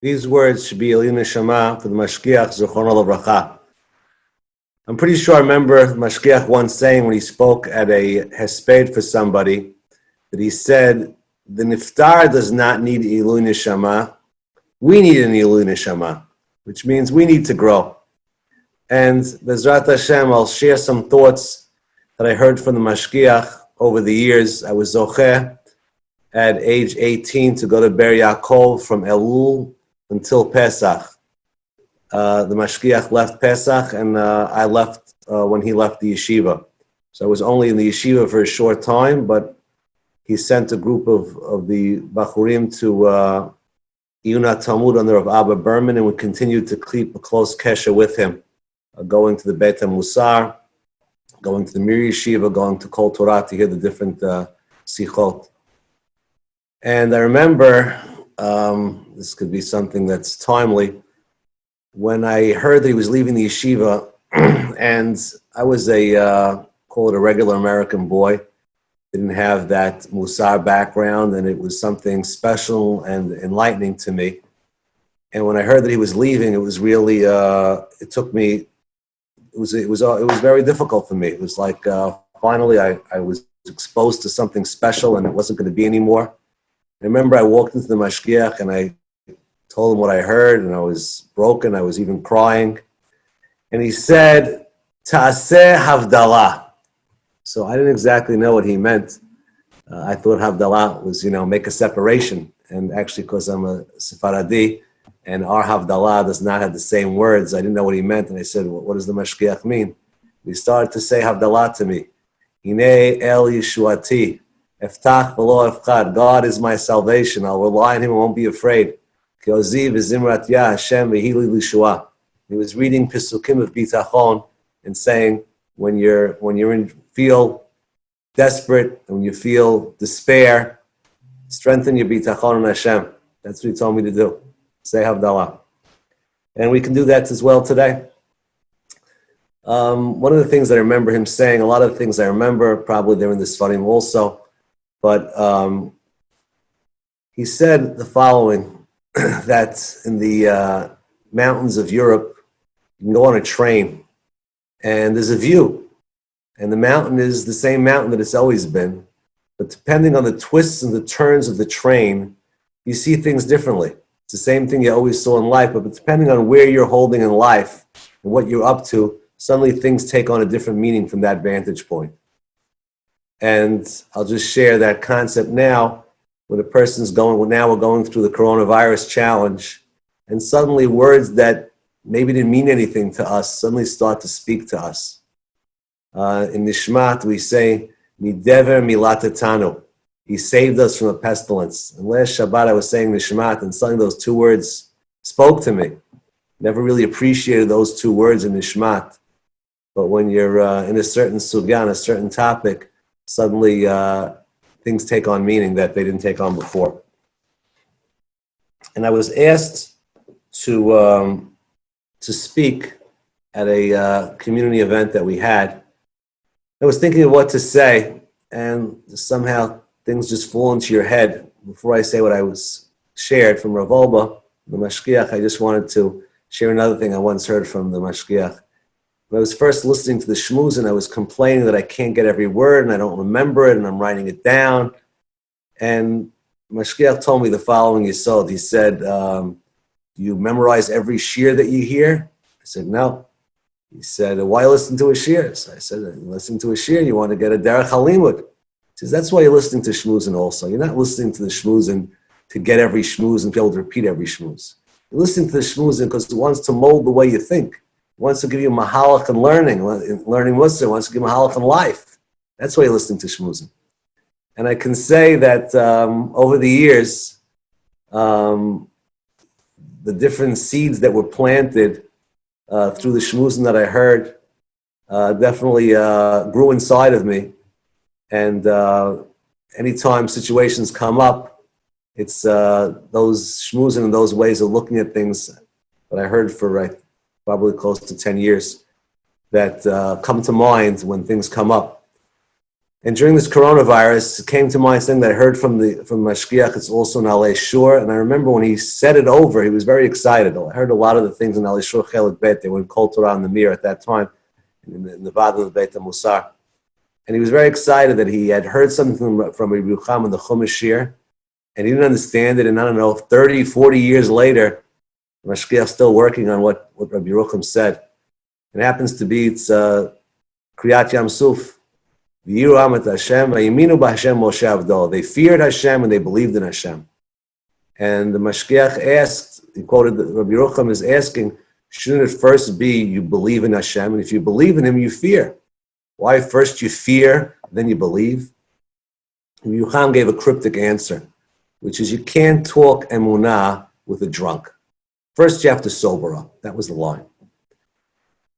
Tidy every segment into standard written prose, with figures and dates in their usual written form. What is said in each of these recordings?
These words should be Elya Neshama for the Mashgiach Zichrono Livracha. I'm pretty sure I remember Mashgiach once saying when he spoke at a hesped for somebody that he said, the Niftar does not need Elya Neshama. We need an Elya Neshama, which means we need to grow. And Bezrat Hashem, I'll share some thoughts that I heard from the Mashgiach over the years. I was Zocheh at age 18 to go to Ber Yaakov from Elul until Pesach. The Mashgiach left Pesach, and I left when he left the yeshiva. So I was only in the yeshiva for a short time, but he sent a group of the Bachurim to Iyuna Talmud under Rav Abba Berman, and we continued to keep a close kesher with him, going to the Beit HaMusar, going to the Mir Yeshiva, going to Kol Torah to hear the different sichot. And I remember, this could be something that's timely, when I heard that he was leaving the yeshiva, and I was call it a regular American boy, didn't have that Musar background, and it was something special and enlightening to me. And when I heard that he was leaving, it was really, it was very difficult for me. It was like, finally I was exposed to something special, and it wasn't going to be anymore. I remember I walked into the Mashgiach, and I told him what I heard, and I was broken. I was even crying. And he said, Ta'aseh Havdalah. So I didn't exactly know what he meant. I thought Havdalah was, make a separation. And actually, because I'm a Sephardi, and our Havdalah does not have the same words, I didn't know what he meant. And I said, what does the Mashgiach mean? He started to say Havdalah to me. Hinei El Yeshuati. Eftach v'lo efchad. God is my salvation. I'll rely on him. I won't be afraid. He was reading Pesukim of Bitachon and saying, when you feel desperate, and when you feel despair, strengthen your Bitachon on Hashem. That's what he told me to do. Say Havdalah. And we can do that as well today. One of the things I remember him saying, a lot of the things I remember, probably they're in the Sutton also, but he said the following, that in the mountains of Europe, you can go on a train, and there's a view, and the mountain is the same mountain that it's always been, but depending on the twists and the turns of the train, you see things differently. It's the same thing you always saw in life, but depending on where you're holding in life and what you're up to, suddenly things take on a different meaning from that vantage point. And I'll just share that concept now. When a person's now we're going through the coronavirus challenge, and suddenly words that maybe didn't mean anything to us suddenly start to speak to us. In Nishmat, we say, Midever milatatanu. He saved us from a pestilence. And last Shabbat, I was saying Nishmat, and suddenly those two words spoke to me. Never really appreciated those two words in Nishmat. But when you're in a certain sugya, on a certain topic, suddenly things take on meaning that they didn't take on before. And I was asked to speak at a community event that we had. I was thinking of what to say, and somehow things just fall into your head. Before I say what I was shared from Rav Wolbe, the Mashgiach, I just wanted to share another thing I once heard from the Mashgiach. When I was first listening to the shmuz, and I was complaining that I can't get every word and I don't remember it and I'm writing it down. And Mashgiach told me the following yesod. He said, do you memorize every shir that you hear? I said, no. He said, why listen to a shir? So I said, listen to a shir, you want to get a derech halimud. He says, that's why you're listening to shmuzin also. You're not listening to the shmuzin to get every shmuz and be able to repeat every shmuz. You're listening to the shmuzin because it wants to mold the way you think. Wants to give you mahalach and learning Musar, wants to give mahalach in life. That's why you're listening to shmuzim. And I can say that over the years, the different seeds that were planted through the shmuzim that I heard definitely grew inside of me. And anytime situations come up, it's those shmuzim and those ways of looking at things that I heard for probably close to 10 years that come to mind when things come up. And during this coronavirus, it came to mind something that I heard from Mashgiach. It's also in Alei Shur. And I remember when he said it over, he was very excited. I heard a lot of the things in Alei Shur Chelik Bet. They were in Kol Torah in the Mir at that time, in the Vada of the Beit HaMusar. And he was very excited that he had heard something from Rabbi Yochanan in the Chumash Shir, and he didn't understand it. And I don't know, 30, 40 years later, Mashgiach's still working on what Rabbi Yochanan said. It happens to be, it's Kriyat Yam Suf. They feared Hashem and they believed in Hashem. And the Mashgiach asked, he quoted, Rabbi Yochanan is asking, shouldn't it first be you believe in Hashem? And if you believe in Him, you fear. Why first you fear, then you believe? Rabbi Yochanan gave a cryptic answer, which is you can't talk emunah with a drunk. First you have to sober up. That was the line.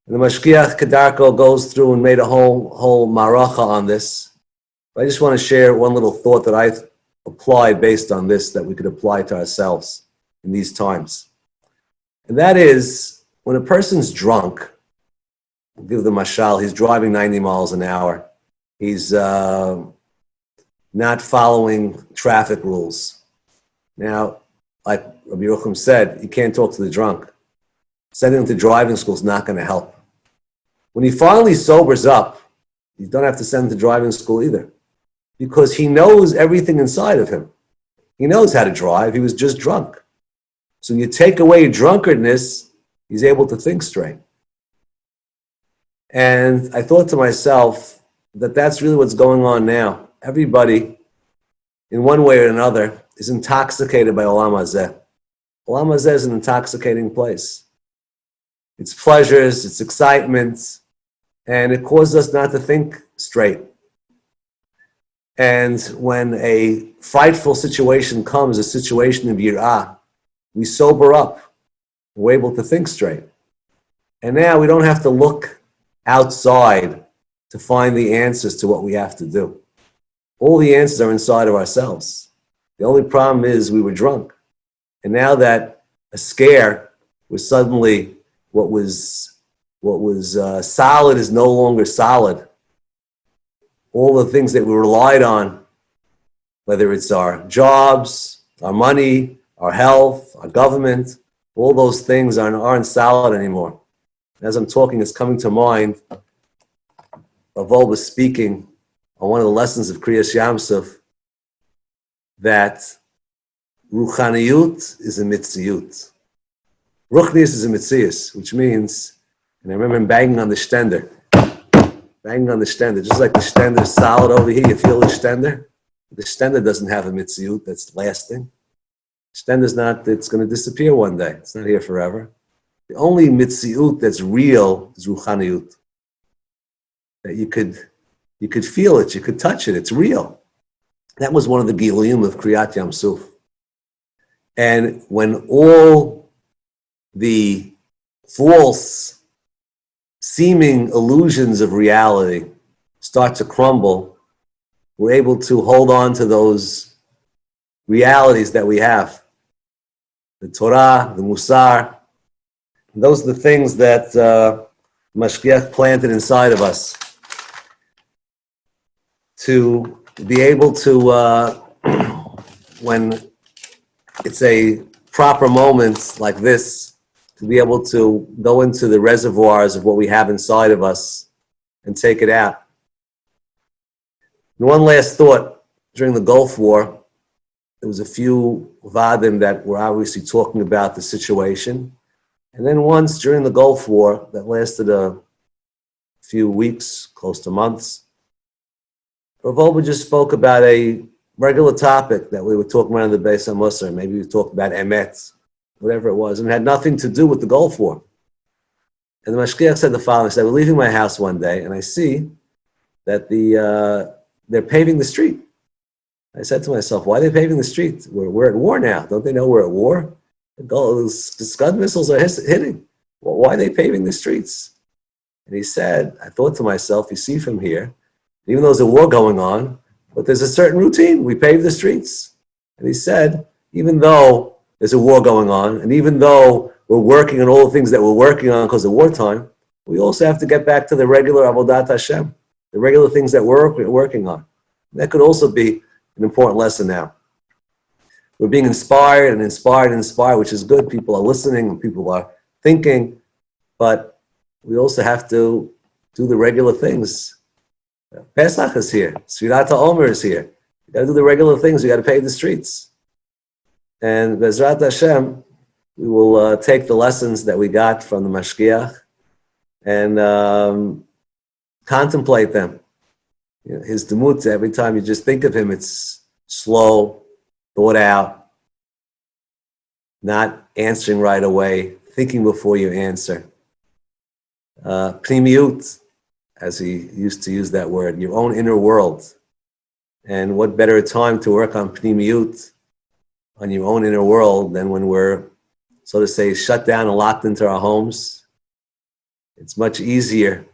And the Mashgiach Kedarko goes through and made a whole maracha on this. But I just want to share one little thought that I applied based on this that we could apply to ourselves in these times. And that is, when a person's drunk, I'll give the mashal, he's driving 90 miles an hour. He's not following traffic rules. Now, like Rabbi Yochanan said, you can't talk to the drunk. Sending him to driving school is not going to help. When he finally sobers up, you don't have to send him to driving school either, because he knows everything inside of him. He knows how to drive. He was just drunk. So when you take away drunkardness, he's able to think straight. And I thought to myself that that's really what's going on now. Everybody, in one way or another, is intoxicated by Olam Hazeh. Olam Hazeh is an intoxicating place. It's pleasures, it's excitement, and it causes us not to think straight. And when a frightful situation comes, a situation of yirah, we sober up. We're able to think straight. And now we don't have to look outside to find the answers to what we have to do. All the answers are inside of ourselves. The only problem is we were drunk. And now that a scare was suddenly what was solid is no longer solid. All the things that we relied on, whether it's our jobs, our money, our health, our government, all those things aren't solid anymore. As I'm talking, it's coming to mind of Wolbe speaking on one of the lessons of Kriyas Yamsuf, that Ruchaniyut is a mitziyut. Ruchnius is a mitzias, which means, and I remember him banging on the stender, just like the stender is solid over here, you feel the stender? The stender doesn't have a mitziyut that's lasting. Stender's not, it's going to disappear one day. It's not here forever. The only mitziyut that's real is ruchaniyut. That you could feel it, you could touch it, it's real. That was one of the giluyim of Kriyat Yam Suf. And when all the false seeming illusions of reality start to crumble, we're able to hold on to those realities that we have. The Torah, the Musar, those are the things that Mashgiach planted inside of us. To be able to, when it's a proper moment like this, to be able to go into the reservoirs of what we have inside of us and take it out. And one last thought, during the Gulf War, there was a few vadim that were obviously talking about the situation. And then once during the Gulf War, that lasted a few weeks, close to months, Wolbe just spoke about a regular topic that we were talking about in the Beis HaMusar. Maybe we talked about emet, whatever it was, and it had nothing to do with the Gulf War. And the Mashgiach said the following: he said, I was leaving my house one day, and I see that they're paving the street. I said to myself, why are they paving the street? We're at war now. Don't they know we're at war? The Scud missiles are hitting. Well, why are they paving the streets? And he said, I thought to myself, you see from here, even though there's a war going on, but there's a certain routine. We pave the streets. And he said, even though there's a war going on, and even though we're working on all the things that we're working on because of wartime, we also have to get back to the regular Avodat Hashem. the regular things that we're working on. That could also be an important lesson now. We're being inspired and inspired and inspired, which is good. People are listening and people are thinking, but we also have to do the regular things. Pesach is here. Sfirat HaOmer is here. You got to do the regular things. You got to pay the streets. And Bezrat Hashem, we will take the lessons that we got from the Mashgiach and contemplate them. You know, his demut, every time you just think of him, it's slow, thought out, not answering right away, thinking before you answer. Pnimiyut, as he used to use that word, your own inner world. And what better time to work on Pnimiyut, on your own inner world, than when we're, so to say, shut down and locked into our homes. It's much easier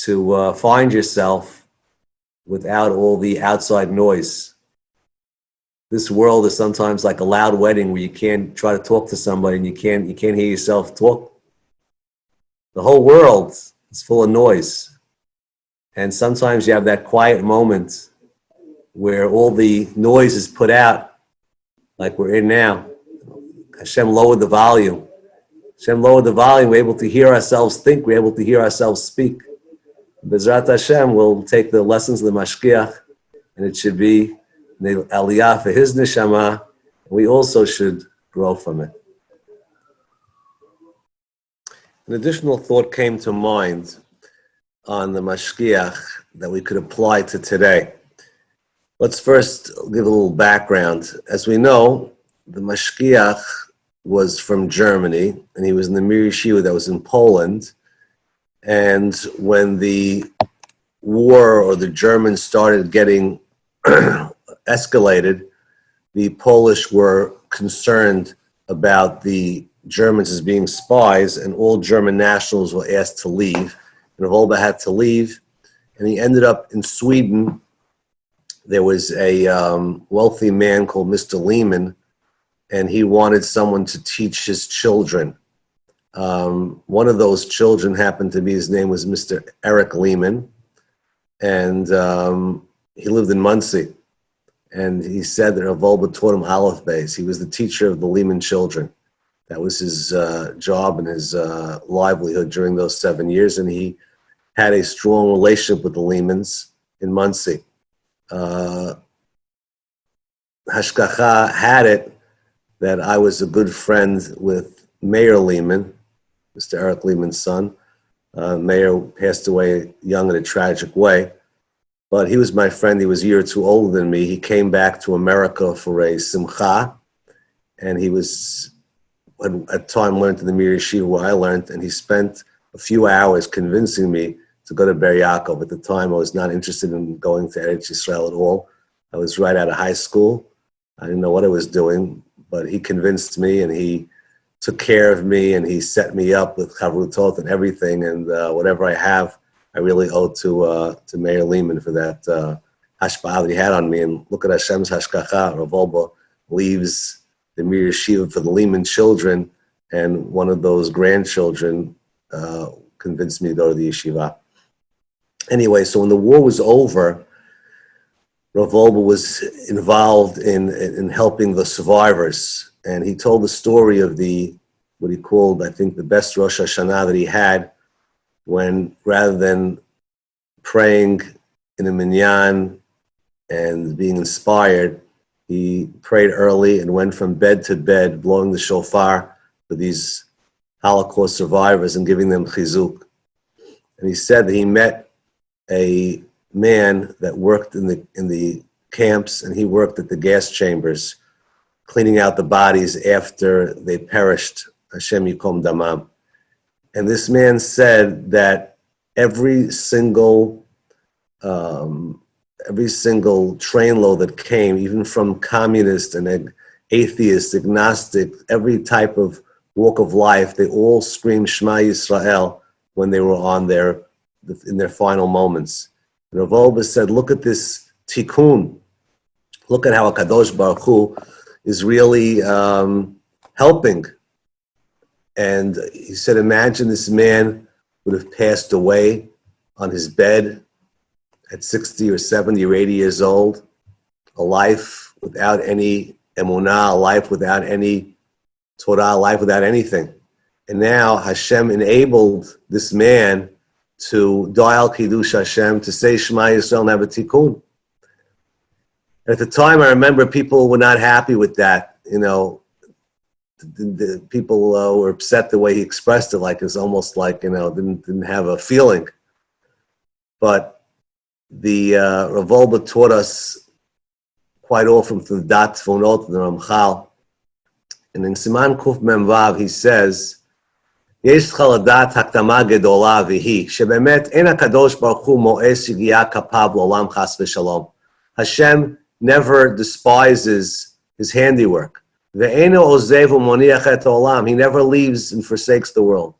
to find yourself without all the outside noise. This world is sometimes like a loud wedding where you can't try to talk to somebody and you can't hear yourself talk. The whole world is full of noise. And sometimes you have that quiet moment where all the noise is put out, like we're in now. Hashem lowered the volume. Hashem lowered the volume. We're able to hear ourselves think. We're able to hear ourselves speak. Bezrat Hashem will take the lessons of the Mashgiach, and it should be the Elya for his neshama. We also should grow from it. An additional thought came to mind on the Mashgiach that we could apply to today. Let's first give a little background. As we know, the Mashgiach was from Germany, and he was in the Mir Yeshiva that was in Poland. And when the war or the Germans started getting escalated, the Polish were concerned about the Germans as being spies, and all German nationals were asked to leave. And Wolbe had to leave, and he ended up in Sweden. There was a wealthy man called Mr. Lehman, and he wanted someone to teach his children. One of those children happened to be, his name was Mr. Eric Lehman, and he lived in Muncie. And he said that Wolbe taught him Aleph Beis. He was the teacher of the Lehman children. That was his job and his livelihood during those 7 years, and he had a strong relationship with the Lehmans in Muncie. Hashgacha had it that I was a good friend with Mayor Lehman, Mr. Eric Lehman's son. Mayor passed away young in a tragic way, but he was my friend. He was a year or two older than me. He came back to America for a simcha, and he was, at the time, learned in the Mir Yeshiva where I learned, and he spent a few hours convincing me to go to Ber Yaakov. At the time, I was not interested in going to Eretz Yisrael at all. I was right out of high school. I didn't know what I was doing, but he convinced me, and he took care of me, and he set me up with chavrutot and everything, and whatever I have, I really owe to Mayor Lehman for that hashpa'ah that he had on me. And look at Hashem's hashgacha. Rav Wolbe leaves the Mir Yeshiva for the Lehman children, and one of those grandchildren convinced me to go to the yeshiva. Anyway, so when the war was over, Rav Wolbe was involved in helping the survivors, and he told the story of what he called, I think, the best Rosh Hashanah that he had, when rather than praying in a minyan and being inspired, he prayed early and went from bed to bed, blowing the shofar for these Holocaust survivors and giving them chizuk. And he said that he met a man that worked in the camps, and he worked at the gas chambers, cleaning out the bodies after they perished, Hashem Yikom Damam. And this man said that every single train load that came, even from communist and atheist, agnostic, every type of walk of life, they all screamed Shema Yisrael when they were in their final moments. And Rav Wolbe said, look at this tikkun. Look at how HaKadosh Baruch Hu is really helping. And he said, imagine this man would have passed away on his bed at 60 or 70 or 80 years old, a life without any emunah, a life without any Torah, a life without anything. And now Hashem enabled this man to dial Kiddush Hashem, to say Shema Yisrael and have a tikkun. At the time, I remember people were not happy with that. The people were upset the way he expressed it, like it's almost like, didn't have a feeling. But the Rav Wolbe taught us quite often from the Dat Tfonot, the Ramchal. And in Siman Kuf Mem Vav, he says, יש לך לדעת הקדמה גדולה והיא, שבאמת אין הקדוש ברוך הוא מואס שגיאה כפיו לעולם חס ושלום. Hashem never despises his handiwork. ואינו עוזב ומניח את העולם. He never leaves and forsakes the world.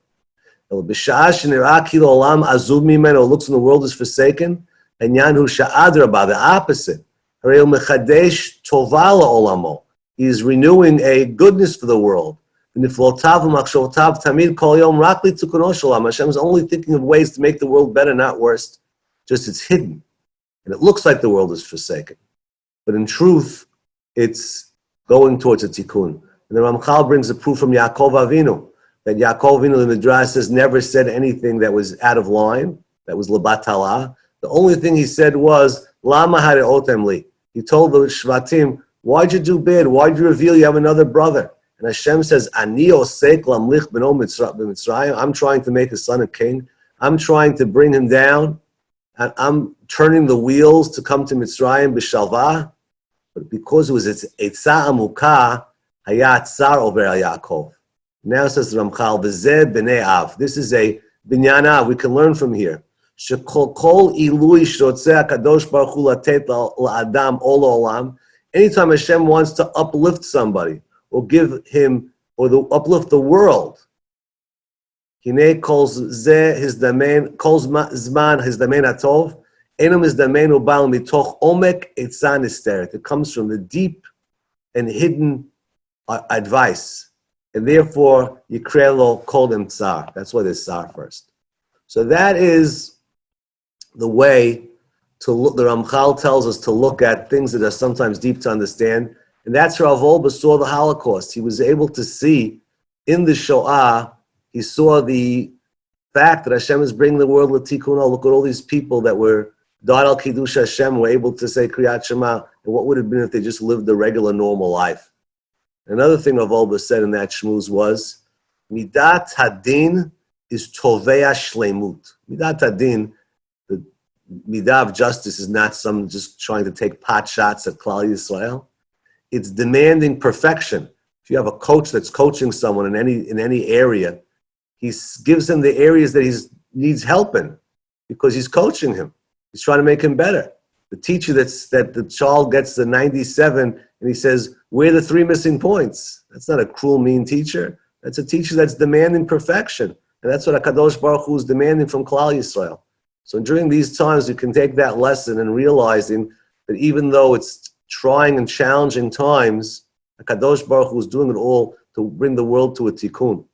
בשעה שנראה כאילו העולם עזוב ממנו, looks in the world is forsaken, העניין הוא שאדרבה, the opposite. הרי הוא מחדש טובה לעולמו. He is renewing a goodness for the world. ונפלאותיו ומחשבותיו תמיד כל יום רק לתיקונו של עולם. Hashem is only thinking of ways to make the world better, not worse. Just it's hidden. And it looks like the world is forsaken. But in truth, it's going towards a tikkun. And the Ramchal brings a proof from Yaakov Avinu, that Yaakov Avinu, the Midrash says, never said anything that was out of line, that was lebatala. The only thing he said was, Lama hareotem li. He told the Shvatim, why'd you do bad? Why'd you reveal you have another brother? And Hashem says, Ani osek lamlich b'no Mitzrayim. I'm trying to make his son a king. I'm trying to bring him down. And I'm turning the wheels to come to Mitzrayim b'shalva. But because it was Eitzah Amukah, Hayat Tsar over Yaakov. Now says the Ramchal, V'zeh b'nei av. This is a binyan av. We can learn from here. Shekol kol ilui shrotzeh HaKadosh Baruch Hu latet la'adam ol olam. Anytime Hashem wants to uplift somebody, or give him, or uplift the world, Hinei kol zeh hizdamen, kol zman hizdamen atov, enam hizdamen ubal mitoch omek etzah nisteret. It comes from the deep and hidden advice. And therefore, Yikrelo called him tsar. That's why there's tsar first. So that is the way to look. The Ramchal tells us to look at things that are sometimes deep to understand. And that's how Wolbe saw the Holocaust. He was able to see in the Shoah, he saw the fact that Hashem is bringing the world l'tikkuno. Look at all these people that were died al Kiddush Hashem, were able to say Kriyat Shema. And what would have been if they just lived a regular, normal life? Another thing Rav Wolbe said in that shmuz was, Midat Hadin is Tovea Shlemut. Midat Hadin, the Midah of justice is not some just trying to take pot shots at Klal Yisrael. It's demanding perfection. If you have a coach that's coaching someone in any area, he gives him the areas that he needs help in because he's coaching him. He's trying to make him better. The teacher that the child gets the 97 and he says, where are the 3 missing points? That's not a cruel, mean teacher. That's a teacher that's demanding perfection. And that's what HaKadosh Baruch Hu is demanding from Klal Yisrael. So during these times, you can take that lesson and realizing that even though it's trying and challenging times, HaKadosh Baruch Hu is doing it all to bring the world to a tikkun,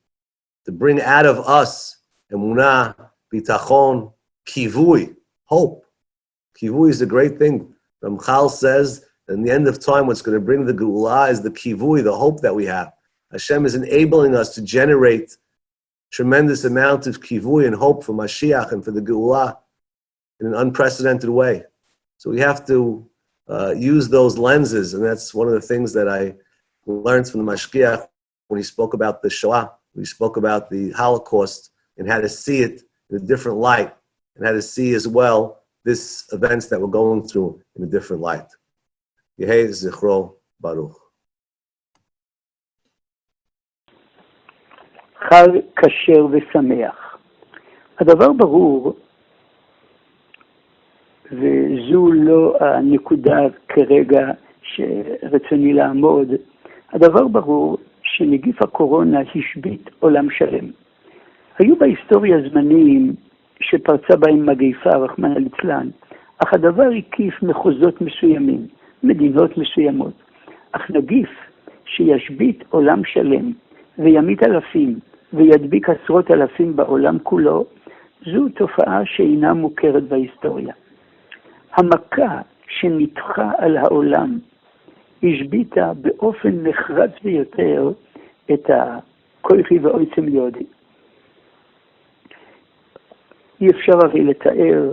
to bring out of us emunah, bitachon, kivui, hope. Kivui is a great thing. Ramchal says that in the end of time, what's going to bring the geulah is the kivui, the hope that we have. Hashem is enabling us to generate tremendous amount of kivui and hope for Mashiach and for the geulah in an unprecedented way. So we have to use those lenses, and that's one of the things that I learned from the Mashgiach when he spoke about the Shoah, when he spoke about the Holocaust and how to see it in a different light, and how to see as well this events that we're going through in a different light. Yehei Zichro Baruch. חג כשר ושמח. הדבר ברור, וזו לא הנקודה כרגע שרצוני לעמוד, הדבר ברור שנגיף הקורונה השבית עולם שלם. היו בהיסטוריה זמנים שפרצה בהם מגיפה, רחמנא ליצלן, אך הדבר הקיף מחוזות מסוימים, מדינות מסוימות. אך נגיף שישבית עולם שלם וימית אלפים וידביק עשרות אלפים בעולם כולו, זו תופעה שאינה מוכרת בהיסטוריה. המכה שנתחה על העולם השביטה באופן נחרץ ביותר את הכוחי ועוצם יהודי. אי אפשר הרי לתאר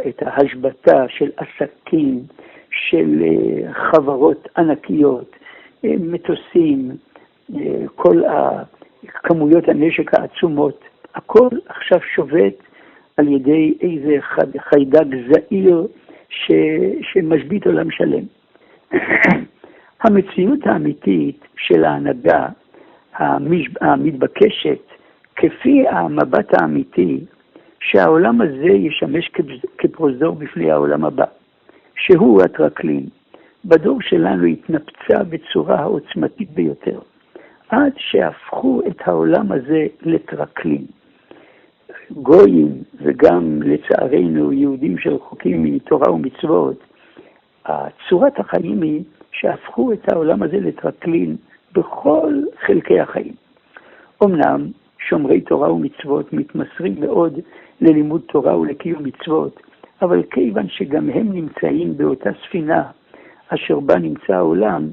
את ההשבטה של עסקים, של חברות ענקיות, מטוסים, כל כמויות הנשק העצומות, הכל עכשיו שובת על ידי איזה חיידק זעיר שמשבית עולם שלם. המציאות האמיתית של ההנהגה המתבקשת, כפי המבט האמיתי, שהעולם הזה ישמש כפרוזדור בפני העולם הבא, שהוא הטרקלין. בדור שלנו התנפצה בצורה העוצמתית ביותר, עד שהפכו את העולם הזה לטרקלין. גויים וגם לצערנו יהודים שרחוקים מתורה ומצוות, צורת החיים היא שהפכו את העולם הזה לטרקלין בכל חלקי החיים. אמנם שומרי תורה ומצוות מתמסרים מאוד ללימוד תורה ולקיום מצוות, אבל כיוון שגם הם נמצאים באותה ספינה אשר בה נמצא העולם,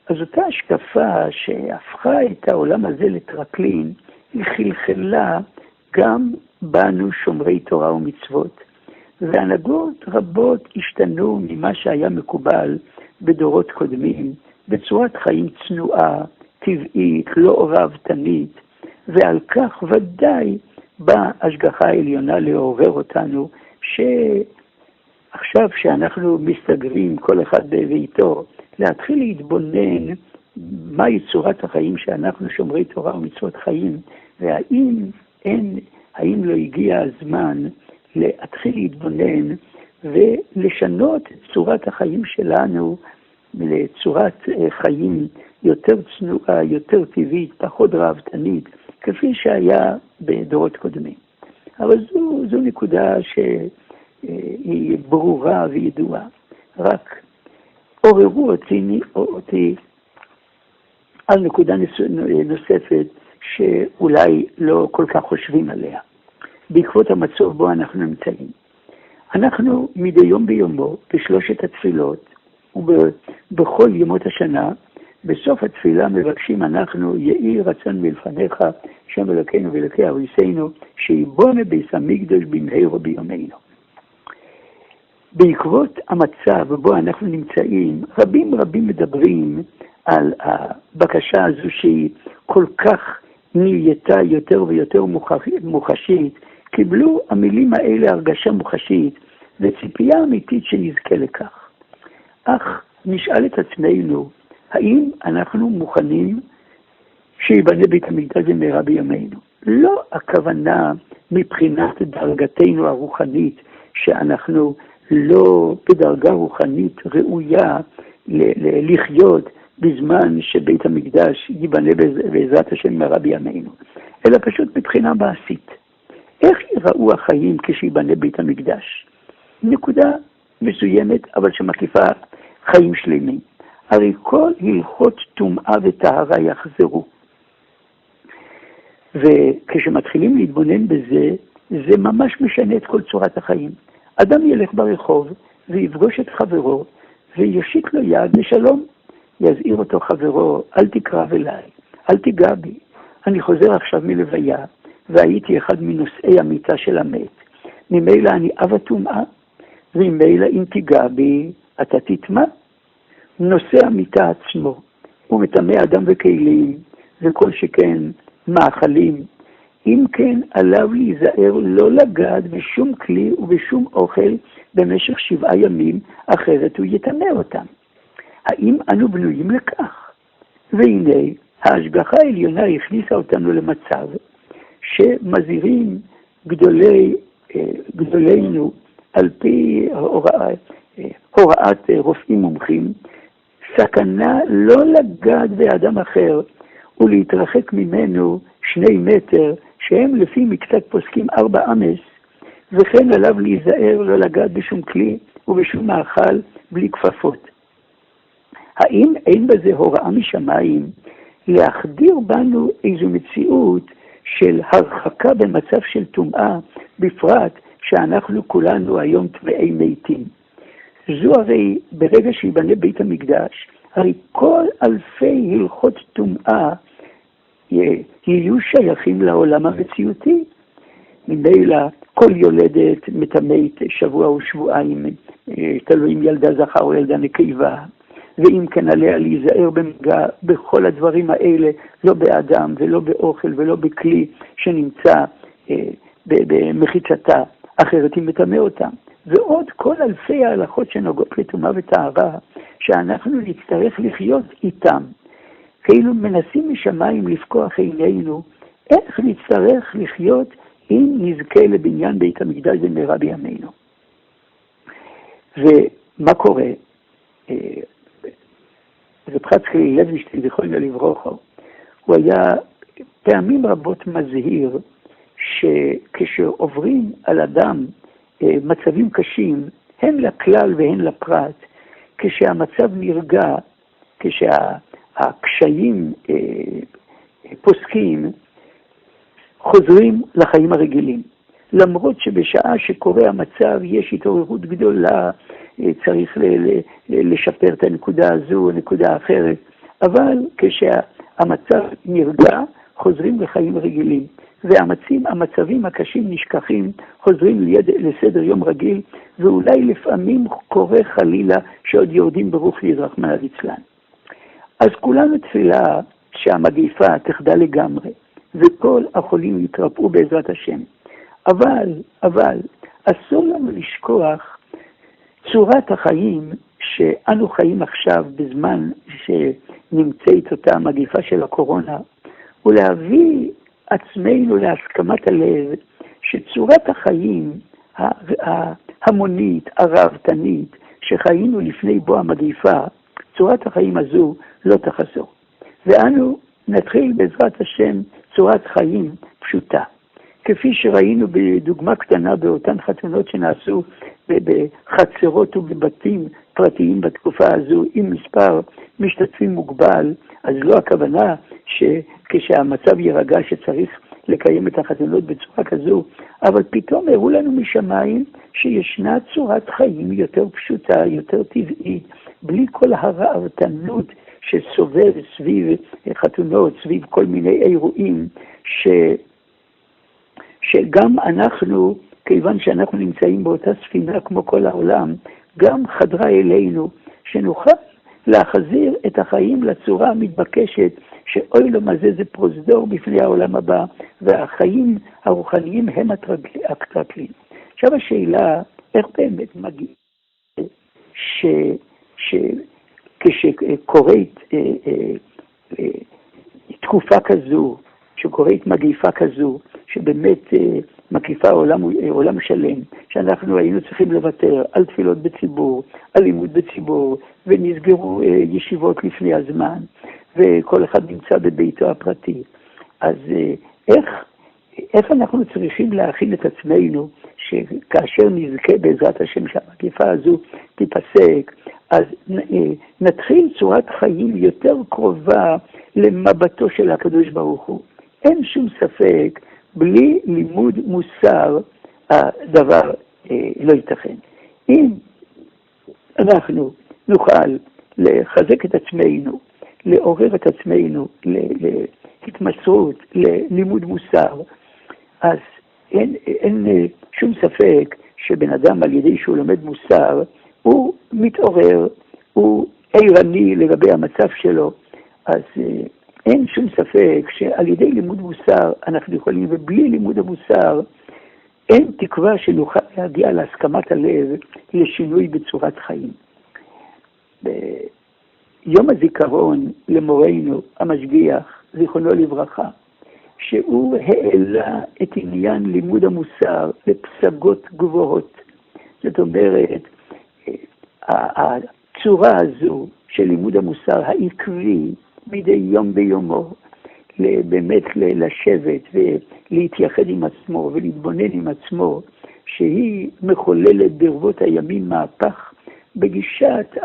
אז אותה השקפה שהפכה את העולם הזה לטרקלין, היא חלחלה גם בנו שומרי תורה ומצוות. והנהגות רבות השתנו ממה שהיה מקובל בדורות קודמים, בצורת חיים צנועה, טבעית, לא ראוותנית, ועל כך ודאי באה השגחה העליונה לעורר אותנו, שעכשיו שאנחנו מסתגרים כל אחד בביתו, להתחיל להתבונן מהי צורת החיים שאנחנו שומרי תורה ומצוות חיים, והאם לא הגיע הזמן להתחיל להתבונן ולשנות את צורת החיים שלנו לצורת חיים יותר צנועה, יותר טבעית, פחות ראוותנית, כפי שהיה בדורות קודמים. אבל זו נקודה שהיא ברורה וידועה. רק עוררו אותי על נקודה נוספת שאולי לא כל כך חושבים עליה. בעקבות המצב בו אנחנו נמצאים. אנחנו מדי יום ביומו, בשלושת התפילות, ובכל ימות השנה, בסוף התפילה מבקשים אנחנו, יהי רצון מלפניך, שם אלוקינו ואלוקי אבותינו, שיבונה ביס המקדש במהרה בימינו. בעקבות המצב בו אנחנו נמצאים, רבים מדברים על הבקשה הזו שהיא כל כך נהייתה יותר ויותר מוחשית, קיבלו המילים האלה הרגשה מוחשית וציפייה אמיתית שנזכה לכך. אך נשאל את עצמנו, האם אנחנו מוכנים שיבנה בית המקדש במהרה בימינו? לא הכוונה מבחינת דרגתנו הרוחנית, שאנחנו לא בדרגה רוחנית ראויה לחיות בזמן שבית המקדש ייבנה בעזרת השם במהרה בימינו, אלא פשוט מבחינה מעשית. איך ייראו החיים כשיבנה בית המקדש? נקודה מסוימת, אבל שמקיפה חיים שלמים. הרי כל הלכות טומאה וטהרה יחזרו. וכשמתחילים להתבונן בזה, זה ממש משנה את כל צורת החיים. אדם ילך ברחוב ויפגוש את חברו ויושיט לו יד לשלום. יזהיר אותו חברו, אל תקרב אליי, אל תיגע בי. אני חוזר עכשיו מלוויה והייתי אחד מנושאי המיטה של המת. ממילא אני אב הטומאה, וממילא אם תיגע בי אתה תטמא. נושא המיטה עצמו הוא מטמא אדם וכלים וכל שכן מאכלים. אם כן עליו להיזהר לא לגעת בשום כלי ובשום אוכל במשך 7 ימים, אחרת הוא יטמא אותם. האם אנו בנויים לכך? והנה ההשגחה העליונה הכניסה אותנו למצב שמזהירים גדולינו על פי הוראת רופאים מומחים, סכנה לא לגעת באדם אחר ולהתרחק ממנו 2 מטר, שהם לפי מקצת פוסקים 4 אמס, וכן עליו להיזהר לא לגעת בשום כלי ובשום מאכל בלי כפפות. האם אין בזה הוראה משמיים להחדיר בנו איזו מציאות של הרחקה במצב של טומאה, בפרט שאנחנו כולנו היום טמאי מתים. זו הרי ברגע שיבנה בית המקדש, הרי כל אלפי הלכות טומאה יהיו שייכים לעולם המציאותי. ממילא כל יולדת מטמאת שבוע או שבועיים, תלוי אם ילדה זכר או ילדה נקבה, ואם כן עליה להיזהר במגע בכל הדברים האלה, לא באדם ולא באוכל ולא בכלי שנמצא במחיצתה, אחרת היא מטמא אותם. ועוד כל אלפי ההלכות שנוגעות לטומאה וטהרה, שאנחנו נצטרך לחיות איתם. כאילו מנסים משמיים לפקוח עינינו, איך נצטרך לחיות אם נזכה לבניין בית המקדש במהרה בימינו. ומה קורה? רב חצקאלי לוינשטיין, זיכרונו לברכה, הוא היה פעמים רבות מזהיר שכשעוברים על אדם מצבים קשים, הן לכלל והן לפרט, כשהמצב נרגע, כשהקשיים פוסקים, חוזרים לחיים הרגילים. למרות שבשעה שקורה המצב יש התעוררות גדולה, צריך לשפר את הנקודה הזו, נקודה אחרת, אבל כשהמצב נרגע, חוזרים לחיים רגילים. והמצבים הקשים נשכחים, חוזרים לסדר יום רגיל, ואולי לפעמים קורה חלילה שעוד יורדים ברוך רחמנא ליצלן. אז כולנו תפילה שהמגפה תחדל לגמרי, וכל החולים יתרפאו בעזרת השם. אבל אסור לנו לשכוח צורת החיים שאנו חיים עכשיו בזמן שנמצאת אותה המגפה של הקורונה, ולהביא עצמנו להסכמת הלב שצורת החיים ההמונית, הרעבתנית, שחיינו לפני בוא המגפה, צורת החיים הזו לא תחזור. ואנו נתחיל בעזרת השם צורת חיים פשוטה. כפי שראינו בדוגמה קטנה באותן חתונות שנעשו בחצרות ובבתים פרטיים בתקופה הזו, עם מספר משתתפים מוגבל, אז לא הכוונה שכשהמצב יירגע שצריך לקיים את החתונות בצורה כזו, אבל פתאום הראו לנו משמיים שישנה צורת חיים יותר פשוטה, יותר טבעית, בלי כל הרעבתנות שסובב סביב חתונות, סביב כל מיני אירועים, שגם אנחנו, כיוון שאנחנו נמצאים באותה ספינה כמו כל העולם, גם חדרה אלינו, שנוכל להחזיר את החיים לצורה המתבקשת, שאוי לו מה זה פרוזדור בפני העולם הבא, והחיים הרוחניים הם הטרקליים. עכשיו השאלה, איך באמת מגיע כשקורית תקופה כזו, שקורית מגיפה כזו, שבאמת מקיפה עולם שלם, שאנחנו היינו צריכים לוותר על תפילות בציבור, על לימוד בציבור, ונסגרו ישיבות לפני הזמן, וכל אחד נמצא בביתו הפרטי. אז איך אנחנו צריכים להכין את עצמנו, שכאשר נזכה בעזרת השם שהמגיפה הזו תיפסק, אז נתחיל צורת חיים יותר קרובה למבטו של הקדוש ברוך הוא. אין שום ספק, בלי לימוד מוסר, הדבר לא ייתכן. אם אנחנו נוכל לחזק את עצמנו, לעורר את עצמנו להתמסרות, ללימוד מוסר, אז אין שום ספק שבן אדם על ידי שהוא לומד מוסר, הוא מתעורר, הוא עירני לגבי המצב שלו, אז אין שום ספק שעל ידי לימוד מוסר אנחנו יכולים, ובלי לימוד המוסר אין תקווה שנוכל להגיע להסכמת הלב לשינוי בצורת חיים. ביום הזיכרון למורנו המשגיח, זיכרונו לברכה, שהוא העלה את עניין לימוד המוסר לפסגות גבוהות. זאת אומרת, הצורה הזו של לימוד המוסר העקבי מדי יום ביומו, באמת לשבת ולהתייחד עם עצמו ולהתבונן עם עצמו, שהיא מחוללת ברבות הימים מהפך בגישת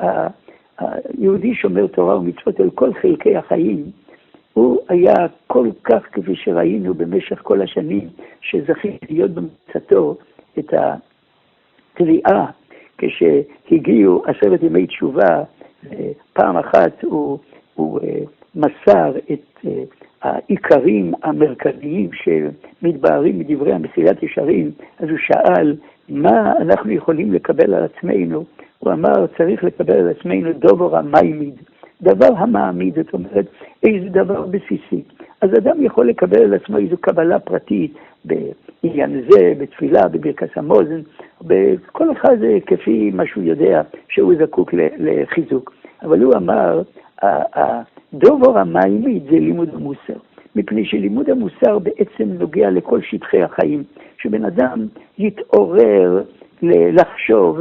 היהודי שומר תורה ומצוות על כל חלקי החיים. הוא היה כל כך, כפי שראינו במשך כל השנים שזכיתי להיות במצאתו, את התביעה, כשהגיעו 10 ימי תשובה, פעם אחת הוא מסר את העיקרים המרכזיים שמתבהרים מדברי המסילת ישרים, אז הוא שאל מה אנחנו יכולים לקבל על עצמנו. הוא אמר צריך לקבל על עצמנו דובר המעמיד, דבר המעמיד, זאת אומרת איזה דבר בסיסי. אז אדם יכול לקבל על עצמו איזו קבלה פרטית בעניין זה, בתפילה, בברכת המזון, בכל אחד זה כפי מה שהוא יודע שהוא זקוק לחיזוק. אבל הוא אמר, הדובר המעמיד זה לימוד המוסר, מפני שלימוד המוסר בעצם נוגע לכל שטחי החיים, שבן אדם יתעורר לחשוב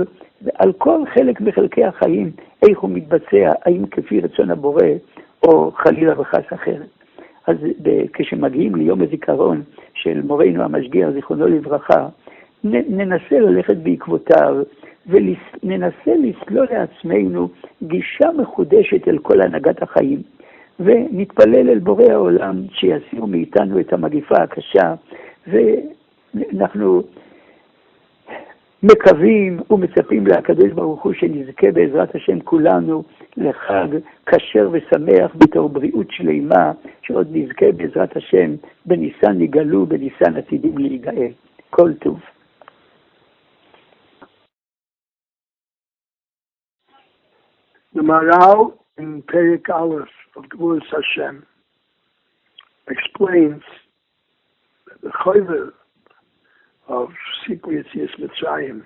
על כל חלק מחלקי החיים, איך הוא מתבצע, האם כפי רצון הבורא, או חלילה וחס אחרת. אז כשמגיעים ליום הזיכרון של מורנו המשגיח, זיכרונו לברכה, ננסה ללכת בעקבותיו, וננסה לסלול לעצמנו גישה מחודשת אל כל הנהגת החיים, ונתפלל אל בורא העולם שיסיר מאיתנו את המגיפה הקשה, ואנחנו מקווים ומצפים לקדוש ברוך הוא שנזכה בעזרת השם כולנו לחג כשר ושמח בתור בריאות שלמה, שעוד נזכה בעזרת השם בניסן נגאלו, בניסן עתידים להיגאל. כל טוב. The Maharal in Perek Aleph of Gvuras Hashem explains that the chayver of Sipur Yetzias Mitzrayim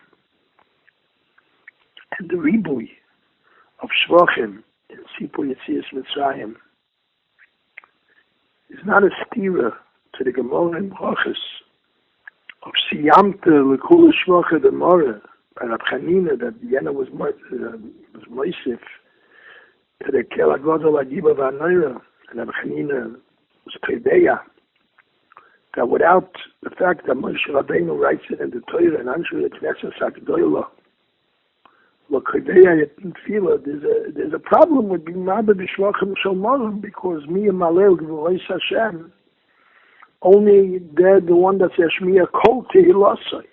and the ribui of Shvachim in Sipur Yetzias Mitzrayim is not a stira to the Gemara in Brachos of Siyamte Lekula Shvacha the Mora by Rab Chanina that Vienna was Moshe to the Kel HaGodol HaGiba VaNoira, and Rab Chanina was Kodeya, that without the fact that Moshe Rabbeinu writes it in the Torah and Anshu Knesset HaGdolah, L'Kodeya Tefillah, there's a problem with being Mabed B'Shvachim Shalmorim, because me and Malel Gvuras Hashem, only they're the one that says Shmiya Kol Tehillasai.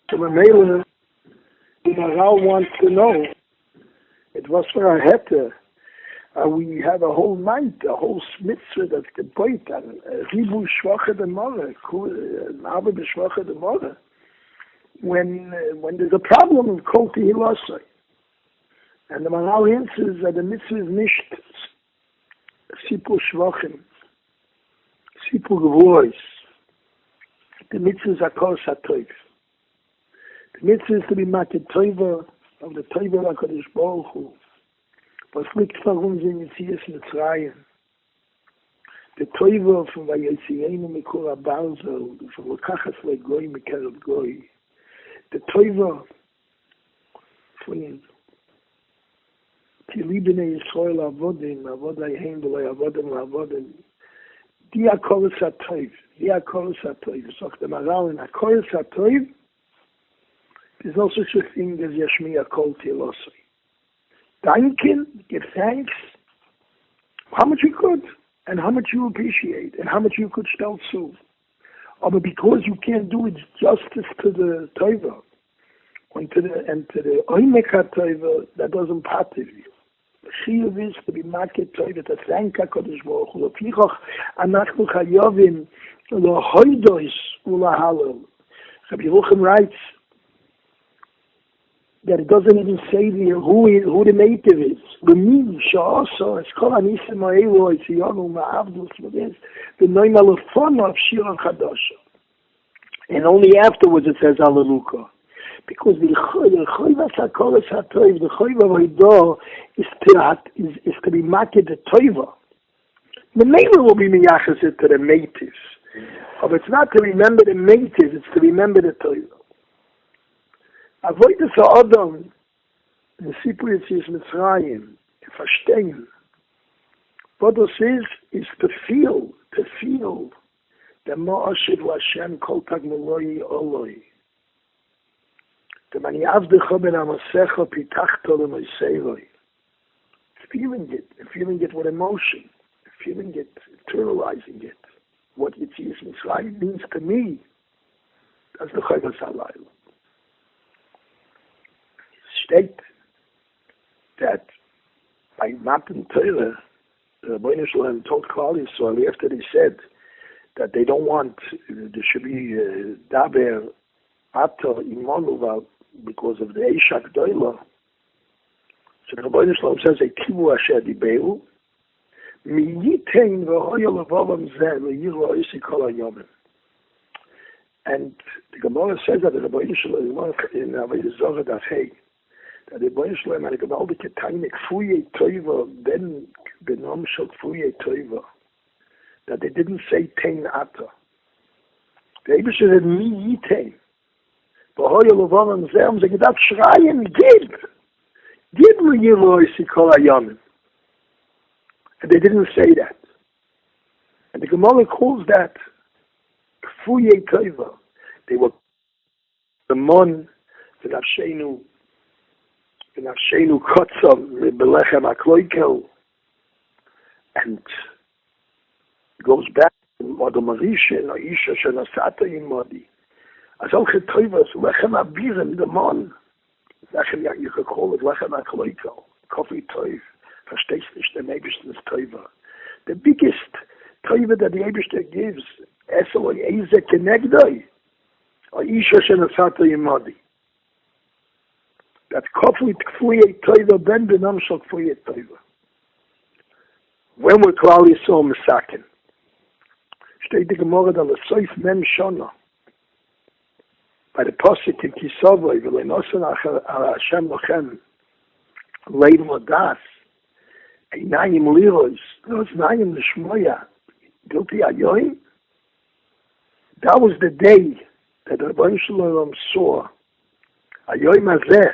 So Mamela, the Maharal wants to know, it was for our heter. We have a whole night, a whole mitzvah that's the point, and Ribu Shvacha de Mora, Abba B'Shvacha de Mora, when there's a problem of Kol Tehillasai. And the Maharal answers that the mitzvah is nicht Sipur Shvachim, Sipur Gvuras. The mitzvah is Akor Satoiv. The mitzvah is to be maket toiva of the toiva of HaKadosh Baruch Hu. Was liegt vor uns in Yetzias Mitzrayim? The toiva from Vayotzienu Mikor HaBarzel, from Lekachas LeGoy Mikerav Goy. The toiva from Tili B'nei Yisrael Avodim, Avodayhem B'lei Avodim Avodim. Di HaKoros HaToiv, Di HaKoros HaToiv. So the Maharal in HaKoros HaToiv, there's no such a thing as Yashmiya Kol Tehillasai. Danken, give thanks, how much you could, and how much you appreciate, and how much you could still sue. But because you can't do it justice to the Tova, and to the Oimek HaTova, that doesn't part of you. The Chiyuv is to be market Tova, to thank HaKadosh Baruch Hu, Lefichach Anachnu Chayovim, Lohoidos Ulahalel. Rabbi Yehoshua writes, that it doesn't even say there who the native is. The mean also it's called Anisim Ma'elo, it's Yonu Ma'avdus, what is the name Alefona of Shira Chadasha. And only afterwards it says Hallelujah. Because the Choyvas HaKoros HaToiv, the Choyva Vaydo is to be market the Toiva. The name will be Miyachasit to the natives. But it's not to remember the natives, it's to remember the Toiva. Avoid the Adam, the Sipur Yetzias Mitzrayim, to verstehen. What this is to feel the Ma'ashid Hashem Kol Tag Meloi Oloi. The Mani Avdecha Ben Amasecha Pitachto L'Moiseiroi. Feeling it with emotion, feeling it, internalizing it. What Yetzias Mitzrayim means to me. As the Chayvas Halayla. State that by Matan Torah, the Rabbi Shalom told Klal Yisrael after they said that they don't want, there should be Daber Ato Imonu because of the Eishak Doila. So the Rabbi Shalom says, Ekivu Asher Diberu, Mi Yitein V'hoya Levavam Zeh Le'yiru Ha'isi Kol HaYomim. And the Gemara says that the Rabbi Shalom in Avodah Zarah Daf Hey, that the Rabbi Shalom had a gewaltige Taine Kfuye Toiva, then Benom Shel Kfuye Toiva, that they didn't say Tein Ata. The Eibusher said, Mi Yitein. V'hoya Levavam Zeh, they gedacht schreien, Gib me Yehoshua Kol HaYomim. And they didn't say that. And the Gemara calls that Kfuye Toiva. They were the Mon, V'nafshenu Kotzam, Belechem HaKloikel. And it goes back to Model Marishin, or Isha Shenasata Imodi. As all Toivas, Lechem HaBirim, the Mon. You could call it Lechem HaKloikel, Coffee Toiv. Verstehst nicht, der Eibishter's Toiva. The biggest Toiva that the Eibishter gives, Esriel Eze Kenegdoi, or Isha Shenasata Imodi. That's Kofli Kfuye Toiva, Ben Benam Shal Kfuye Toiva. When we're Klal Yisrael Mesaken, steht die Gemara da L'soif Mem Shona, by the Posik in Kisavoi, V'leinosan Hashem Lochem, Leid Modas, Einayim Liros, those Nayim L'shmoya, Guilty Ayoim. That was the day that the Rabbi Shalom saw Ayoim Hazeh.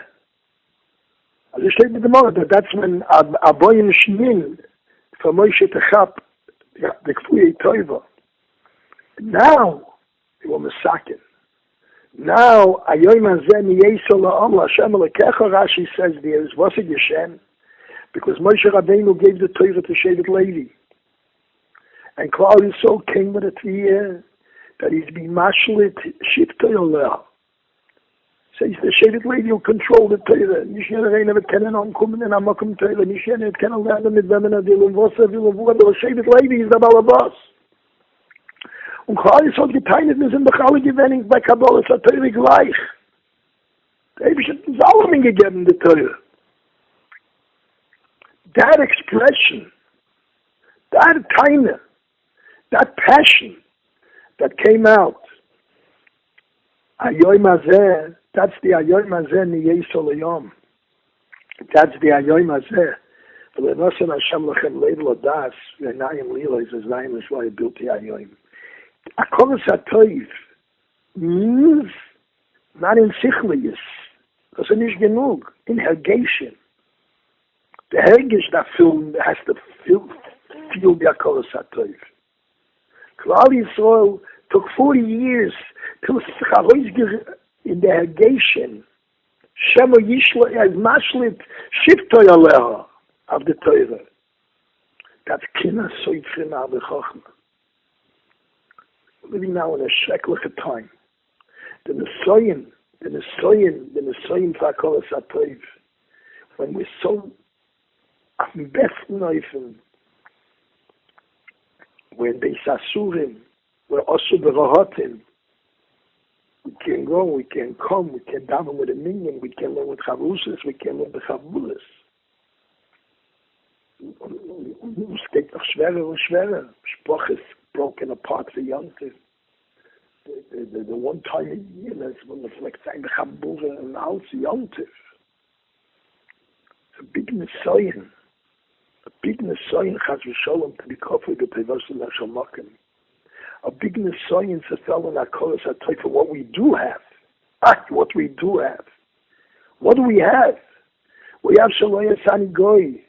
As I said in the Gemara, that's when Aboyim Shmin for Moshe Techap the Kfuye Toiva. Now they were Mesaken. Now Ayoim Hazeh Miyesol La'am L'Hashem L'Kecha. Rashi says there is Vasig Yishem, because Moshe Rabbeinu gave the Torah to Shevet Levi, and Klal Yisrael came with a year that he's been mashlit Shifto Yoleah. Says the Shevet Levi will control the Torah. Nishen Reina wird kennen ankommen in Amakum Torah. Nishen wird kennen lernen mit wem will und was will und wo. Aber Shevet Levi ist der Balabas. Und Klal Yisrael geteilt, wir sind doch alle gewinnig bei Kabbalah zur Torah gleich. Da habe ich uns allem gegeben, die Torah. That expression, that taina, that passion that came out, Ayoim Hazeh, that's the Ayoim Hazeh Niyesol Hayom. That's the Ayoim Hazeh. V'leinosan Hashem Lochem Leid Lodas, V'nayim Lilos, as Nayim L'shmoya built the Ayoim. Akolos HaToiv means not in Sichlius, das ist nicht genug, in Hergation. The Hergish that film has to feel the Akolos HaToiv. Klal Yisrael took 40 years till in the Hergation. Shemo Yishla as Mashlit Shiftoy Aleha of the Torah. That's Kina Soitrim Avechachma. Living now in a shrekliche time. The Nesoyim for Akolos HaToiv. When we're so am besten Neufen, when they Sasurim, we're also Berohotim. We can go, we can come, we can daven with a minion, we can learn with Chavusas, we can learn with Chavulas. Es geht noch schwerer und schwerer. Sprach is broken apart for Yontif. The one time a year, that's when the flex sein, the Chabura and all Yontif. It's a big Messiah. A big Messiah, Chaz V'Sholom, to be covered with the Tevosim HaShalmakim. A big Messiah to tell in Akolos HaToiv for what we do have. What we do have. What do we have? We have Shaloya Sani Goy.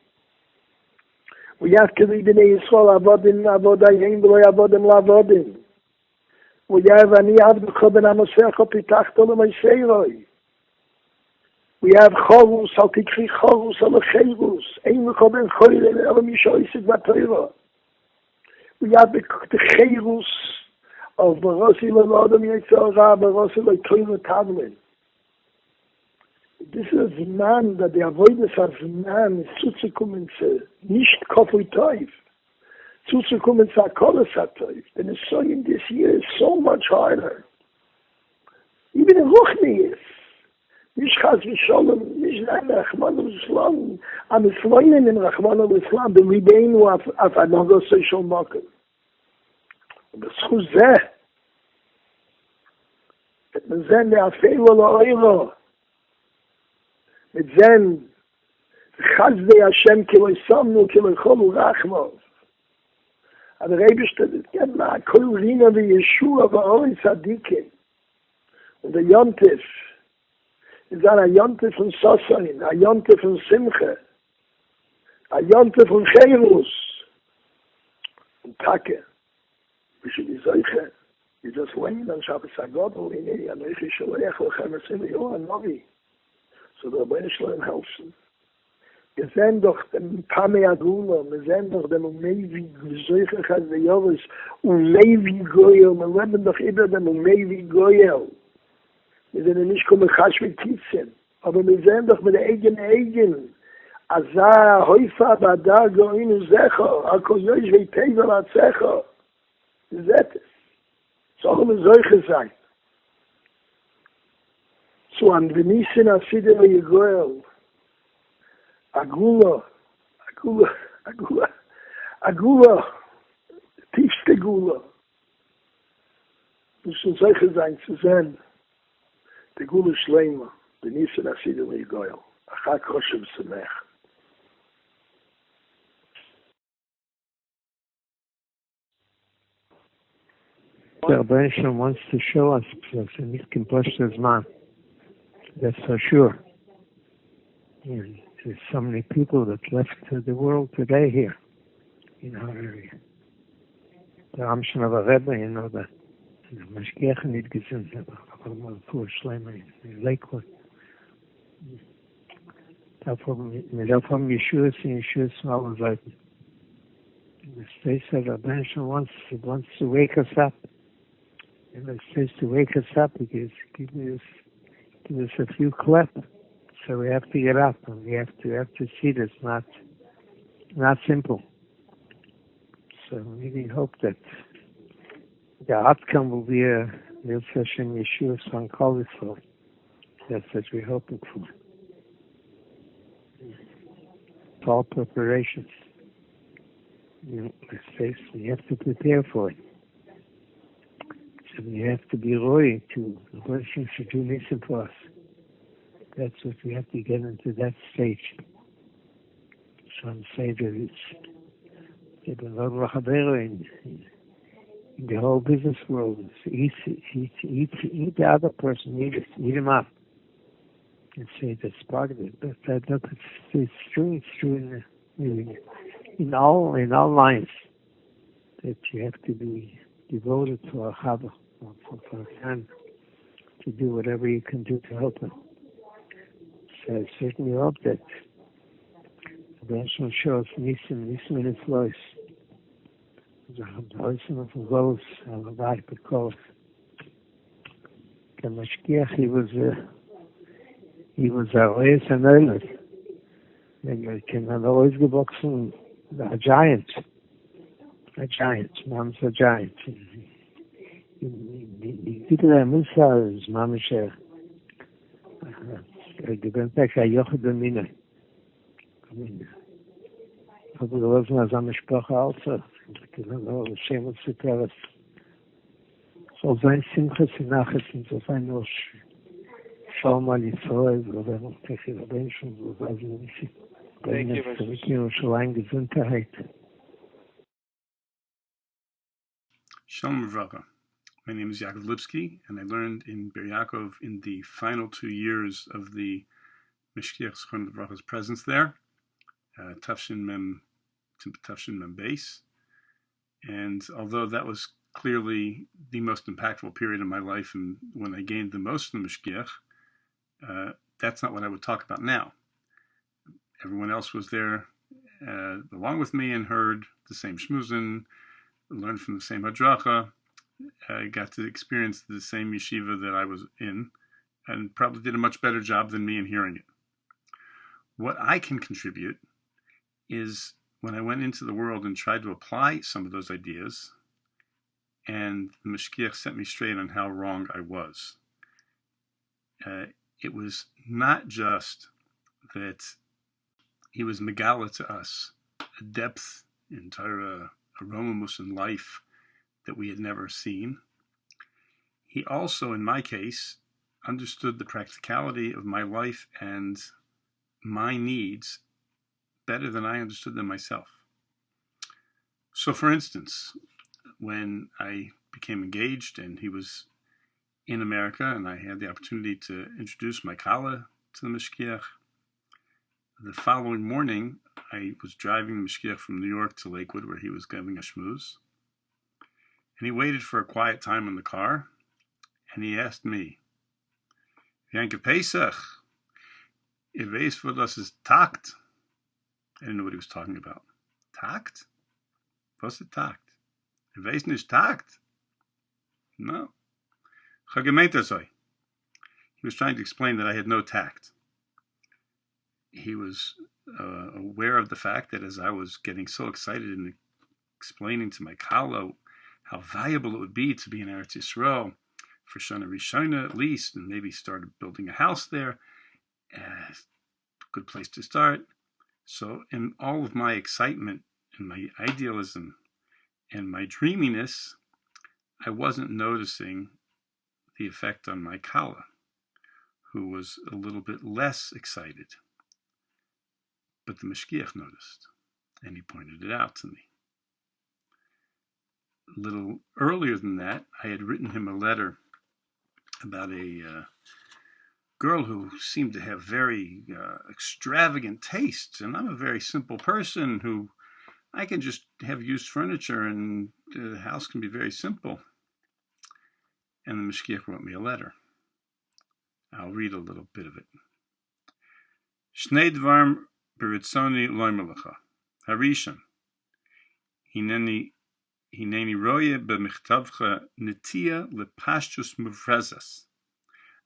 We have Kedei B'nei Yisrael Avodim Avodayim V'lo Avodim La'avodim. We have Ani Avdecha Ben Amosecha Pitachto L'Meiseiroi. We have Chorus, Al Tikri Chorus, Al Cherus, Ein Lecha Ben Choyle, Al Mishoisid V'Torah. We have the Cherus of Barosi Lodom Yetzorah, Barosi Loitoim Tavlin. This is a man that the avoidance of man is zuzukommen zu nicht Kofui Toiv, zuzukommen zu Akolas HaToiv. The Nesoyim this year is so much harder. Even in Ruchni is. Nicht Chaz V'Sholem, nicht Nein Rachman al-Islam, am Isloinen in Rachman al-Islam, the Ribeinu of Another social market. בזכות זה, את מזן להפעילו לאוירו, את זן, חסדי השם כלא יסמנו, כלא יכולו רחמוב. אבל רבי שתדעת, כן, מה, כל רינה וישוע ואורי צדיקים, וביונטף, זה היונטף von Sosain, היונטף von Simche, היונטף von Cherus, und Take. We should be Zeiche. You just wait on Shabbos HaGodol, Hinei, Anochi Sholech, Lochem Esim, Yohan Novi. So the Rabbi Shalom helps him. Wir sehen doch den Pame Agula, wir sehen doch den Umevi, Zeiche Chaz Yovis, Umevi Goyel, wir leben doch über den Umevi Goyel. Wir sind nicht kommen Chash mit Kitzen, aber wir sehen doch mit der Eigen, Azah, Heufa, Bada, Goinu Zecho, Akozoish, Veiteva, Atzecho. Zet is. Zo gaan we zorgen zijn. Zo aan de nissen als iedereen je goel. Agula. Tiefste gula. Dus we zorgen zijn te zijn. De gula Shlomo. De nissen als iedereen je goel. Achak Roshem Samech. The Rabbi wants to show us that he can push his man. That's for sure. And there's so many people that left the world today here in our area. The Amshin of a Rebbe, you know, the Mashgiach nicht gesehen, aber mal vor Schleimer in Lakewood. Mit davon Yeshua in Yeshua von allen Seiten. The space that Rabbi wants to wake us up. And it says to wake us up because give us a few clap. So we have to get up and we have to see this not simple. So we really hope that the outcome will be a real session Yeshua son call it for. That's what we're hoping for. All preparations. You know, we have to prepare for it. So we have to be loyal to the person should do listen for us. That's what we have to get into that stage. Some say that it's in the whole business world. Eat the other person, eat him up. And say that's part of it. But it's true in all lines that you have to be devoted to a Chava, for a friend, to do whatever you can do to help him. So I certainly hope that the Benjy shows Nisim in its voice. The voice of the voice of the Rabbi because the Mashgiach, he was a race and earnest. And you can always go boxing a giant. Mom's a giant. Die Kinder Musa is Mamisha. The Benjy Yochid Mina. Aber da was man zusammen Sprache also. The same with the so sein Simchas Nachrichten so sein nur schau mal die Zoll oder noch technische Menschen so also nicht. Thank you. Gesundheit. Shalom Uvracha. My name is Yaakov Lipsky, and I learned in Ber Yaakov in the final 2 years of the Mishkiach Zechron Livracha's presence there, Tafshin Mem Beis. And although that was clearly the most impactful period in my life and when I gained the most from the Mishkiach, that's not what I would talk about now. Everyone else was there along with me and heard the same shmuzin, learned from the same hadracha, I got to experience the same yeshiva that I was in, and probably did a much better job than me in hearing it. What I can contribute is when I went into the world and tried to apply some of those ideas, and the Mashgiach set me straight on how wrong I was. It was not just that he was megala to us, a depth in Torah, a romamus in life that we had never seen. He also, in my case, understood the practicality of my life and my needs better than I understood them myself. So, for instance, when I became engaged and he was in America and I had the opportunity to introduce my kala to the Mashgiach, the following morning I was driving the Mashgiach from New York to Lakewood where he was giving a shmooze, and he waited for a quiet time in the car, and he asked me, Yanke Pesach, ihr weißt, wo das ist Takt? I didn't know what he was talking about. Takt? Was ist Takt? Ihr weißt nicht Takt? No. He was trying to explain that I had no tact. He was aware of the fact that as I was getting so excited and explaining to my kala how valuable it would be to be in Eretz Yisrael for Shana Rishona at least, and maybe started building a house there, a good place to start. So in all of my excitement and my idealism and my dreaminess, I wasn't noticing the effect on my kala, who was a little bit less excited. But the Mashgiach noticed, and he pointed it out to me. A little earlier than that, I had written him a letter about a girl who seemed to have very extravagant tastes, and I'm a very simple person who I can just have used furniture and the house can be very simple. And the Mashgiach wrote me a letter. I'll read a little bit of it. Shnei dvarim beritzoni loimer lecha. Harishon, hineni roye b'michtavcha netia lepashtus mufrezas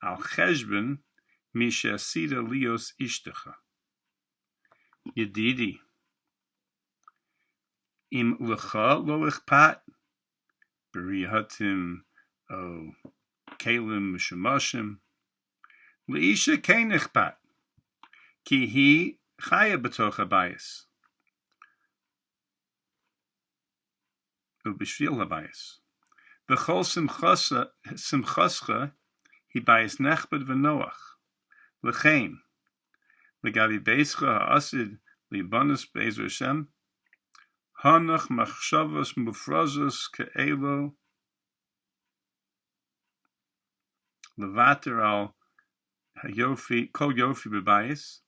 al cheshbon mi she'asida lios ishtecha. Yedidi, im lecha lo ichpat b'rihatim o kalim mishemashim leisha kein ichpat ki hi chaya b'toch habayis ubishvil habayis v'chol simchascha hi bayis nechbed v'noach l'chein l'gavi beischa ha'asid libanus be'ezer Hashem hanach machshavos mufrazos ke'elo levater al hayofi kol yofi b'bayis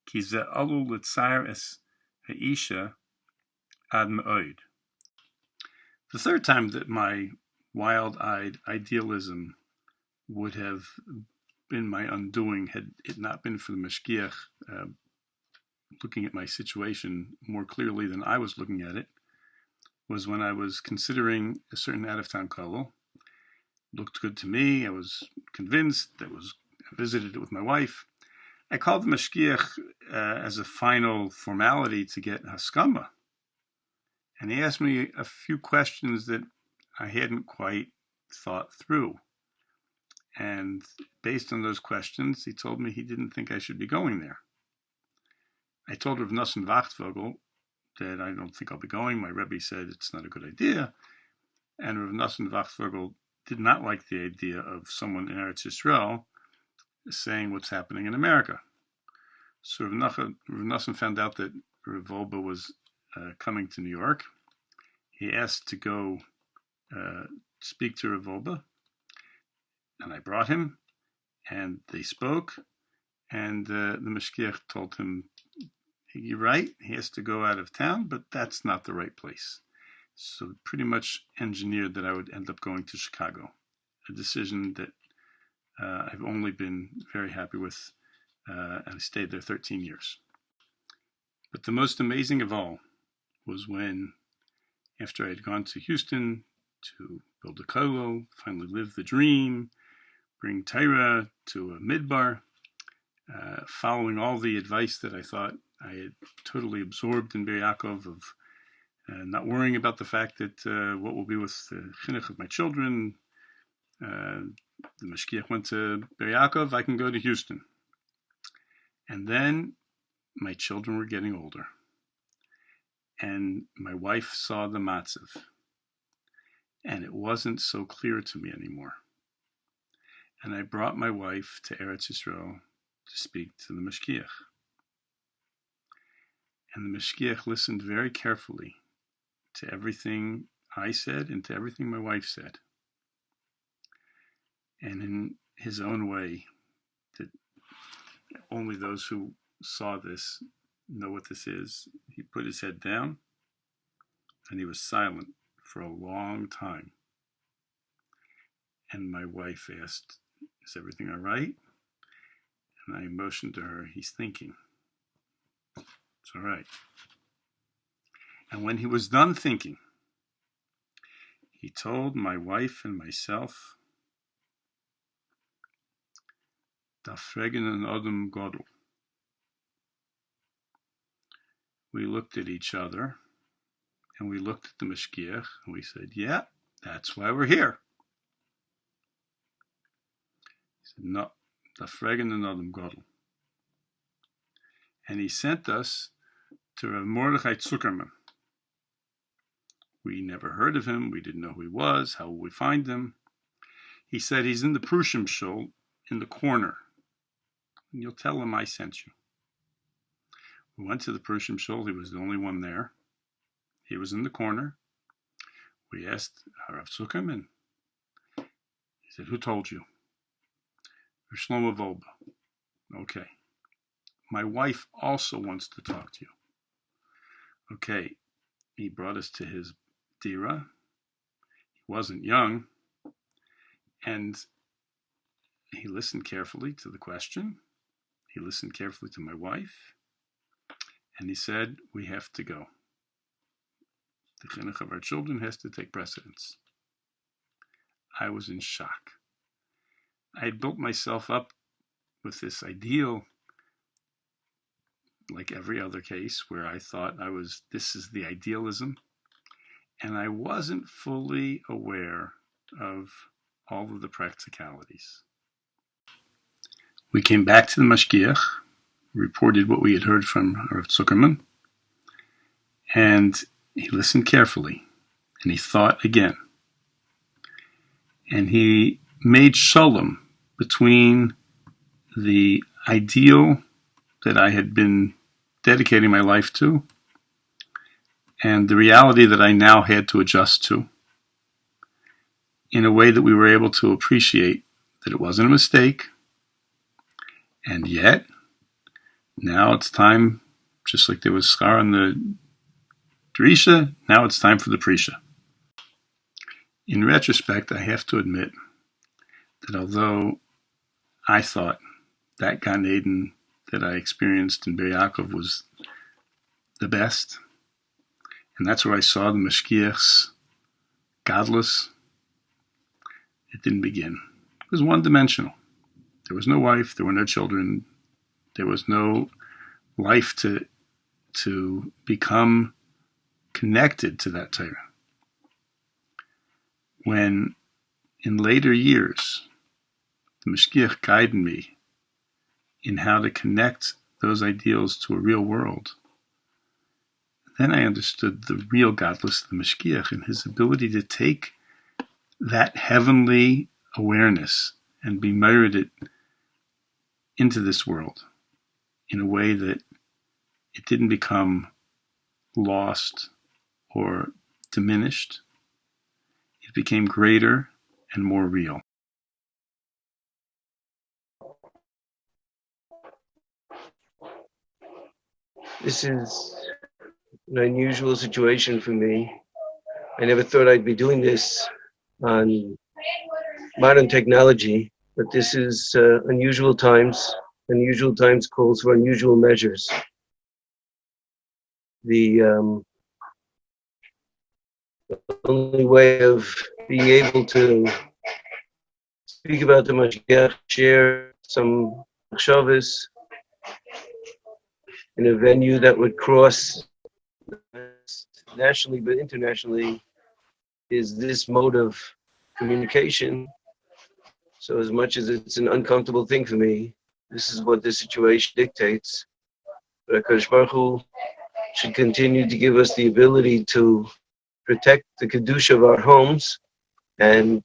ki ze alul l'tzar es ha'isha ad me'od. The third time that my wild-eyed idealism would have been my undoing had it not been for the Mashgiach looking at my situation more clearly than I was looking at it was when I was considering a certain out-of-town kollel. Looked good to me. I was convinced. I visited it with my wife. I called the Mashgiach as a final formality to get haskama. And he asked me a few questions that I hadn't quite thought through. And based on those questions, he told me he didn't think I should be going there. I told Rav Nosson Wachtvogel that I don't think I'll be going. My Rabbi said it's not a good idea. And Rav Nosson Wachtvogel did not like the idea of someone in Eretz Yisrael saying what's happening in America. So Rav Nosson found out that Rav Wolbe was coming to New York. He asked to go speak to Rav Wolbe, and I brought him, and they spoke, and the Mashgiach told him, you're right, he has to go out of town, but that's not the right place. So pretty much engineered that I would end up going to Chicago, a decision that I've only been very happy with, and I stayed there 13 years. But the most amazing of all was when, after I had gone to Houston to build a kollel, finally live the dream, bring Torah to a midbar, following all the advice that I thought I had totally absorbed in Yaakov of not worrying about the fact that what will be with the chinuch of my children. The Mashgiach went to Yaakov, I can go to Houston. And then my children were getting older. And my wife saw the matzav. And it wasn't so clear to me anymore. And I brought my wife to Eretz Yisrael to speak to the Mashgiach. And the Mashgiach listened very carefully to everything I said and to everything my wife said. And in his own way, that only those who saw this know what this is, he put his head down and he was silent for a long time. And my wife asked, "Is everything all right?" And I motioned to her, "He's thinking. It's all right." And when he was done thinking, he told my wife and myself, "Da fregen an Adam Godel." We looked at each other, and we looked at the Mashgiach, and we said, "Yeah, that's why we're here." He said, "No, da fregen an Adam Godel." And he sent us to Rav Mordechai Zuckerman. We never heard of him. We didn't know who he was. How will we find him? He said he's in the Prushim shul in the corner. And you'll tell him I sent you. We went to the Prushim shul. He was the only one there. He was in the corner. We asked Harav Zuckerman. He said, "Who told you?" Shlomo Wolbe. Okay. My wife also wants to talk to you. Okay. He brought us to his dira. He wasn't young. And he listened carefully to the question. He listened carefully to my wife. And he said, "We have to go. The chinuch of our children has to take precedence." I was in shock. I had built myself up with this ideal, like every other case, where I thought this is the idealism. And I wasn't fully aware of all of the practicalities. We came back to the Mashgiach, reported what we had heard from Rav Zuckerman, and he listened carefully, and he thought again. And he made shalom between the ideal that I had been dedicating my life to and the reality that I now had to adjust to, in a way that we were able to appreciate that it wasn't a mistake. And yet, now it's time, just like there was schar on the Drisha, now it's time for the Prisha. In retrospect, I have to admit that although I thought that Gan Eden that I experienced in Yaakov was the best, and that's where I saw the Mashgiach's godless, it didn't begin. It was one-dimensional. There was no wife, there were no children, there was no life to become connected to that Torah. When in later years, the Mashgiach guided me in how to connect those ideals to a real world, then I understood the real godless, the Mashgiach, and his ability to take that heavenly awareness and be merited into this world in a way that it didn't become lost or diminished. It became greater and more real. This is an unusual situation for me. I never thought I'd be doing this on modern technology, but this is unusual times. Unusual times calls for unusual measures. The only way of being able to speak about the Mashiach, share some machshavos in a venue that would cross nationally but internationally is this mode of communication. So as much as it's an uncomfortable thing for me, this is what the situation dictates. But HaKadosh Baruch Hu should continue to give us the ability to protect the kedusha of our homes and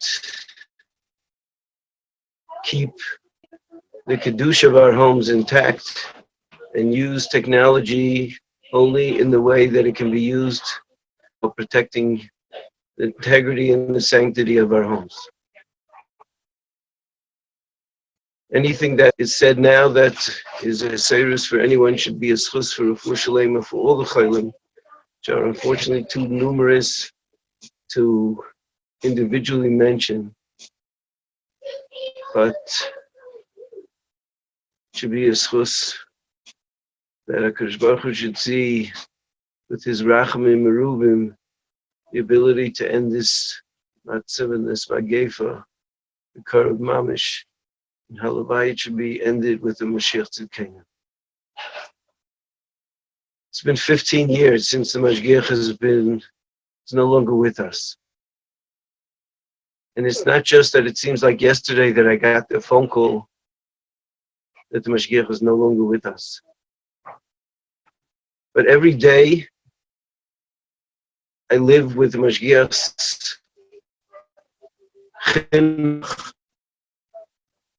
keep the kedusha of our homes intact and use technology only in the way that it can be used for protecting the integrity and the sanctity of our homes. Anything that is said now that is a seirus for anyone should be a schus for Refuah Shalema for all the chaylim, which are unfortunately too numerous to individually mention, but should be a schus that HaKadosh Baruch Hu should see with his rachamim merubim the ability to end this matzav and this magefa, the Karav Mamish, and Halavai it should be ended with the Mashiach Tzidkenu. It's been 15 years since the Mashgiach is no longer with us. And it's not just that it seems like yesterday that I got the phone call that the Mashgiach is no longer with us. But every day I live with the Mashgiach's chinuch,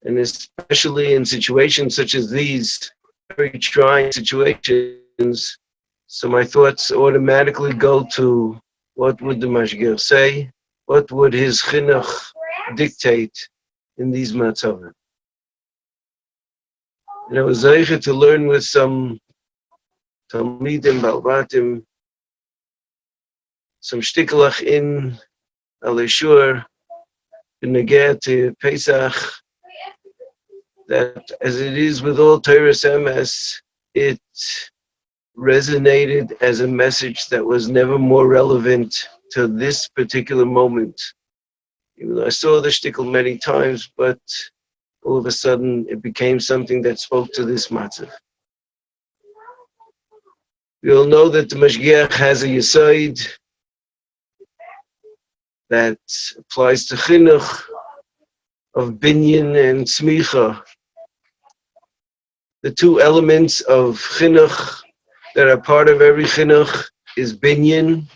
and especially in situations such as these, very trying situations, so my thoughts automatically go to what would the Mashgiach say, what would his chinuch dictate in these matzavim. And I was able to learn with some Talmidim, Balbatim, some shtiklach in Aleshur, in Negeh to Pesach, that as it is with all Torah's MS, it resonated as a message that was never more relevant to this particular moment. Even though I saw the shtickle many times, but all of a sudden it became something that spoke to this matzav. We all know that the Mashgiach has a Yohrtzeit that applies to chinuch of binyan and smicha. The two elements of chinuch that are part of every chinuch is binyan,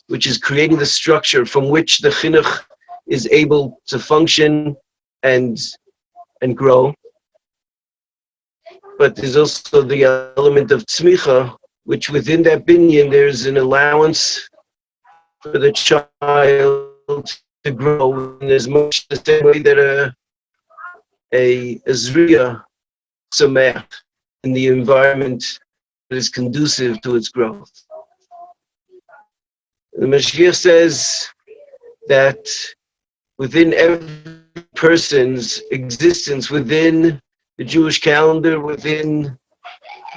which is creating the structure from which the chinuch is able to function and grow. But there's also the element of tzmicha, which within that binyan there's an allowance for the child to grow in as much the same way that a Esriel samech in the environment that is conducive to its growth. The Mashiach says that within every person's existence, within the Jewish calendar, within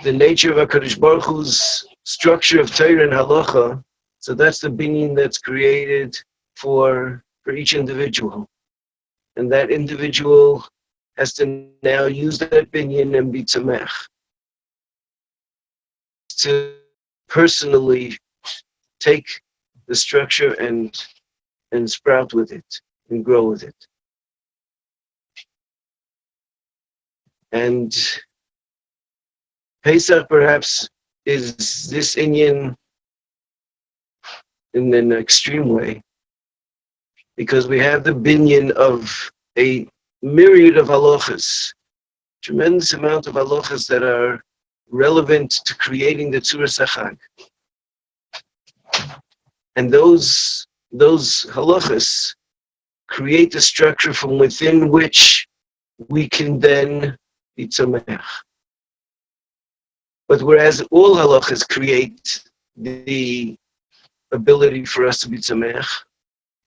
the nature of HaKadosh Baruch Hu's structure of Torah and Halacha, so that's the binyan that's created for each individual. And that individual has to now use that binyan and be tzamech, to personally take the structure and sprout with it and grow with it. And Pesach perhaps is this inyan in an extreme way, because we have the binyan of a myriad of halachas, tremendous amount of halachas that are relevant to creating the Tzuras HaChag. And those halachas create the structure from within which we can then be tzomech. But whereas all halachas create the ability for us to be tzomech,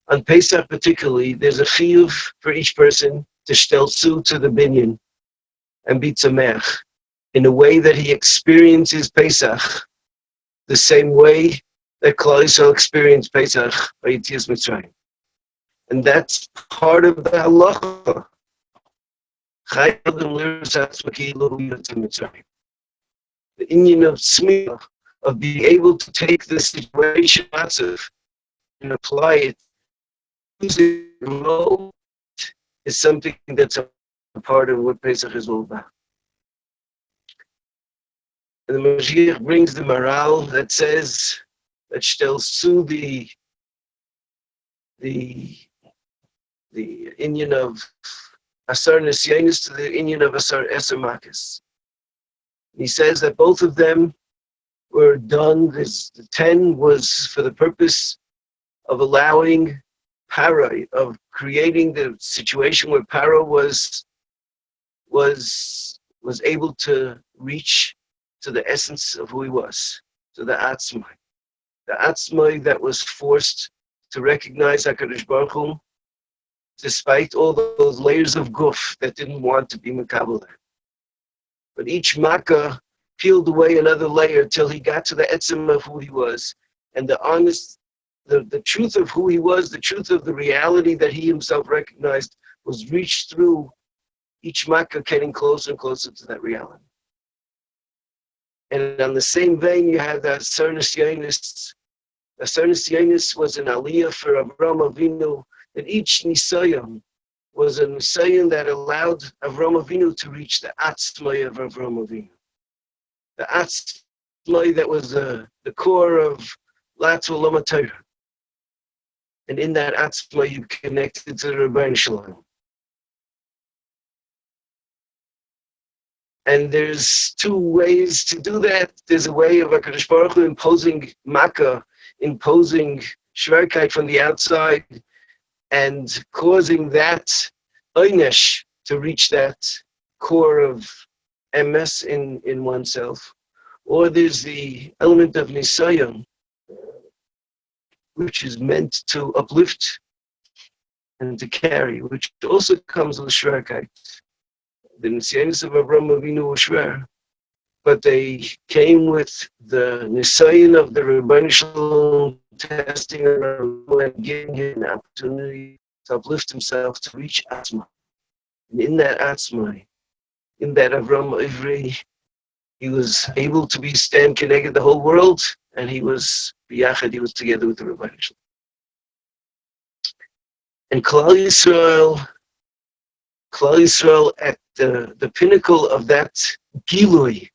on Pesach particularly, there's a chiyuv for each person to shtelzu to the binyan and be tzomech in a way that he experiences Pesach the same way that Klal Yisrael experienced Pesach by Yetzias Mitzrayim. And that's part of the halacha. The Indian of Tzmiah, of being able to take the situation and apply it, use it, grow, is something that's a part of what Pesach is all about. And the Mashiach brings the moral that says that stellst zu the Indian of Asar Nisyanis to the Indian of Asar Eser Makis. He says that both of them were done. The 10 was for the purpose of allowing Paro, of creating the situation where Paro was able to reach to the essence of who he was, to the Atzmai. The Atzmai that was forced to recognize HaKadosh Baruch Hu, despite all those layers of guf that didn't want to be Mekabel. But each Makkah peeled away another layer till he got to the etzem of who he was. And the truth of who he was, the truth of the reality that he himself recognized, was reached through each Makkah getting closer and closer to that reality. And on the same vein, you have the Asar Nisyanis. The Asar Nisyanis was an aliyah for Avraham Avinu, that each Nisayon was a Nisayon that allowed Avraham Avinu to reach the Atzmai of Avraham Avinu. The Atzmai that was the core of Latz Olam HaTorah. And in that Atzmai, you connected to the Rabbi Shalom. And there's two ways to do that. There's a way of HaKadosh Baruch Hu imposing Makkah, imposing Shverkeit from the outside, and causing that Einesh to reach that core of MS in oneself. Or there's the element of Nisayon, which is meant to uplift and to carry, which also comes with Shverkeit. The Nisyanis of Avraham Avinu were Shver, but they came with the Nisayon of the Rabbi Shalom, testing around and giving him an opportunity to uplift himself to reach Atzma. And in that Atzma, in that Avraham Ivri, he was able to stand connected the whole world, and he was biyachad, he was together with the Rabbi Shalom. And Klal Yisrael at the pinnacle of that Gilui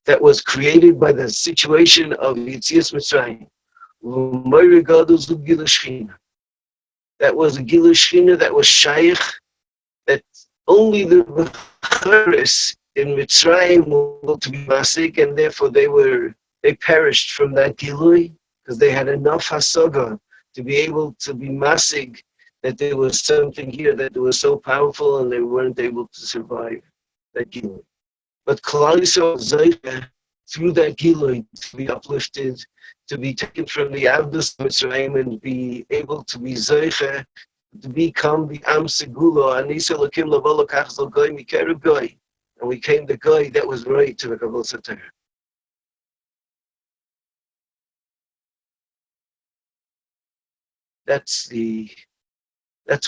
that was created by the situation of Yetzias Mitzrayim. That was a Gilui Shechina that was shaykh, that only the Becharis in Mitzrayim were to be masik, and therefore they perished from that Gilui because they had enough hasaga to be able to be masik, that there was something here that was so powerful and they weren't able to survive that Gilui. But Klal Yisrael Zaycha, through that Gilui, to be uplifted, to be taken from the Avdus Mitzrayim and be able to be Zaycha, to become the Am Segulo, Anisa Lakim Lavolo Kachzal Goy Mikeru Goy. And we came the Goy that was right to the Kabbalah Satar. That's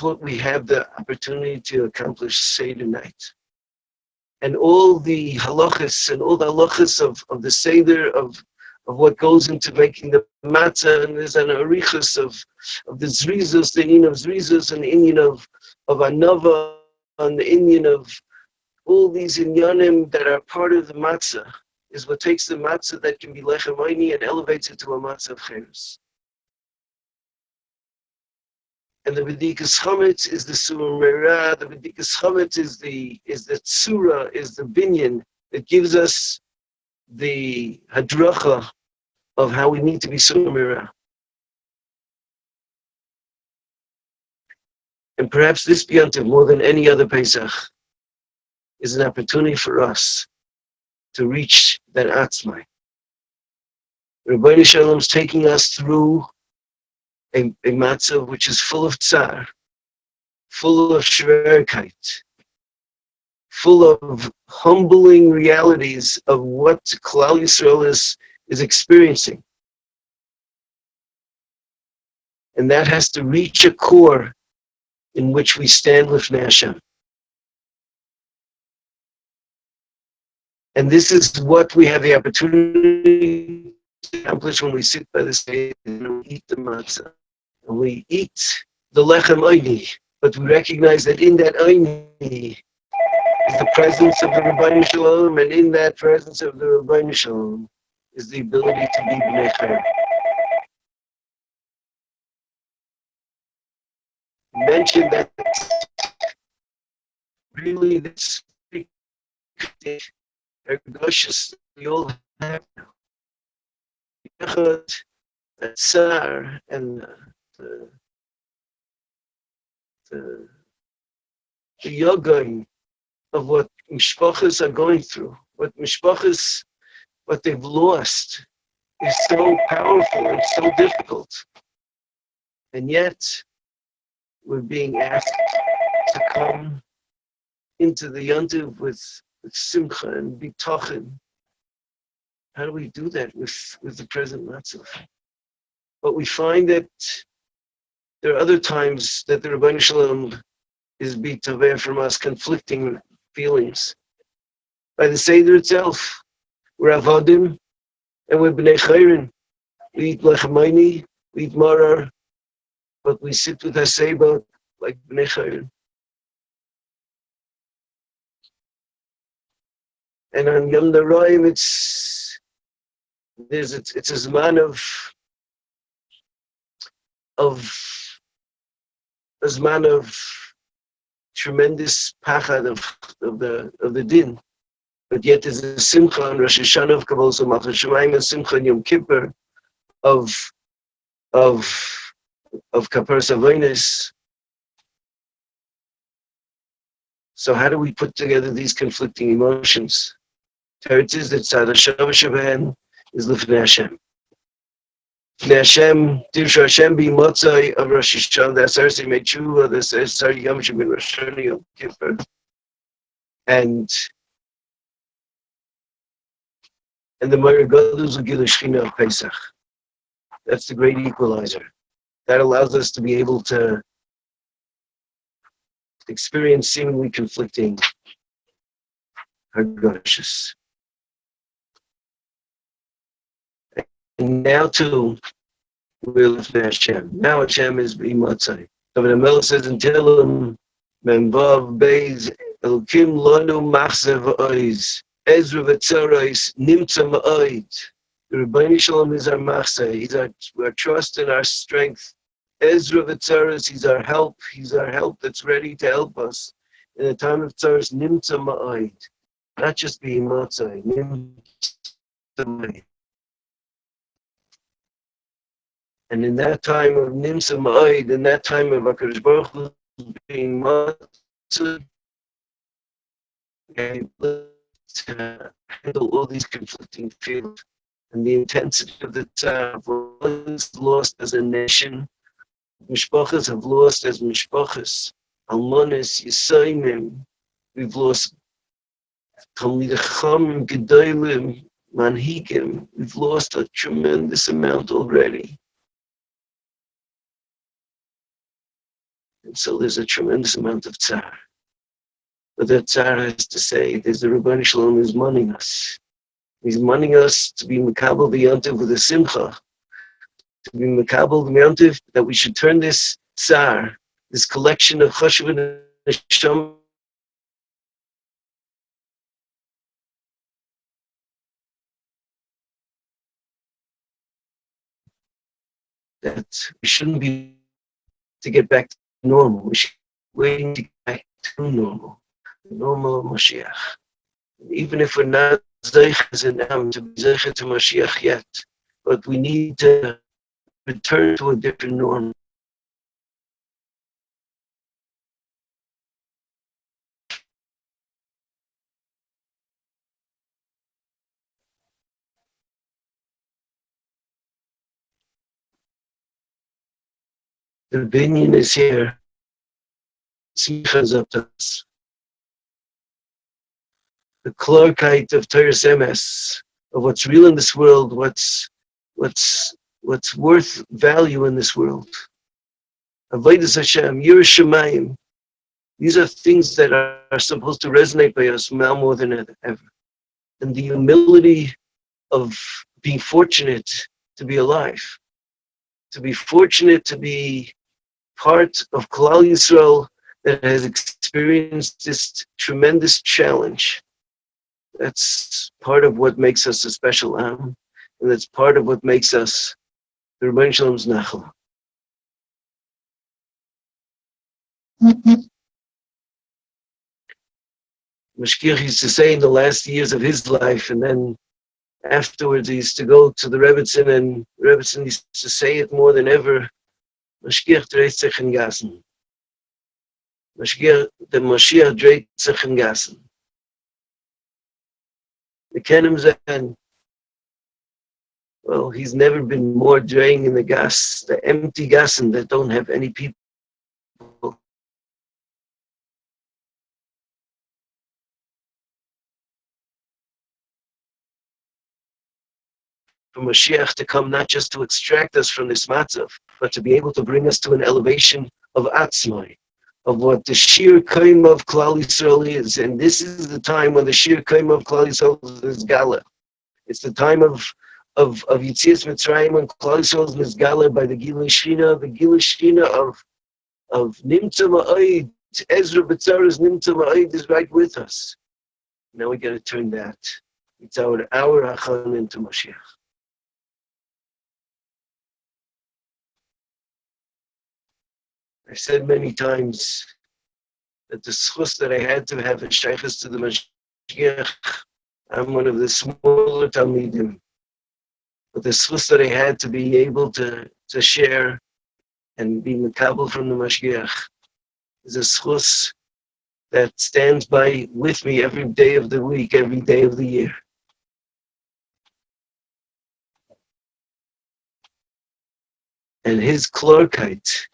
what we have the opportunity to accomplish Seder night. And all the halachas and all the halachas of the Seder, of what goes into making the matzah, and there's an arichas of the zrizos, the Indian of zrizos, and the Indian of anava, and the Indian of all these inyanim that are part of the matzah, is what takes the matzah that can be lechem oini and elevates it to a matzah of cheres. And the B'dikas Chametz is the Surah Merah. The B'dikas Chametz is the Tzura, is the binyan that gives us the hadracha of how we need to be Surah Merah. And perhaps this B'yantiv, more than any other Pesach, is an opportunity for us to reach that Atzmai. Rabbi Shalom is taking us through a matzah which is full of tsar, full of shverkeit, full of humbling realities of what Klal Yisrael is experiencing. And that has to reach a core in which we stand lifnei Hashem. And this is what we have the opportunity to accomplish when we sit by the stage and we eat the matzah. And we eat the lechem oini, but we recognize that in that oini is the presence of the Rabbi Shalom, and in that presence of the Rabbi Shalom is the ability to be b'nei chayim. Mentioned that really this Ergoshes we all have the tsar and the yoga of what mishpachas are going through, what they've lost is so powerful and so difficult, and yet we're being asked to come into the yontiv with simcha and bitachon. How do we do that with the present matzah? But we find that there are other times that the Rabbeinu Shalom is bitaveh from us, conflicting feelings. By the Seder itself, we're avodim and we're b'nei chayrin. We eat lechem, we eat marar, but we sit with haseba like b'nei chayrin. And on Yom Noraim, it's a zman of tremendous pachad of the din, but yet there's a simcha on Rosh Hashanah of Kabbalah Malchus Shemayim and simcha on Yom Kippur of Kaparas Avonos. So how do we put together these conflicting emotions? Teretz is that Tzad Hashem Sheben is Lifnei Hashem. Lifnei Hashem, Dirshu Hashem be Motzai of Rosh Hashanah, the Asar made Tshuva, the Asar Yom Shem Rosh Hashanah Yom Kippur. And the Moira Gadol Zugil Shechina of Pesach. That's the great equalizer. That allows us to be able to experience seemingly conflicting Hagashas. And now too, we're lifting Hashem. Now Hashem is b'imotzai. David HaMelech says in Tehillim, Memvav Beis Elokim Lanu Machzev Oiz Ezra V'Tzarais Nimtza Ma'oid. The Rabbi Shalom is our machzeh. He's our trust and our strength. Ezra V'Tzarais, he's our help. He's our help that's ready to help us in a time of tzaras. Nimtza Ma'oid, not just b'imotzai. Nimtza Ma'oid. And in that time of Nimsa Ma'oid, in that time of HaKadosh Baruch Hu being Matzah, to handle all these conflicting feelings and the intensity of the time was lost as a nation. Mishpachas have lost as mishpachas. Almonis, Yisayimim, we've lost Talmidei Chachamim, Gedolim, Manhigim. We've lost a tremendous amount already. And so there's a tremendous amount of tsar. But that tsar has to say, there's the Rabbi Shalom who's monning us. He's monning us to be Mekabel B'Yontiv with a simcha. To be Mekabel B'Yontiv, that we should turn this tsar, this collection of chashuv and neshama, that we shouldn't be to get back to normal. We should be waiting to get back to normal. The normal of Mashiach. Even if we're not zeiches in Am to be zeiches to Mashiach yet, but we need to return to a different norm. The binyan is here. Smicha is up to us. The klarkeit of Torah's emes, of what's real in this world, what's worth value in this world. Avodas Hashem, Yiras Shamayim. These are things that are supposed to resonate by us now more than ever. And the humility of being fortunate to be alive, to be fortunate to be part of Klal Yisrael that has experienced this tremendous challenge. That's part of what makes us a special Am, and that's part of what makes us the Rebbeinu Shalom's Nachal. Mashgiach used to say in the last years of his life, and then afterwards he used to go to the Rebbetzin, and Rebbetzin used to say it more than ever, Mashgiach dreht sich in Gassen. Mashgiach, the Moshiach dreht sich in Gassen. The Kenim Zan, well, he's never been more draying in the gas, the empty gassen that don't have any people. For Mashiach to come not just to extract us from this matzav, but to be able to bring us to an elevation of atzmai, of what the sheer kaim of Klal Yisrael is. And this is the time when the sheer kaim of Klal Yisrael is Gala. It's the time of Yitzias Mitzrayim, when Klal Yisrael is Gala by the Gilui Shina of Nimtza Ma'id. Ezra B'Tzara's Nimtza Ma'id is right with us. Now we got to turn that. It's our Achan into Mashiach. I've said many times that the schus that I had to have a shaykhs to the Mashiach, I'm one of the smaller Talmidim, but the schus that I had to be able to share and be mekabel from the Mashiach is a schus that stands by with me every day of the week, every day of the year. And his klorkeit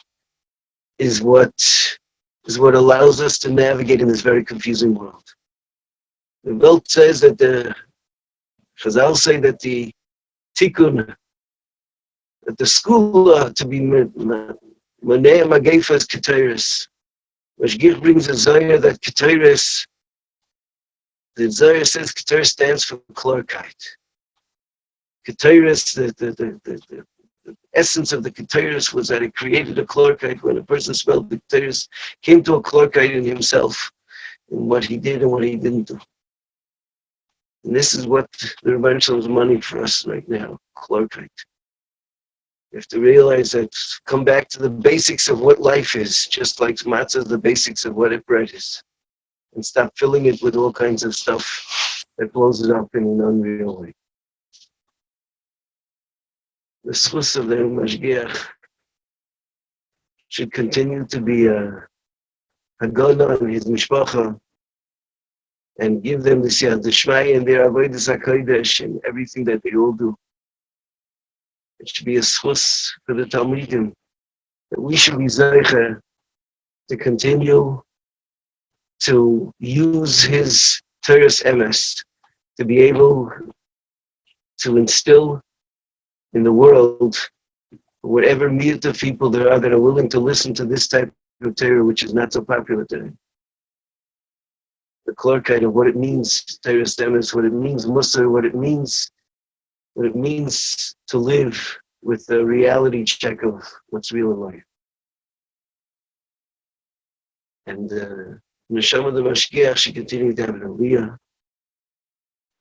is what allows us to navigate in this very confusing world. The Welt says that the Chazal say that the tikkun, that the school to be manei magefas keteiros. Mashgiach brings a zayah that keteiros, the zayah says keteiros stands for klorkeit. Keteiros, the essence of the keteiros was that it created a klorkeit. When a person smelled the keteiros, came to a klorkeit in himself, in what he did and what he didn't do. And this is what the Rebbeinu Shalom's money for us right now, klorkeit. You have to realize that, come back to the basics of what life is, just like matzah is the basics of what a bread is. And stop filling it with all kinds of stuff that blows it up in an unreal way. The schus of the Mashgiach should continue to be a Hagana on his mishpacha and give them the Siyat D'Shmai and their Avodas HaKodesh and everything that they all do. It should be a schus for the Talmidim that we should be zeicher to continue to use his Teres Emes to be able to instill in the world, whatever mute of people there are that are willing to listen to this type of Torah, which is not so popular today. The klorkeit of what it means, Torah Stemis, what it means, Musar, what it means to live with the reality check of what's real in life. And the Neshama the Mashgiach should continue to have an Elya,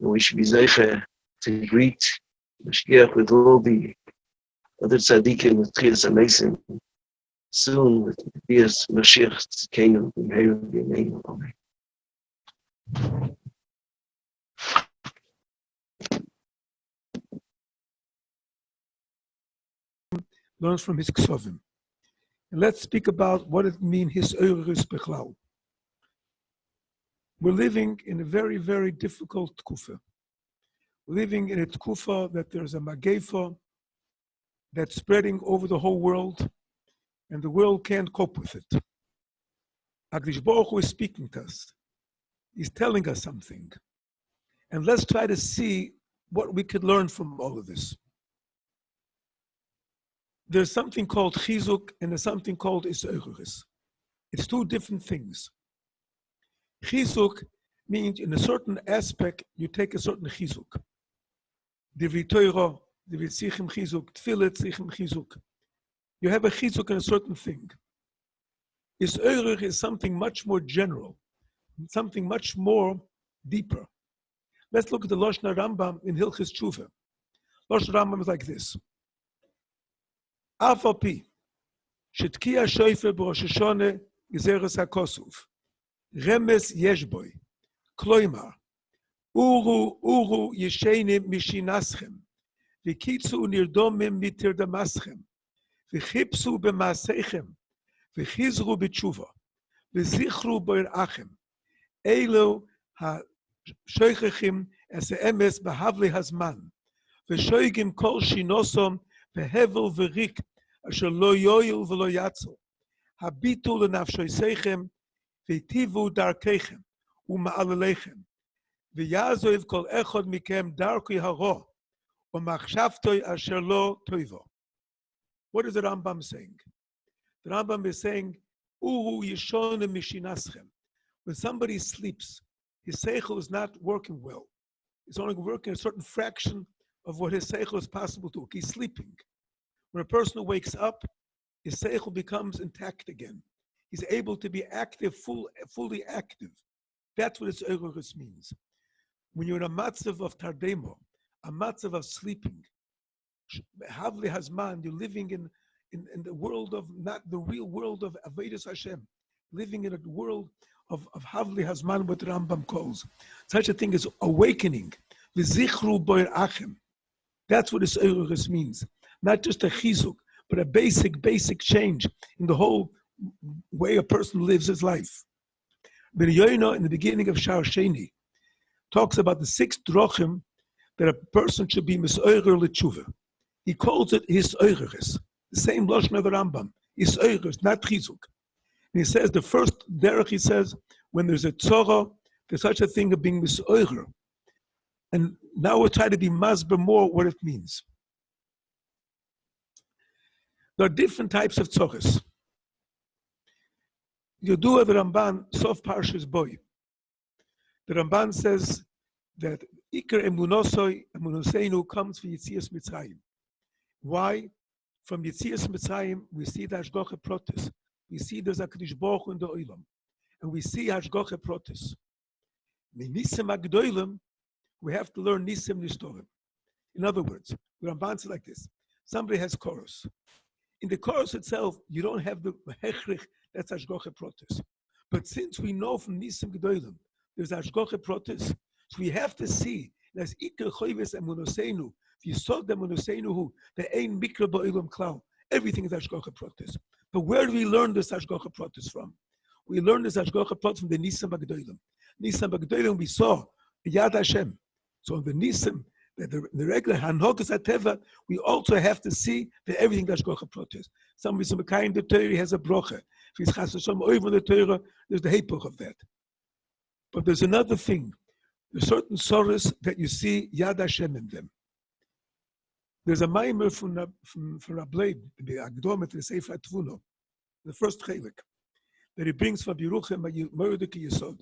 and we should be zeicher to greet Mashgiach with all the other tzaddikim with Tchias HaMesim soon with Tchias Mashiach Tzidkenu B'meira B'yameinu. Amen. Learns from his ksovim. And let's speak about what it means, his Eures Bechlal. We're living in a very, very difficult tkufa. We're living in a tkufa that there's a magefa that's spreading over the whole world, and the world can't cope with it. HaKadosh Baruch Hu is speaking to us. He's telling us something. And let's try to see what we could learn from all of this. There's something called chizuk and there's something called isoiris. It's two different things. Chizuk means in a certain aspect you take a certain chizuk. Divrei Torah, divrei tzichem chizuk, tefillah tzichem chizuk. You have a chizuk in a certain thing. Isoiris is something much more general, something much more deeper. Let's look at the Lashon Rambam in Hilchos Tshuva. Lashon Rambam is like this. Af al pi, shetkiya shoifer b'Rosh Hashanah gezeres hakosuf, remes yesh boy, kloimar, uru yeshenim mishinaschem, v'kitzu nirdomim mitirdamaschem, v'chipsu b'maasechem, v'chizru b'tshuva, v'zichru b'irachem, elu ha-shoichechim es emes b'havli hazman, v'shoigim kol shinosom v'hevel v'rik asher lo yoyil v'lo yatzel, habitu l'nafshoisechem v'tivu darkechem u'ma'alelechem, v'yazov kol echod mikem darkei haro u'machshavtoi asher lo toivo. What is the Rambam saying? The Rambam is saying, Uru yishonim mishinaschem. When somebody sleeps, his seichel is not working well. It's only working a certain fraction of what his seichel is possible to. He's sleeping. When a person wakes up, his seichel becomes intact again. He's able to be active, fully active. That's what its eruris means. When you're in a matzav of tardemo, a matzav of sleeping, havli hazman, you're living in the world of, not the real world of Avodas Hashem, living in a world of havli hazman, what the Rambam calls. Such a thing is awakening. V'zichru boir achem. That's what this eruris means. Not just a chizuk, but a basic change in the whole way a person lives his life. Ben Yoino, in the beginning of Shar Sheni, talks about the 6 drochim that a person should be misoirer l'tshuva. He calls it his oireres, the same lashon of the Rambam, his oireres, not chizuk. And he says the first derech, he says, when there's a tzora, there's such a thing of being misoirer. And now we're trying to be masber more what it means. There are different types of tzoras. Yodua the Ramban, Sof Parshas Boy. The Ramban says that Iker emunoseinu comes from Yitzias Mitzrayim. Why? From Yitzias Mitzrayim, we see the Hashgacha Protis. We see there's a Kadosh Baruch Hu in the Olam. And we see Hashgacha Protis. Nisim Agdoilim, we have to learn Nisim Nistorim. In other words, the Ramban says like this. Somebody has chorus. In the chorus itself, you don't have the hechrich, that's Hashgacha Protis. But since we know from Nisim Gdoilim, there's Hashgacha Protis, so we have to see, there's Iker Choyves Emunoseinu, Yisod Emunoseinu Hu, the Ein Mikra Ba'olam Klal, everything is Hashgacha Protis. But where do we learn this Hashgacha Protis from? We learn this Hashgacha Protis from the Nisim Gdoilim. Nisim Gdoilim we saw, Yad Hashem. So in the Nisim, the regular Hanhokas Ateva, we also have to see that everything that's Hashgacha Protis. Somebody some kind of Torah has a brocha. If he's Chas Hashem over the Torah, there's the heipach of that. But there's another thing. There's certain soros that you see Yad Hashem in them. There's a maimer from Rabbi, the Agdomet, the Sefer Tvuno, the first chelik, that he brings from Yeruchim Mordechai Yesod.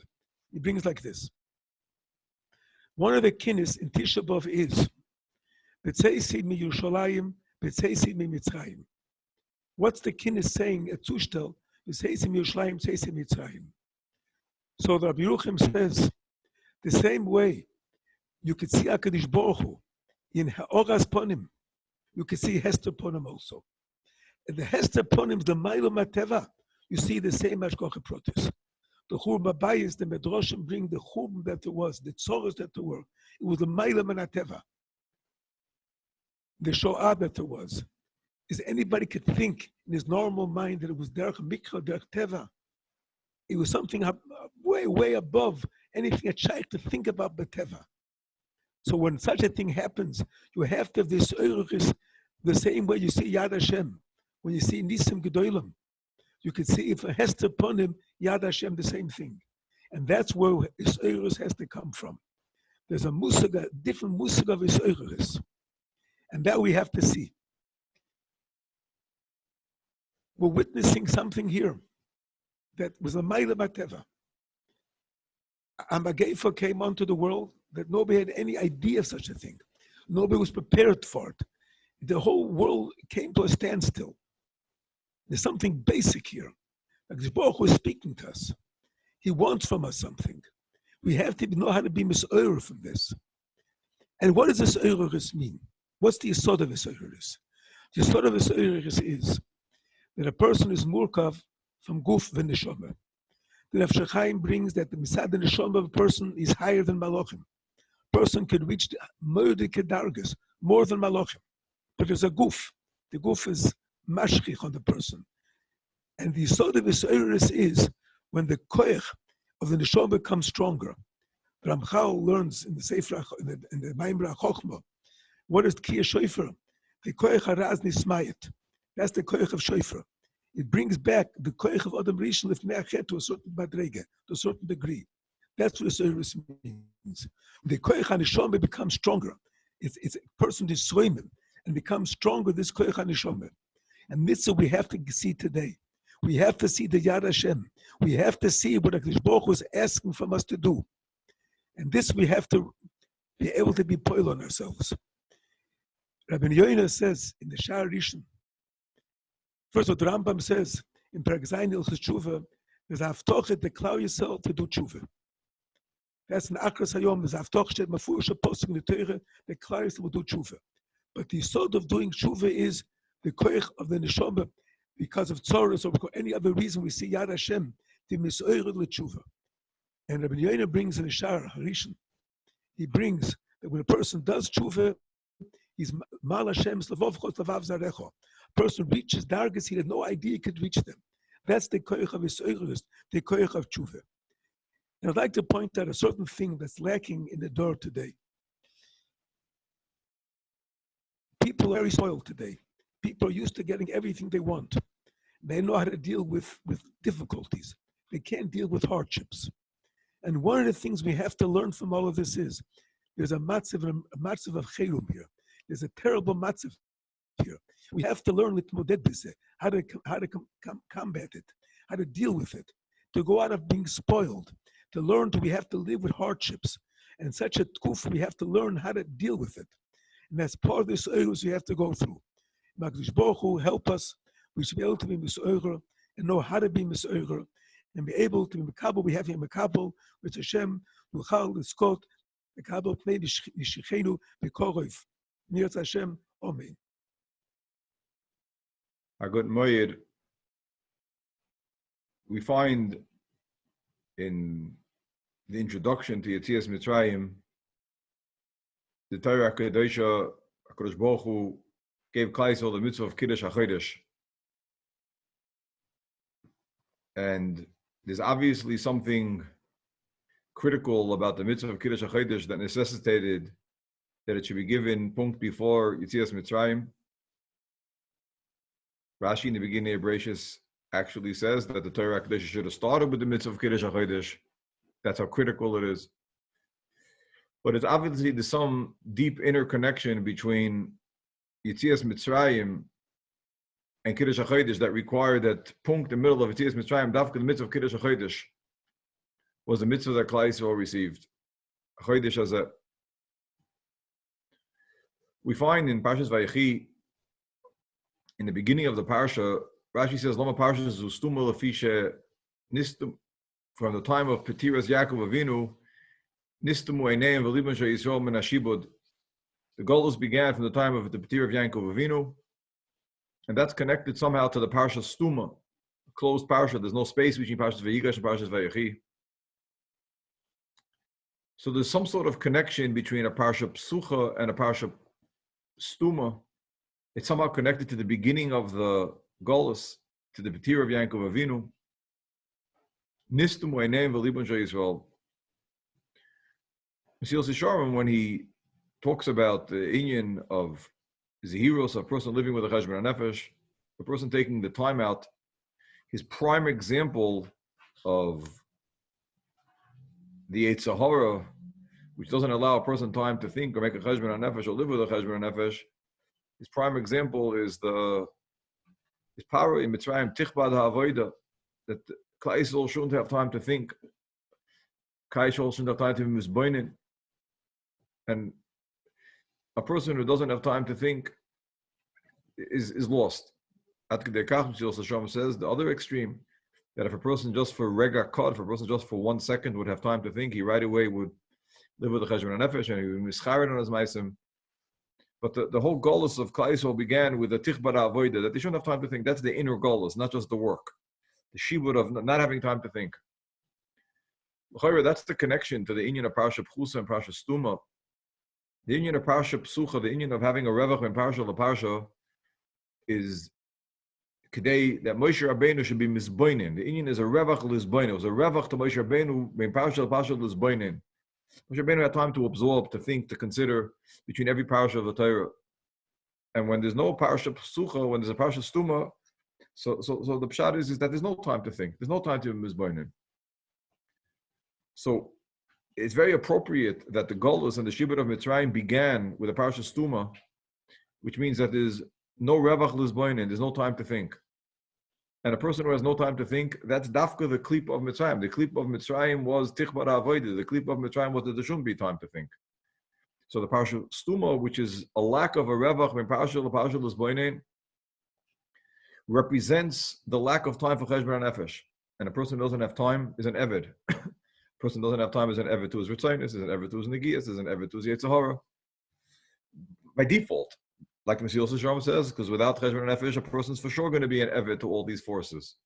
He brings like this. One of the kinnis in Tisha B'Av is B'tzeisid mi Yerushalayim, B'tzeisid mi Mitzrayim. What's the kinnis saying at Zushtel? B'tzeisid mi Yerushalayim, B'tzeisid mi Mitzrayim. So the Rabbi Yeruchim says, the same way you could see HaKadosh Baruch Hu in Ha'oras Ponim, you can see Hester Ponim also. And the Hester Ponim, the Ma'ilum HaTeva, you see the same Hashgacha Protis. The Churban Bayis, the Medrashim bring the Churban that there was, the Tzoros that there were. It was the Ma'ilum HaTeva. The Shoah that there was. Is anybody could think in his normal mind that it was Derech Mikra, Derech Teva. It was something way above anything a child to think about B'Teva. So when such a thing happens, you have to have this Eruris the same way you see Yad Hashem. When you see Nisim Gedolim, you can see if it has to upon him, Yad Hashem, the same thing. And that's where his Eruris has to come from. There's a musag, different musag of his Eruris. And that we have to see. we're witnessing something here that was a Maila Bateva. A Mageifa came onto the world that nobody had any idea of such a thing. Nobody was prepared for it. The whole world came to a standstill. There's something basic here. Like Baruch Hu is speaking to us. He wants from us something. We have to know how to be mis'orer from this. And what does this oiris mean? What's the yesod of this oiris? The yesod of this oiris is that a person is murkav from guf v'neshama. The Rav Shechaim brings that the misad neshama of a person is higher than malachim. A person can reach the mordike dargas, more than malachim. But there's a guf. The guf is mashchich on the person. And the yesod of this oiris is when the koich of the neshama becomes stronger. Ramchal learns in the Sefer, in the Maimer HaChochma, what is Kiyah Shofar? The koich haraz nismayet. That's the koich of shofar. It brings back the koich of Adam Rishon Lifnei Achet to a certain madrega, to a certain degree. That's what the service means. The koich haneshama becomes stronger. It's a person is soimen and becomes stronger. This koich haneshama, and this we have to see today. We have to see the Yad Hashem. We have to see what HaKadosh Baruch Hu is asking from us to do. And this we have to be able to be poil on ourselves. Rabbi Yoina says in the Sha'ar Rishon, first what the Rambam says in Perek Zayin Ilchos Tshuva, there's a haftochet to Klal Yisrael to do tshuva. That's an Akras Hayom, there's a haftochet mafurish posuk in the Torah that Klal Yisrael will do tshuva. But the yesod of doing tshuva is the koich of the neshama, because of tzoros or because any other reason we see Yad Hashem to misoired l'tshuva. And Rabbi Yoina brings in the Sha'ar Rishon, he brings that when a person does tshuva, he's mal Hashem's lavovchot lavav zarecho. A person reaches dargas he had no idea he could reach them. That's the koich of misoired, the koich of tshuva. And I'd like to point out a certain thing that's lacking in the door today. People are very spoiled today. People are used to getting everything they want. They know how to deal with difficulties. They can't deal with hardships. And one of the things we have to learn from all of this is there's a matzav of cherum here. There's a terrible matzav here. We have to learn how to combat it, how to deal with it, to go out of being spoiled, to learn we have to live with hardships. And such a tkuf, we have to learn how to deal with it. And that's part of this oirus we have to go through. HaKadosh Baruch Hu help us. We should be able to be misoirer and know how to be misoirer and be able to be mekabel. We have here mekabel with Hashem, Luchal, Liskot, mekabel pnei nishichenu b'korov. Nirtz Hashem, Amen. A good moed. We find in the introduction to Yetzias Mitzrayim, the Torah Kedosha, HaKadosh Baruch Hu gave Klal Yisrael the mitzvah of Kiddush HaChodesh. And there's obviously something critical about the mitzvah of Kiddush HaChodesh that necessitated that it should be given punkt before Yetzias Mitzrayim. Rashi in the beginning of Bereshis actually says that the Torah HaKadosh should have started with the mitzvah of Kiddush HaChodesh. That's how critical it is. But it's obviously there's some deep interconnection between Yetzias Mitzrayim and Kiddush HaChodesh that required that punkt in the middle of Yetzias Mitzrayim, dafka the mitzvah of Kiddush HaChodesh, was the mitzvah that Klal Yisrael received. Chodesh as a. We find in Parshas Vayechi, in the beginning of the parsha, Rashi says, "Lama parsha zustuma lefishe nistum." From the time of Petiras Yaakov Avinu, nistumu eineim v'liban sheYisrael min hashibud. The Golus began from the time of the Petir of Yaakov Avinu, and that's connected somehow to the parsha Stuma, a closed parsha. There's no space between Parshas Vayigash and Parshas Vayechi. So there's some sort of connection between a parsha Psucha and a parsha Stuma. It's somehow connected to the beginning of the Golus, to the Petir of Yaakov Avinu. Nistumu eineim v'liban sheYisrael. Mesilas Yesharim, when he talks about the inyan of Zehiros, a person living with a cheshbon nefesh, a person taking the time out, his prime example of the Yetzer Hara, which doesn't allow a person time to think or make a cheshbon nefesh or live with a cheshbon nefesh, his prime example is the is power in Mitzrayim, tichbad ha'avoida, that Klal Yisrael shouldn't have time to think. Klal Yisrael shouldn't have time to be misboinin. And a person who doesn't have time to think is lost. At Kedei Kach, Shlomo says, the other extreme, that if a person just for rega kod, if a person just for 1 second would have time to think, he right away would live with the cheshbon nefesh and he would be mischared on his meisim. But the whole golus of Klal Yisrael began with the tichbad avoida, that they shouldn't have time to think. That's the inner golus, not just the work. The shibud of not having time to think. That's the connection to the inyan of Parsha Pchusa and Parsha Stuma. The inyan of Parsha Psucha, the inyan of having a revach in Parsha LaParsha, is today that Moshe Rabbeinu should be misboinin. The inyan is a revach lisboinin. It was a revach to Moshe Rabbeinu in Parsha LaParsha lisboinin. Moshe Rabbeinu had time to absorb, to think, to consider between every parsha of the Torah. And when there's no Parsha Psucha, when there's a Parsha Stuma, so the pshat is that there's no time to think. There's no time to be misboinin. So it's very appropriate that the Golus and the Shibud of Mitzrayim began with a Parsha Stuma, which means that there's no Revach Lizboinin, there's no time to think. And a person who has no time to think, that's Dafka, the Klip of Mitzrayim. The Klip of Mitzrayim was Tichbar Avoida. The Klip of Mitzrayim was that there shouldn't be time to think. So the Parsha Stuma, which is a lack of a Revach when Parsha Lizboinin, represents the lack of time for Cheshbon Nefesh. And a person who doesn't have time is an Eved. A person who doesn't have time is an Eved to his Ritzainis, is an Eved to his Negias, is an Eved to his Yetzirah. By default, like the Mesilas Yesharim says, because without Cheshbon Nefesh, a person's for sure going to be an Eved to all these forces.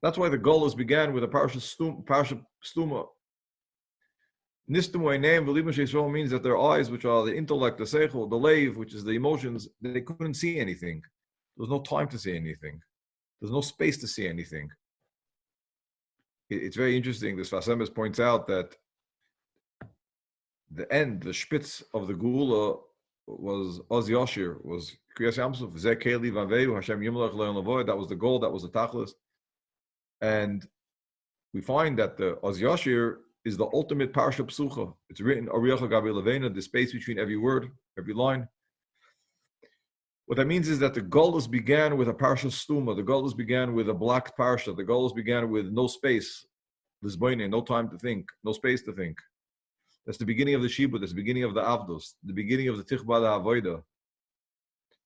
That's why the Golus began with a Parsha Stuma. Nistumu Einayim V'Libim She'Yisrael means that their eyes, which are the intellect, the seichel, the leiv, which is the emotions, they couldn't see anything. There was no time to see anything. There's no space to see anything. It's very interesting. The Sfas Emes points out that the end, the spitz of the Geula was Oz Yashir, was Kriyas Yamsuf, Zeh Keli Vaveu, Hashem Yimlech Le'on Lavoy. That was the goal, that was the Tachlis. And we find that the Oz Yashir is the ultimate Parsha Psucha. It's written, Ariach Gabi Levena, the space between every word, every line. What that means is that the Golus began with a Parsha Stuma. The Golus began with a black Parsha. The Golus began with no space, Lizboine, no time to think, no space to think. That's the beginning of the Shibud. That's the beginning of the Avdos, the beginning of the Tichbad HaAvoida.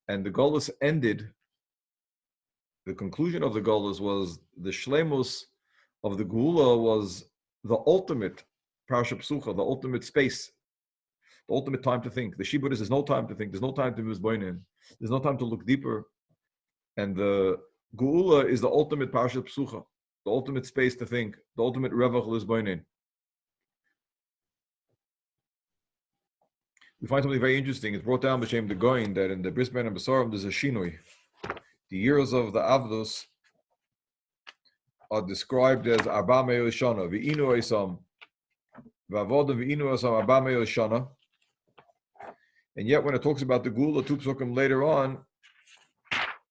And the Golus ended, the conclusion of the Golus was the Shlemus of the Geula was the ultimate Parsha Psucha, the ultimate space, the ultimate time to think. The Shibud is there's no time to think, there's no time to be Lizboine. There's no time to look deeper. And the Geula is the ultimate Parsha Psucha, the ultimate space to think, the ultimate Revach Lizboinin. We find something very interesting. It's brought down b'Shem the Goyin that in the Bris Ben and Besarim there's a Shinui. The years of the Avdos are described as Arba Me'o Shana, V'inu Esam, V'avodim V'inu Esam Arba Me'o Shana. And yet, when it talks about the Geula, two psukim later on,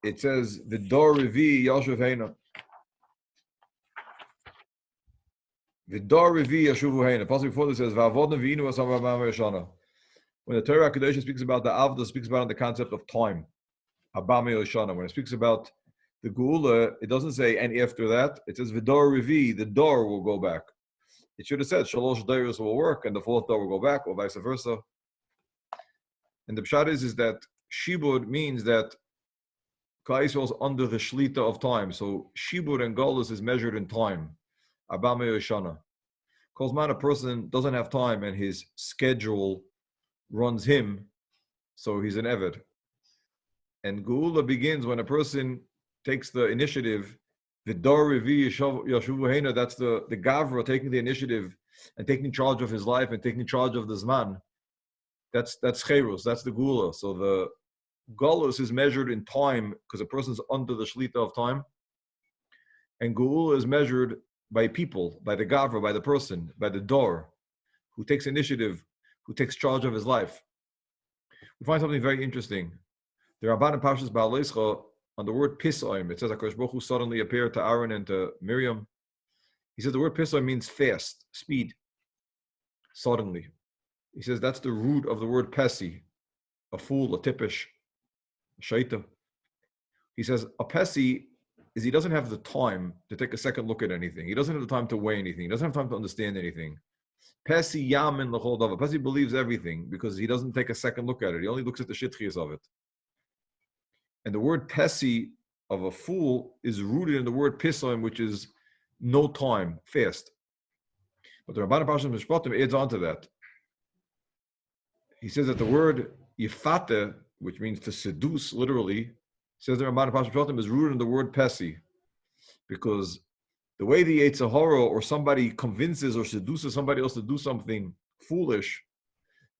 it says the Dor Revi Yashuv Heina. The Dor Revi Yashuv Heina. Pasuk before this says Va'avodim V'inu Asam Rabam Yoshana. When the Torah Kadosh speaks about the Avda, speaks about the concept of time. Abam Yoshana. When it speaks about the Geula, it doesn't say and after that. It says V'Dor Revi. The door will go back. It should have said Shalosh Doros will work and the fourth door will go back, or vice versa. And the pshat is that Shibud means that Klal Yisrael is under the shlita of time. So Shibud and Golus is measured in time. Abba Me'oshana. Because man, a person doesn't have time and his schedule runs him, so he's an Eved. And Geula begins when a person takes the initiative. The Dor Revi Yashuvu Heina, that's the Gavra taking the initiative and taking charge of his life and taking charge of the Zman. That's Cherus, that's the Geula. So the Golus is measured in time because a person's under the Shlita of time. And Geula is measured by people, by the Gavra, by the person, by the Dor, who takes initiative, who takes charge of his life. We find something very interesting. The Rabban and Pashas Ba'al Leischa, on the word Pisoim, it says HaKadosh Baruch Hu suddenly appeared to Aaron and to Miriam. He says the word Pisoim means fast, speed, suddenly. He says that's the root of the word Pesi, a fool, a tippish, a shaita. He says a pesi is he doesn't have the time to take a second look at anything. He doesn't have the time to weigh anything. He doesn't have time to understand anything. Pesi yamin l'chol davar. Pesi believes everything because he doesn't take a second look at it. He only looks at the shitchias of it. And the word pesi of a fool is rooted in the word pisoim, which is no time, fast. But the Rabban Parshas Mishpatim adds on to that. He says that the word yifate, which means to seduce, literally, says the Rabban Parshas Mishpatim is rooted in the word pesi, because the way the Yetzer Hara or somebody convinces or seduces somebody else to do something foolish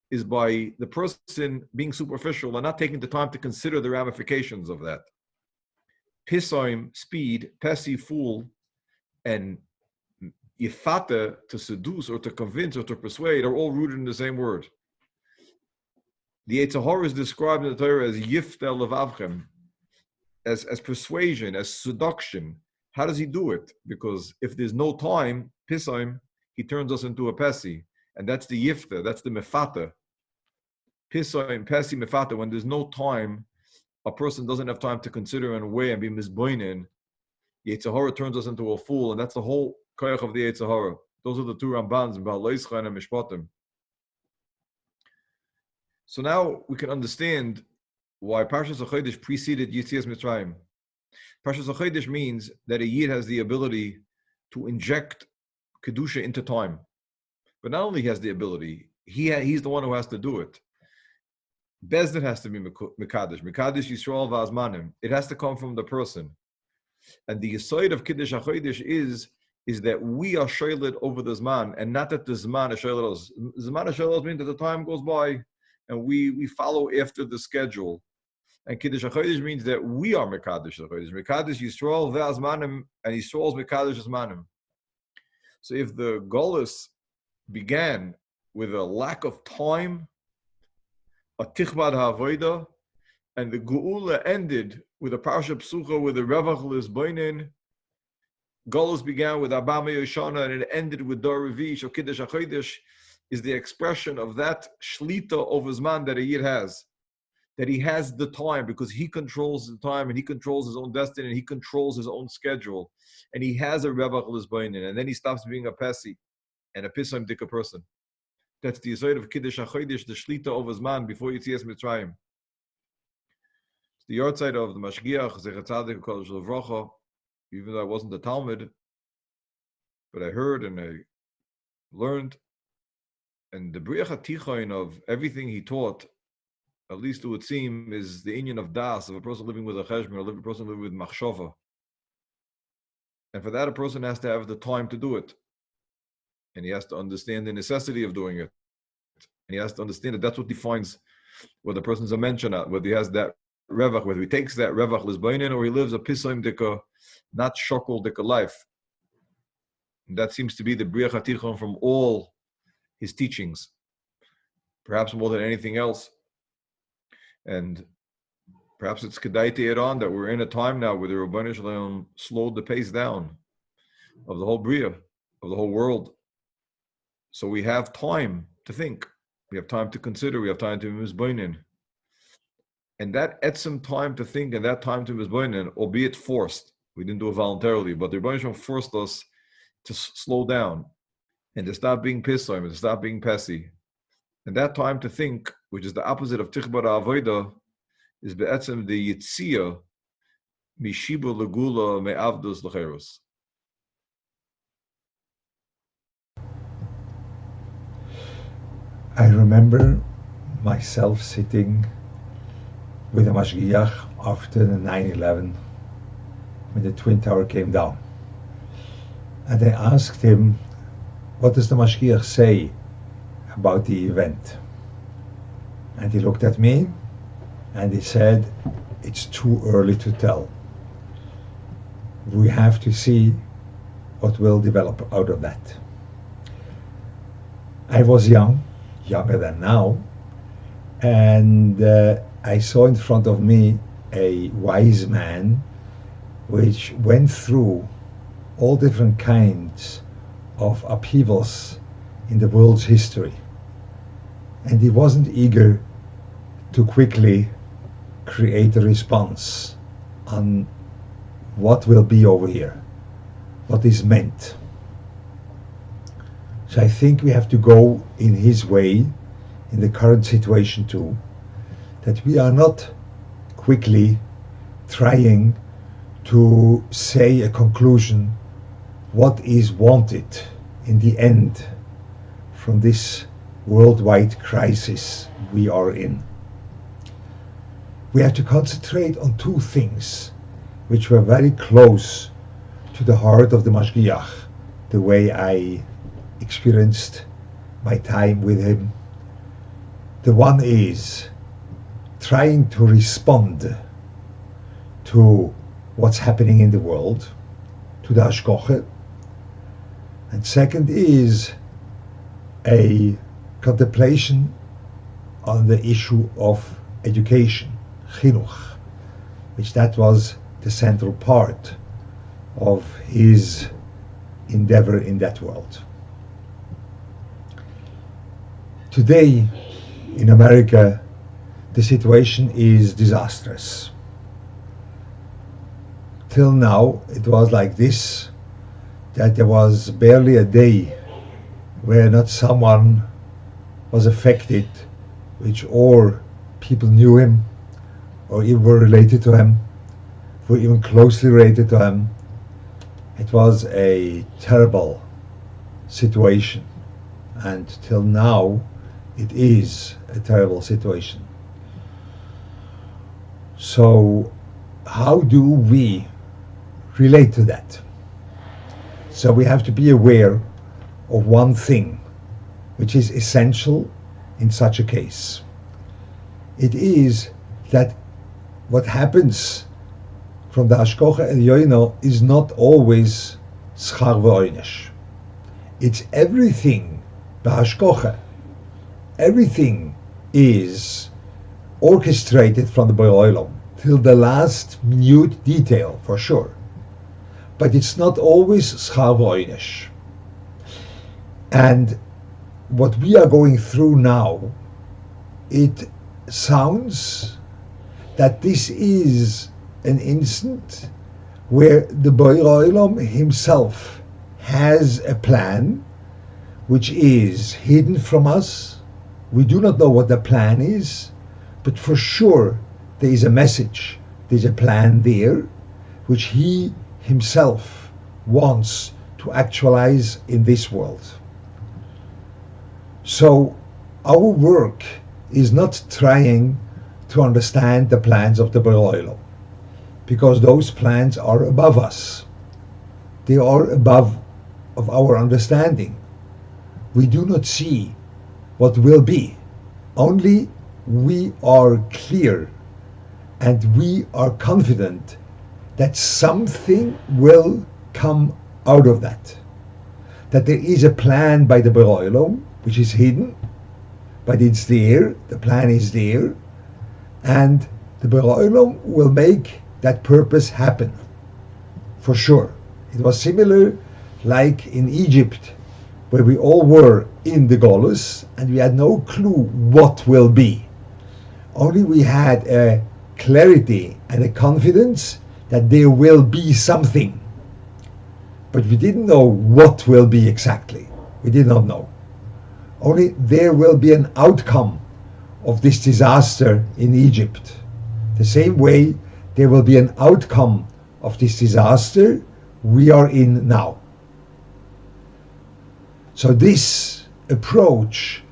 is by the person being superficial and not taking the time to consider the ramifications of that. Pisoim, speed, pesi, fool, and yifate, to seduce or to convince or to persuade, are all rooted in the same word. The Yetzer Hara is described in the Torah as yiftel levavchem, as persuasion, as seduction. How does he do it? Because if there's no time, pisoim, he turns us into a pesi, and that's the yifta, that's the mefata. Pisoim, pesi, mefata. When there's no time, a person doesn't have time to consider and weigh and be misboinen. Yetzer Hara turns us into a fool, and that's the whole koyach of the Yetzer Hara. Those are the two Rambans, Baal Loischan and Mishpatim. So now we can understand why Parshas HaChodesh preceded Yetzias Mitzrayim. Parshas HaChodesh means that a Yid has the ability to inject Kedusha into time. But not only has the ability, he's the one who has to do it. Bezdin has to be Mekadesh. Mekadesh Yisrael V'azmanim. It has to come from the person. And the Yesod of Kiddush HaChodesh is that we are shoyled over the Zman, and not that the Zman is shoyled us. Zman is shoyled us means that the time goes by, and we follow after the schedule. And Kiddush HaChodesh means that we are Mekadesh HaChodesh. Mekadesh Yisrael V'azmanim, and Yisrael is Mekadesh Azmanim. So if the Golus began with a lack of time, a Tichbad HaAvodah, and the Geula ended with a Parsha Psucha with a Revach L'Zboinin, Golus began with Abba Me'yoshana and it ended with Dor Revi. So Kiddush HaChodesh is the expression of that shlita over Zman that a Yid has. That he has the time because he controls the time and he controls his own destiny and he controls his own schedule. And he has a Revach L'Zboinin, and then he stops being a Pesi and a Pisoim Dika person. That's the Yesod of Kiddush HaChodesh, the shlita over Zman before Yetzias Mitzrayim. The Yohrtzeit of the Mashgiach, Zecher Tzadik Kodesh Levracha, even though I wasn't a Talmud, but I heard and I learned, and the Briach HaTichain of everything he taught, at least it would seem, is the inyan of Das, of a person living with a cheshbon, or a person living with machshava. And for that, a person has to have the time to do it. And he has to understand the necessity of doing it. And he has to understand that that's what defines whether the person's a mention, whether he has that revach, whether he takes that revach l'zbainin or he lives a pisoim dika, not shokol dika life. And that seems to be the briach hatichon from all his teachings, perhaps more than anything else. And perhaps it's kedai to add on that we're in a time now where the Rabbeinu Shalom slowed the pace down of the whole bria, of the whole world. So we have time to think, we have time to consider, we have time to mizboinin. And that etzem time to think and that time to mizboinin, albeit forced, we didn't do it voluntarily, but the Rebbeinu Shalom forced us to slow down and to stop being pisoim and to stop being pesi. And that time to think, which is the opposite of tichbar avodah, is be'etzem the yitzia mishiba legula me'avdus l'cherus. I remember myself sitting with a mashgiach after the 9/11 when the Twin Tower came down. And I asked him, what does the mashgiach say about the event? And he looked at me and he said, it's too early to tell. We have to see what will develop out of that. I was young, younger than now, and I saw in front of me a wise man which went through all different kinds of upheavals in the world's history. And he wasn't eager to quickly create a response on what will be over here, what is meant. So I think we have to go in his way in the current situation too, that we are not quickly trying to say a conclusion what is wanted in the end from this worldwide crisis we are in. We have to concentrate on two things which were very close to the heart of the Mashgiach, the way I experienced my time with him. The one is trying to respond to what's happening in the world, to the Hashkoche. And second is a contemplation on the issue of education, chinuch, which that was the central part of his endeavor in that world. Today in America, the situation is disastrous. Till now, it was like this, that there was barely a day where not someone was affected, which or people knew him, or even were related to him, were even closely related to him. It was a terrible situation, and till now, it is a terrible situation. So, how do we relate to that? So we have to be aware of one thing, which is essential in such a case. It is that what happens from the Hashkocha Elyono is not always schar v'oinesh. It's everything, the Hashkocha, everything is orchestrated from the Borei Olam till the last minute detail, for sure. But it's not always schar v'oinesh. And what we are going through now, it sounds that this is an instant where the Borei Olam himself has a plan which is hidden from us. We do not know what the plan is, but for sure there is a message, there's a plan there, which he himself wants to actualize in this world. So our work is not trying to understand the plans of the Borei Olam, because those plans are above us. They are above of our understanding. We do not see what will be. Only we are clear and we are confident that something will come out of that. That there is a plan by the Borei Olam, which is hidden, but it's there, the plan is there, and the Borei Olam will make that purpose happen, for sure. It was similar like in Egypt, where we all were in the Golus and we had no clue what will be. Only we had a clarity and a confidence that there will be something. But we didn't know what will be exactly. We did not know. Only there will be an outcome of this disaster in Egypt. The same way there will be an outcome of this disaster we are in now. So this approach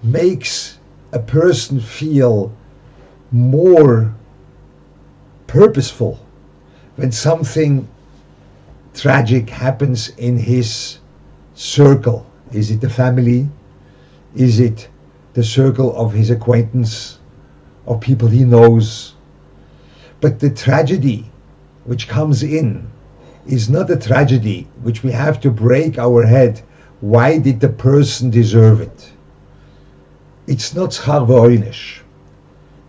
makes a person feel more purposeful when something tragic happens in his circle. Is it the family? Is it the circle of his acquaintance or people he knows? But the tragedy which comes in is not a tragedy which we have to break our head. Why did the person deserve it? It's not schar v'oinesh.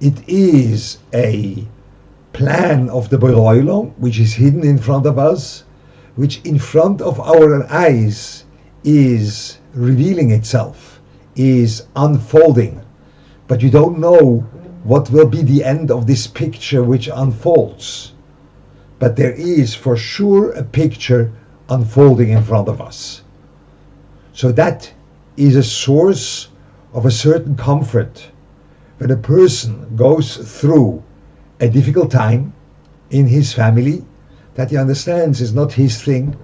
It is a plan of the Borei Olam which is hidden in front of us, which in front of our eyes is revealing itself, is unfolding. But you don't know what will be the end of this picture which unfolds. but there is for sure a picture unfolding in front of us. So that is a source of a certain comfort when a person goes through a difficult time in his family, that he understands is not his thing,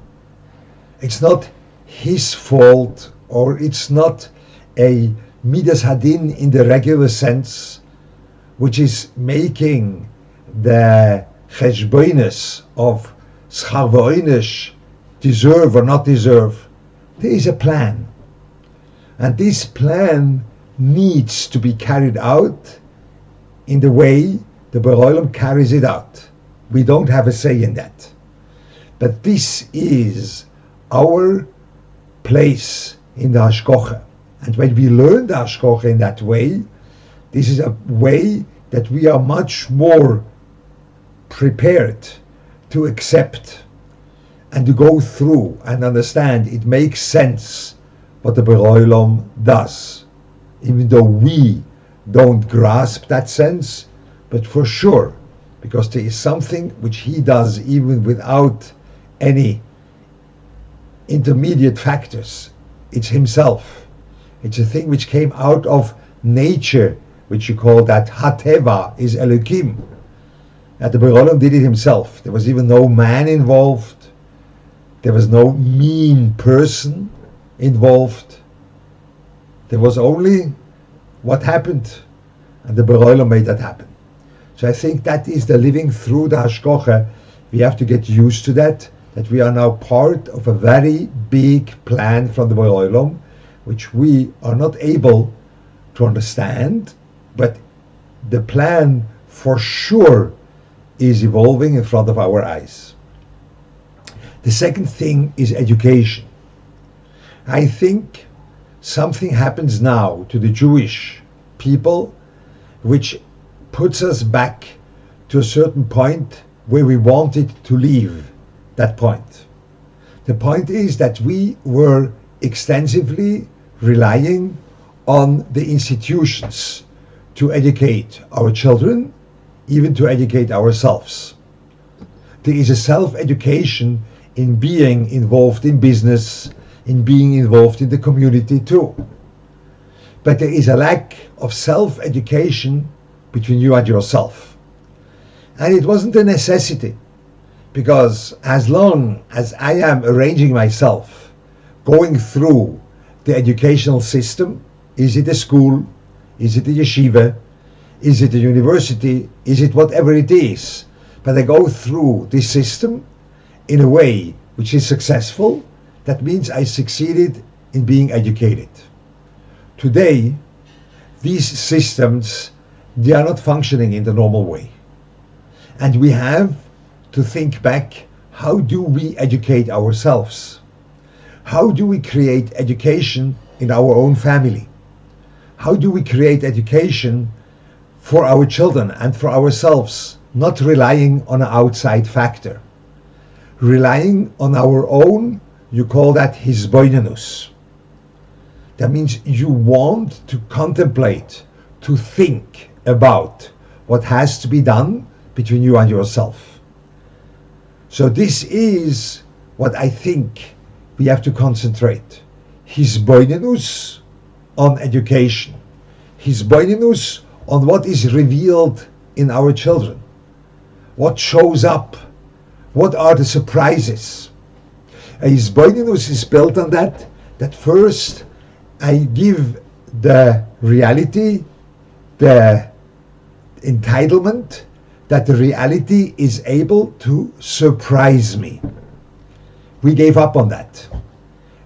it's not his fault, or it's not a midas hadin in the regular sense, which is making the cheshbonis of schar v'oinish, deserve or not deserve. There is a plan, and this plan needs to be carried out in the way the Borei Olam carries it out. We don't have a say in that, but this is our place in the Hashkocha. And when we learn the Hashkocha in that way, this is a way that we are much more prepared to accept and to go through and understand. It makes sense what the Borei Olam does, even though we don't grasp that sense, but for sure, because there is something which he does even without any intermediate factors. It's himself. It's a thing which came out of nature, which you call that Hateva is Elokim. And the Borei Olam did it himself. There was even no man involved. There was no mean person involved. There was only what happened, and the Borei Olam made that happen. So I think that is the living through the Hashkocha. We have to get used to that we are now part of a very big plan from the Borei Olam, which we are not able to understand, but the plan for sure is evolving in front of our eyes. The second thing is education. I think something happens now to the Jewish people which puts us back to a certain point where we wanted to leave that point. The point is that we were extensively relying on the institutions to educate our children, even to educate ourselves. There is a self-education in being involved in business, in being involved in the community too. But there is a lack of self-education between you and yourself. And it wasn't a necessity, because as long as I am arranging myself, going through the educational system, is it a school, is it a yeshiva, is it a university, is it whatever it is, but I go through this system in a way which is successful, that means I succeeded in being educated. Today, these systems, they are not functioning in the normal way. And we have to think back, how do we educate ourselves? How do we create education in our own family? How do we create education for our children and for ourselves, not relying on an outside factor? Relying on our own, you call that hisboinenus. That means you want to contemplate, to think about what has to be done between you and yourself. So this is what I think we have to concentrate. Hisboinenus on education. Hisboinenus on what is revealed in our children. What shows up. What are the surprises? A hisboinenus is built on that first I give the reality, the entitlement, that the reality is able to surprise me. We gave up on that.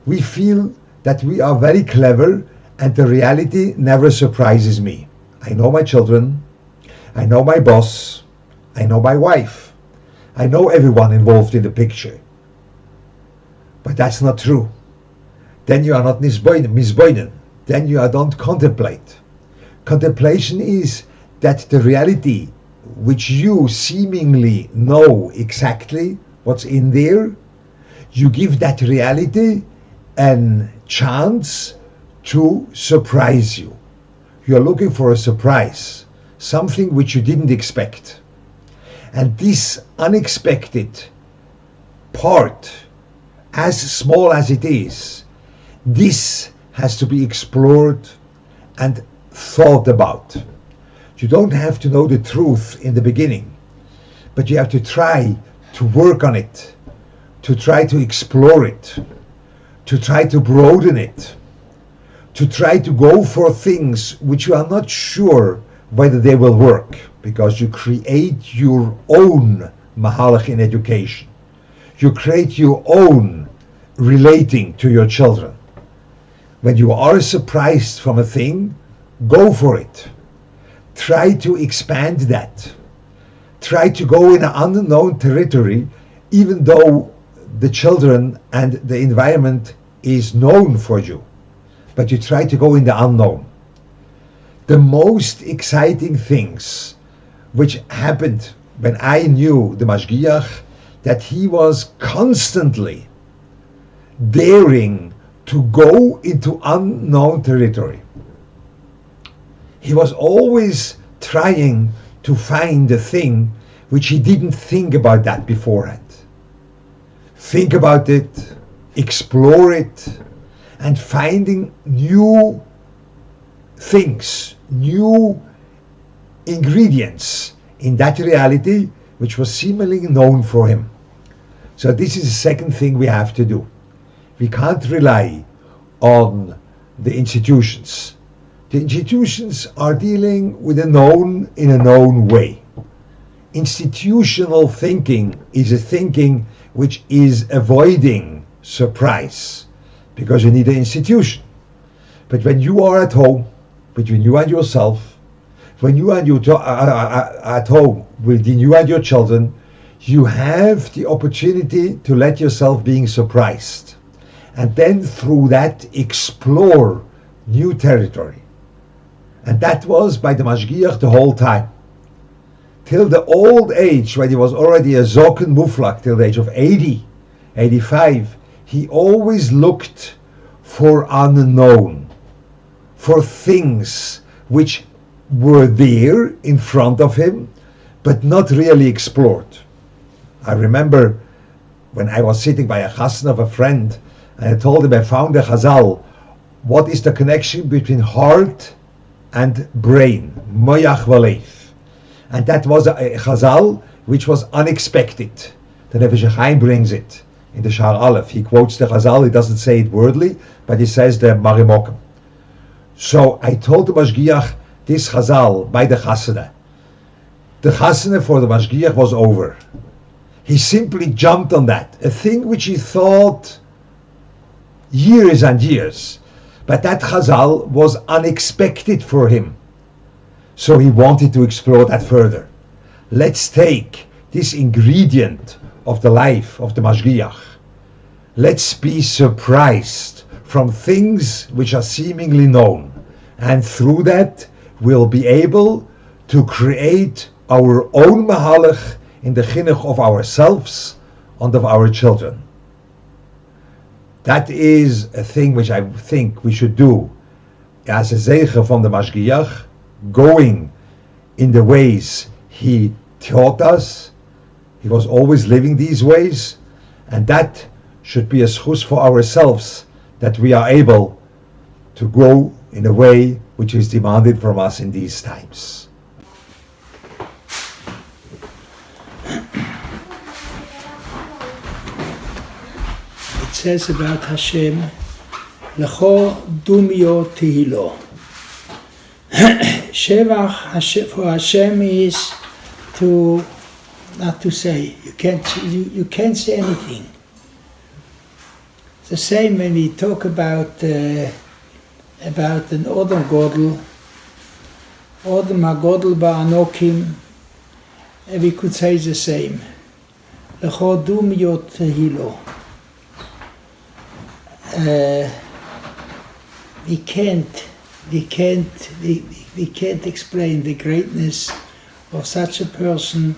We feel that we are very clever and the reality never surprises me. I know my children, I know my boss, I know my wife, I know everyone involved in the picture. But that's not true. Then you are not misboinen. Then you don't contemplate. Contemplation is that the reality which you seemingly know exactly what's in there, you give that reality a chance to surprise you. You're looking for a surprise, something which you didn't expect. And this unexpected part, as small as it is, this has to be explored and thought about. You don't have to know the truth in the beginning, but you have to try to work on it, to try to explore it, to try to broaden it, to try to go for things which you are not sure whether they will work, because you create your own mahalach in education. You create your own relating to your children. When you are surprised from a thing, go for it. Try to expand that. Try to go in an unknown territory, even though the children and the environment is known for you. But you try to go in the unknown. The most exciting things which happened when I knew the Mashgiach, that he was constantly daring to go into unknown territory. He was always trying to find a thing which he didn't think about that beforehand. Think about it, explore it, and finding new things, new ingredients in that reality which was seemingly known for him. So this is the second thing we have to do. We can't rely on the institutions. The institutions are dealing with the known in a known way. Institutional thinking is a thinking which is avoiding surprise, because you need an institution. But when you are at home, between you and yourself, when you and at home within you and your children, you have the opportunity to let yourself being surprised, and then through that explore new territory. And that was by the Mashgiach the whole time. Till the old age, when he was already a Zoken Muflak, till the age of 80, 85, he always looked for unknown, for things which were there in front of him, but not really explored. I remember when I was sitting by a chassan of a friend, and I told him I found a chazal, what is the connection between heart and brain, moyach v'lev. And that was a chazal which was unexpected. The Rebbe Chaim brings it in the Shar Aleph. He quotes the chazal, he doesn't say it wordly, but he says the marimokim. So I told the Mashgiach this chazal by the chasana. The chasana for the Mashgiach was over. He simply jumped on that, a thing which he thought years and years. But that chazal was unexpected for him. So he wanted to explore that further. Let's take this ingredient of the life of the Mashgiach. Let's be surprised from things which are seemingly known. And through that, we'll be able to create our own mahalach in the chinuch of ourselves and of our children. That is a thing which I think we should do as a zeicher from the Mashgiach, going in the ways he taught us. He was always living these ways, and that should be a schus for ourselves, that we are able to go in a way which is demanded from us in these times. It says about Hashem, Lecho dumio tehilo. Shevach for Hashem is to not to say. You can't say anything. It's the same when we talk about an Odom Godel, Odom HaGodel Ba'anokim, we could say the same. Lecho dumio tehilo. We can't explain the greatness of such a person,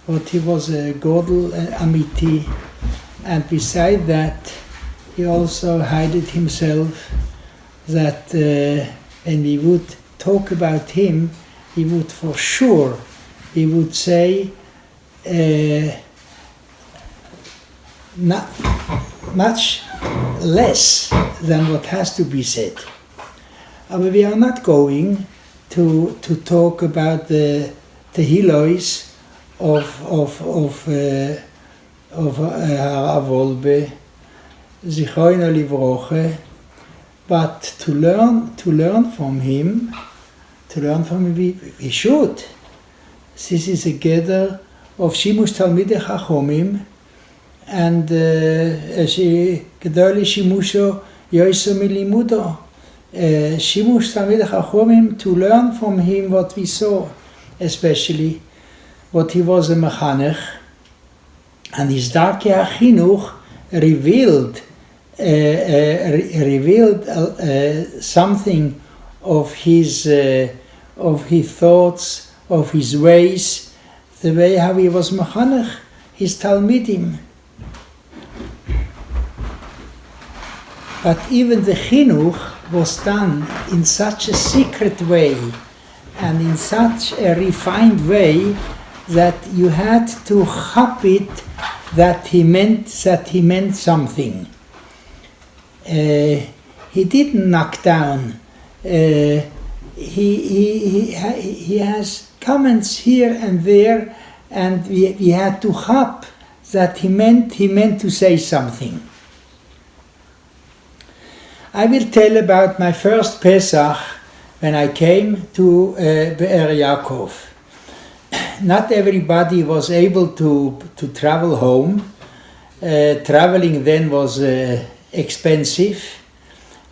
but he was a Godel Amiti, and beside that he also hided himself, that when we would talk about him, he would for sure, he would say not much less than what has to be said. But we are not going to talk about the Hilois of Harav Wolbe, Zichrono Livroche, but to learn from him, we should. This is a gather of Shimush Talmidei Chachomim, and Gedoli Shimusho Yoiso Milimudo. Shimush Talmidei Chachomim, to learn from him what we saw, especially what he was a mechanech, and his Darkei HaChinuch revealed something of his thoughts, of his ways, the way how he was mechanech his Talmidim. But even the chinuch was done in such a secret way and in such a refined way that you had to chop it that he meant something. He didn't knock down. He has comments here and there, and we had to chop that he meant to say something. I will tell about my first Pesach when I came to Be'er Yaakov. Not everybody was able to travel home. Traveling then was expensive.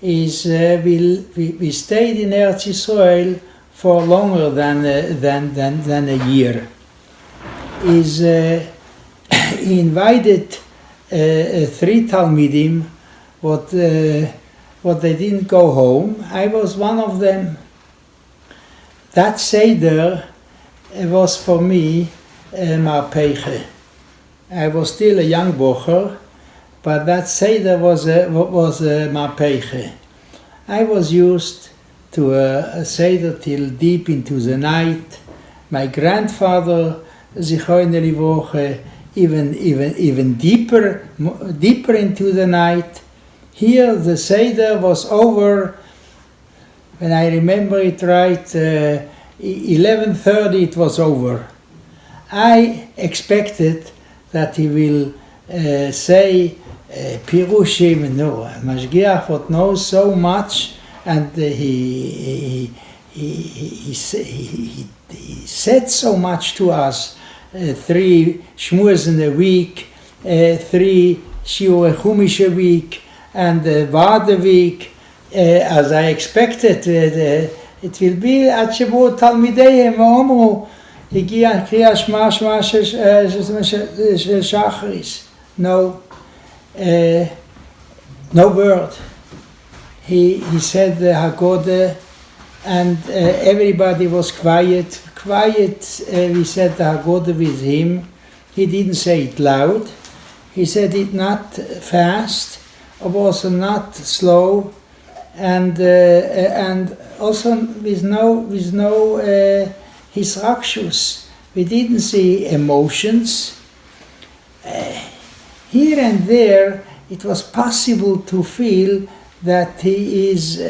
We stayed in Eretz Israel for longer than a year. He invited 3 Talmidim, what they didn't go home. I was one of them. That Seder was for me Marpeiche. I was still a young bocher, but that Seder was Marpeiche. I was used to a Seder till deep into the night. My grandfather, Zichrono Livroche, even deeper into the night. Here the Seder was over, when I remember it right, 11:30 it was over. I expected that he will say Pirushim, no, Mashgiach what knows so much, and he said so much to us, 3 Shmuels in a week, 3 Shiur Chumash a week, and Vard a week, as I expected. It will be at Shavuot Talmideihem Omru Higia Kriya Shema Shema Shachris. No word. He said the Haggadah, and everybody was quiet. We said the Haggadah with him. He didn't say it loud. He said it not fast, but also not slow, and also with no hisrakshus. We didn't see emotions. Here and there, it was possible to feel that his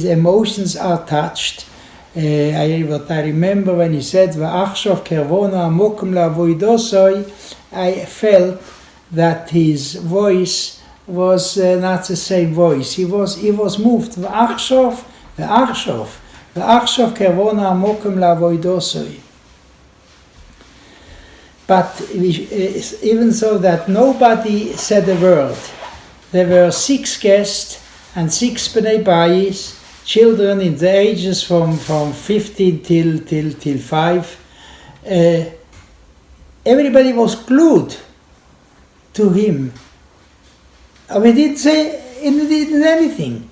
emotions are touched. What I remember when he said, "Va'achshav kervona amokum la'avoidosoi," I felt that his voice was not the same voice. He was moved. Va'achshav kervona amokum la'avoidosoi. But even so that nobody said a word. There were 6 guests and 6 Bnei Bayis, children in the ages from 15 till 5. Everybody was glued to him. We didn't say anything.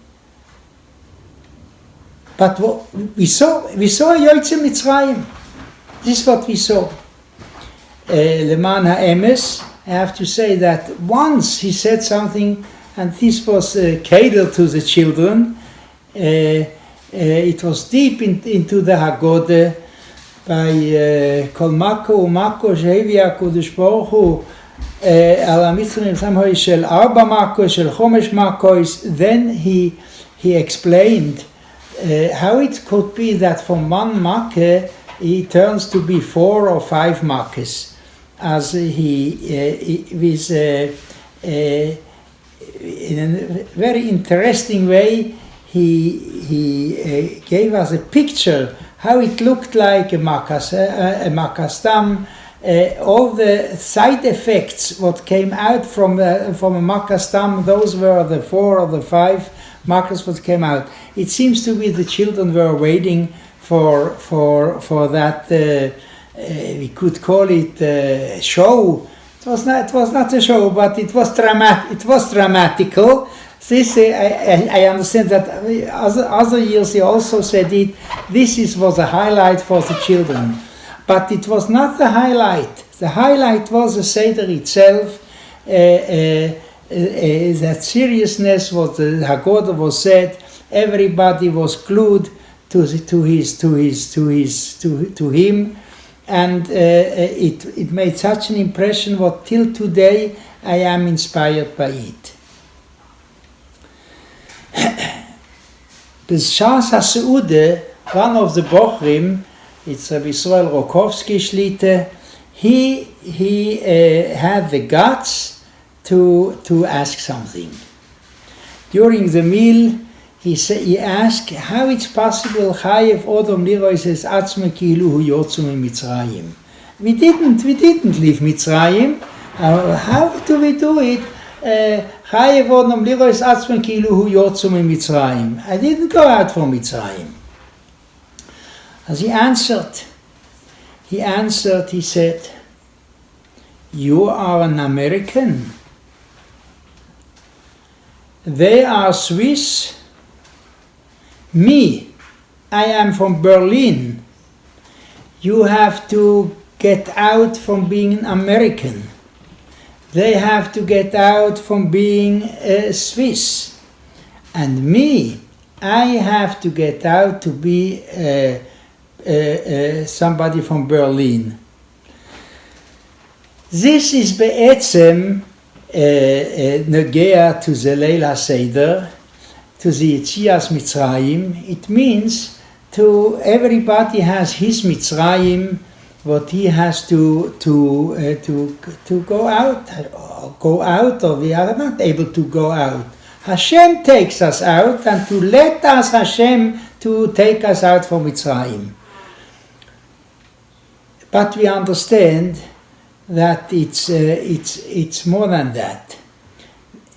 But what we saw Yohrtzeit Mitzrayim. This is what we saw. Leman ha'emes, I have to say that once he said something, and this was catered to the children. It was deep into the Haggadah, כל מקו ומקו שהביא הקדוש ברוך הוא על המצרים סמוי של 4 מקו, של 5 מקos, then he explained how it could be that from 1 make he turns to be 4 or 5 makes, as he with in a very interesting way he gave us a picture how it looked like a makastam, all the side effects what came out from a makastam, those were the 4 or the 5 makas what came out. It seems to be the children were waiting for that we could call it a show. It was not a show, but it was dramatical. This I understand that other years he also said it. This was a highlight for the children, but it was not the highlight. The highlight was the Seder itself. That seriousness, what the Haggadah was said. Everybody was glued to him, and it made such an impression. What till today I am inspired by it. B'shas HaSeudah, one of the Bochrim, it's Rabbi Israel Rokovsky Shlite, he had the guts to ask something. During the meal, he asked how it's possible Chayev Odom Lirois es Atzme Kilu Hu Yotzu Mitzrayim. We didn't leave Mitzrayim. How do we do it? Chayev Odom Lirois Atzme Kilu Hu Yotzu Mitzrayim. I didn't go out from Mitzrayim. As he answered, he said, "You are an American. They are Swiss. Me, I am from Berlin. You have to get out from being an American. They have to get out from being Swiss. And me, I have to get out to be somebody from Berlin." This is בעצם נוגע to the Leil HaSeder, to the Yetzias Mitzrayim. It means to everybody has his Mitzrayim, what he has to go out, or we are not able to go out. Hashem takes us out, and to let us Hashem to take us out from Mitzrayim. But we understand that it's more than that.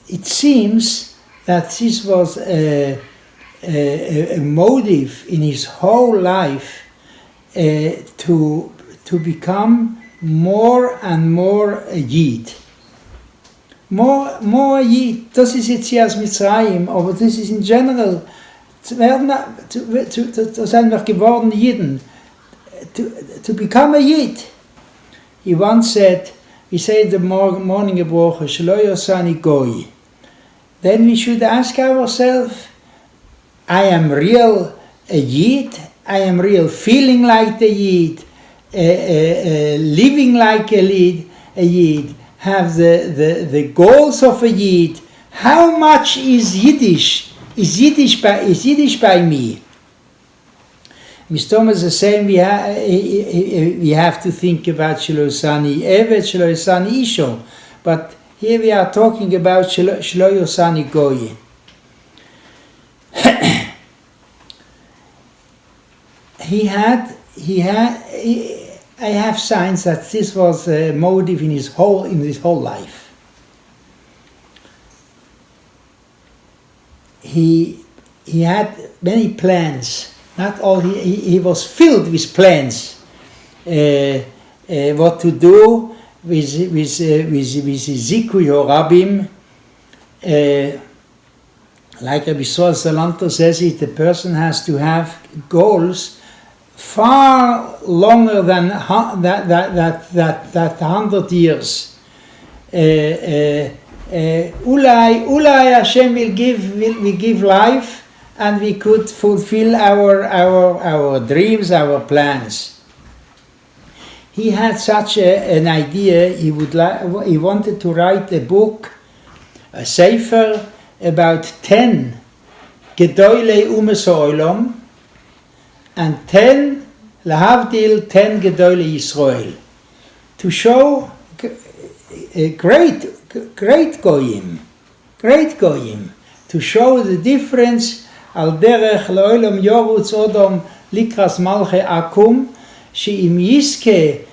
It seems that this was a motive in his whole life to become more and more a Yid. More Yid. Das ist jetzt hier aus Mitzrayim, aber das ist in general. Zu sein wir geworden Jiden. To become a Yid. He once said, we say in the morning of Brocha, Shlo Yosani Goy. Then we should ask ourselves, I am real a Yid, I am real feeling like the Yid, living like a Yid, have the goals of a Yid. How much is Yiddish? Is Yiddish by me? Mr. Thomas is saying we have to think about Shlosani Evet, Shlosani Isho, but here we are talking about Shloyosani Goyi. I have signs that this was a motive in his whole life. He had many plans. Not all. He was filled with plans. What to do with Zikuy Horabim. Like Rabbi Leuchter says it, the person has to have goals far longer than that 100 years. Ulai Hashem will give life, and we could fulfill our dreams, our plans. he had such an idea. He wanted to write a book, a sefer, about 10 Gedolei Umes Ha'olam and 10 Lahavdil 10 Gedolei Yisrael, to show great goyim, to show the difference al derech le'olam yorutz odom likras malche akum she'im yiske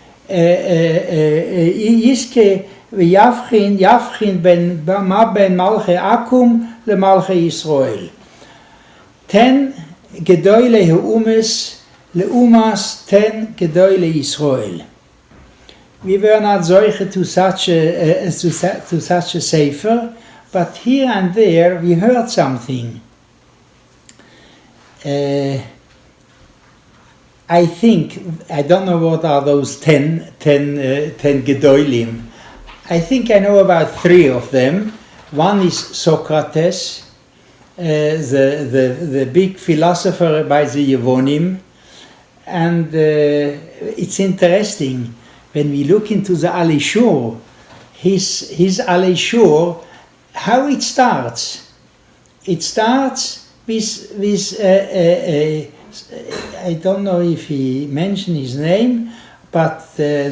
v'yavchin ben ma ben malche akum le'malche Yisrael. 10 Gedolei ha'umes le'umas 10 Gedolei Yisrael. We were not solche to such a sefer, but here and there we heard something. I think, I don't know what are those 10 Gedolim. I think I know about 3 of them. One is Socrates, the big philosopher by the Yevonim, and it's interesting when we look into the Alei Shur, his Alei Shur, how it starts. It starts with I don't know if he mentioned his name, but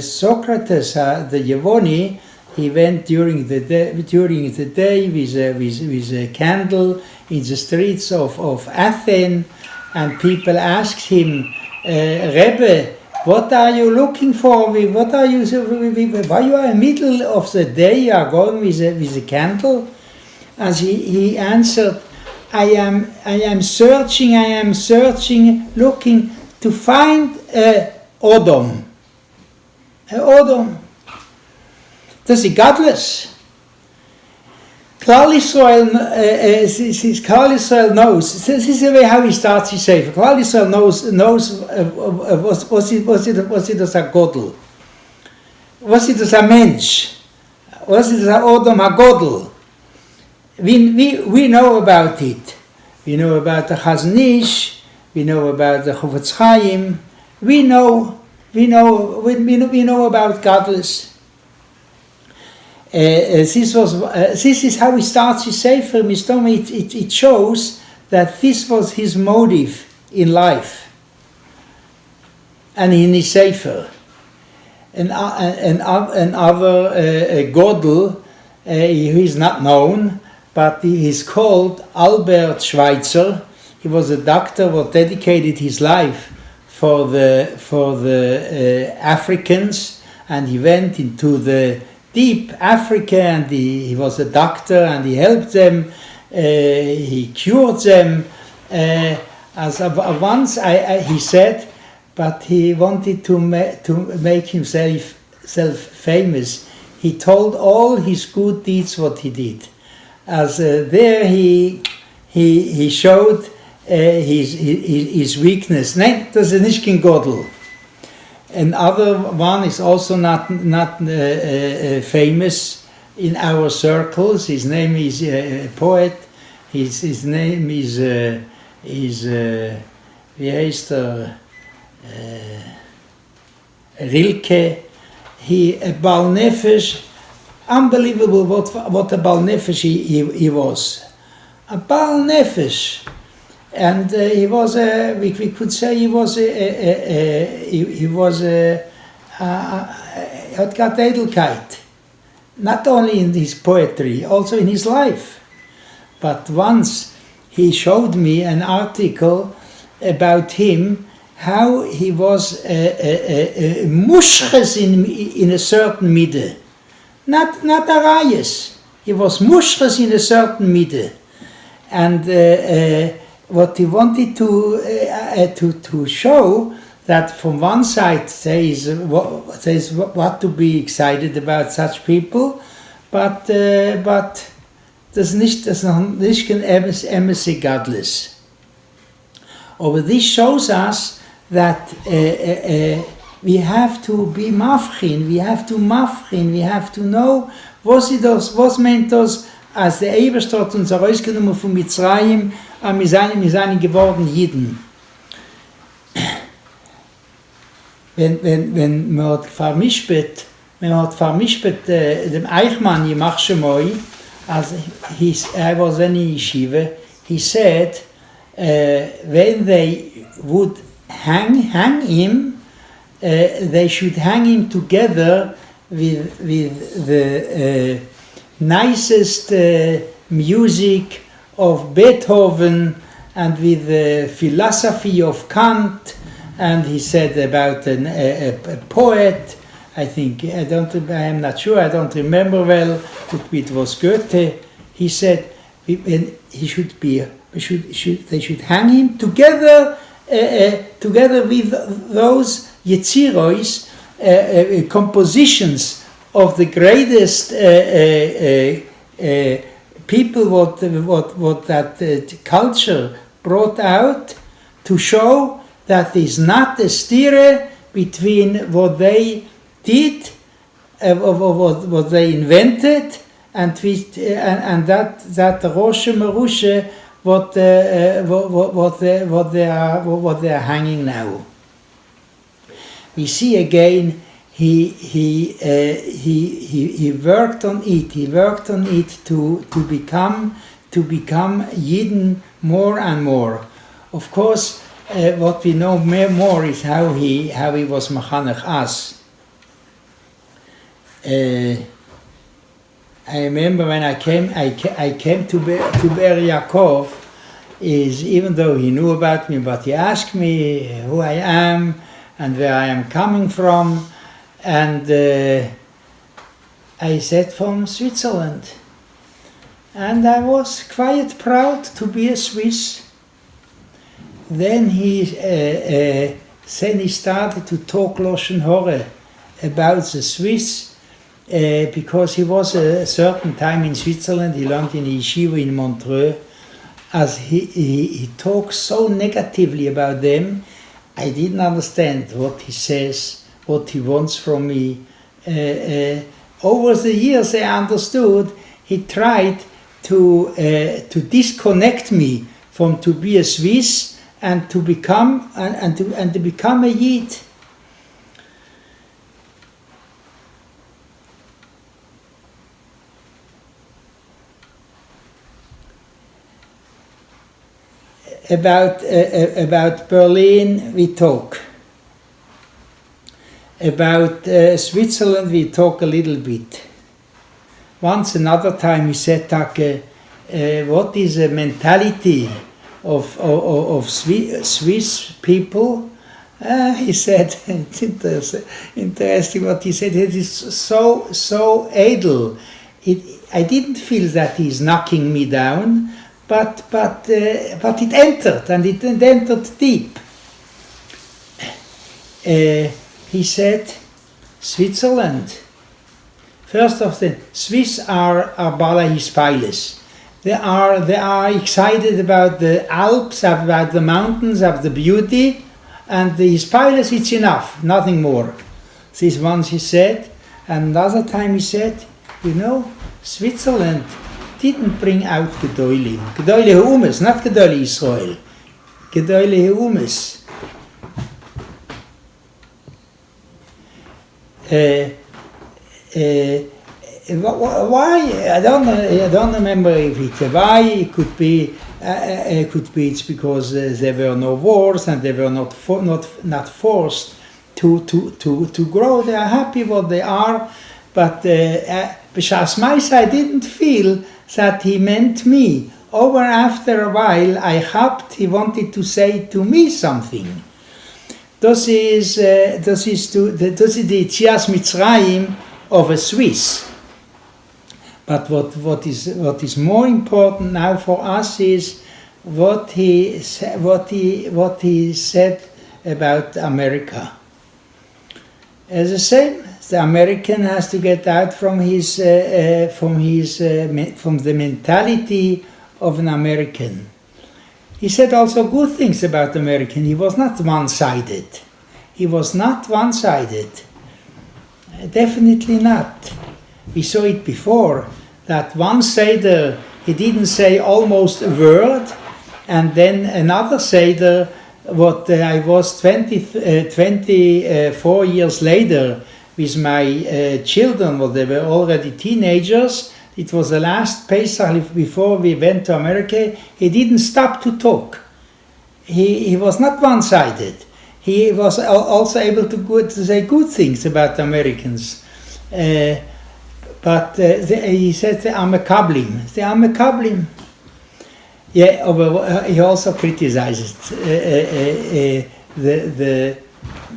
Socrates, the Yevoni, he went during the day with a candle in the streets of Athens, and people asked him, Rebbe, what are you looking for? What are you? Why you are in the middle of the day? You are going with a candle? As he answered, I am searching, looking to find Odom. Odom. Das ist godless. Klal Yisrael knows. This is the way how he starts his sefer. Klal Yisrael knows was it as a godel, was it as a mensch, was it as a Odom a godel. We know about it. We know about the Chazon Ish. We know about the Chofetz Chaim. We know about godless. This is how he starts his sefer. It shows that this was his motive in life and in his sefer. Another Godel, who is not known, but he is called Albert Schweitzer. He was a doctor who dedicated his life for the Africans, and he went into the deep Africa, and he was a doctor, and he helped them, he cured them. Once he said, but he wanted to make himself famous. He told all his good deeds what he did. As there he showed his weakness. Nein, das ist nicht kein Godel. Another one is also not famous in our circles. His name is a poet. His name is wie heißt Rilke. He a Baal Nefesh. Unbelievable what a Baal Nefesh he was. A Baal Nefesh. And he was we could say he had got Edelkeit, not only in his poetry, also in his life. But once he showed me an article about him, how he was mushches in a certain middle, not arayes. He was mushches in a certain middle, and what he wanted to show that from one side there is what to be excited about such people, but das nicht kein embassy godless. Over this shows us that we have to be mafchin, we have to know was meint das, als der Eberste hat uns herausgenommen von Mitzrayim, wir seien geworden Jiden. wenn man hat vermischbet dem Eichmann Yimachshemoi, as I was in yeshiva, he said, when they would hang him, they should hang him together with the nicest music of Beethoven and with the philosophy of Kant. And he said about a poet, I am not sure, I don't remember well, but it was Goethe. He said they should hang him together with those Yetziros, compositions of the greatest people what that culture brought out, to show that there's not a stire between what they did, what they invented, and that Rosh Merusha, what they are hanging now. We see again he worked on it. He worked on it to become Yidden more and more. Of course, what we know more is how he was machanech us. I remember when I came to Be'er Yaakov, even though he knew about me, but he asked me who I am and where I am coming from, and I said from Switzerland, and I was quite proud to be a Swiss. Then he started to talk Lashon Hora about the Swiss, because he was a certain time in Switzerland. He learned in a yeshiva in Montreux. As he talks so negatively about them, I didn't understand what he says, what he wants from me. Over the years, I understood he tried to disconnect me from to be a Swiss and to become to become a Yid. About Berlin we talk. About Switzerland we talk a little bit. Once another time he said, what is the mentality of Swiss people? He said, it's interesting what he said. It is so edel. I didn't feel that he's knocking me down. But it entered, and it entered deep. He said, Switzerland. First of the Swiss are Bala Hispailes. They are excited about the Alps, about the mountains, of the beauty, and the Hispailes, it's enough, nothing more. This once he said, and another time he said, Switzerland didn't bring out Gedolim. Gedolei Heumes, not Gedolei Israel. Gedolei Heumes. Why? I don't remember if it's why. It could be it's because there were no wars and they were not forced to grow. They are happy what they are, but B'shas Maisa I didn't feel that he meant me. Over after a while, I hoped he wanted to say to me something. Das ist die Yetzias Mitzrayim of a Swiss. But what is more important now for us is what he said about America. As I said, the American has to get out from the mentality of an American. He said also good things about American. He was not one-sided. Definitely not. We saw it before, that one Seder, he didn't say almost a word, and then another Seder, what I was 24 years later with my children, well, they were already teenagers. It was the last Pesach before we went to America. He didn't stop to talk. He was not one-sided. He was also able to say good things about Americans. But he said the Amekablim. The Amekablim. Yeah, but he also criticizes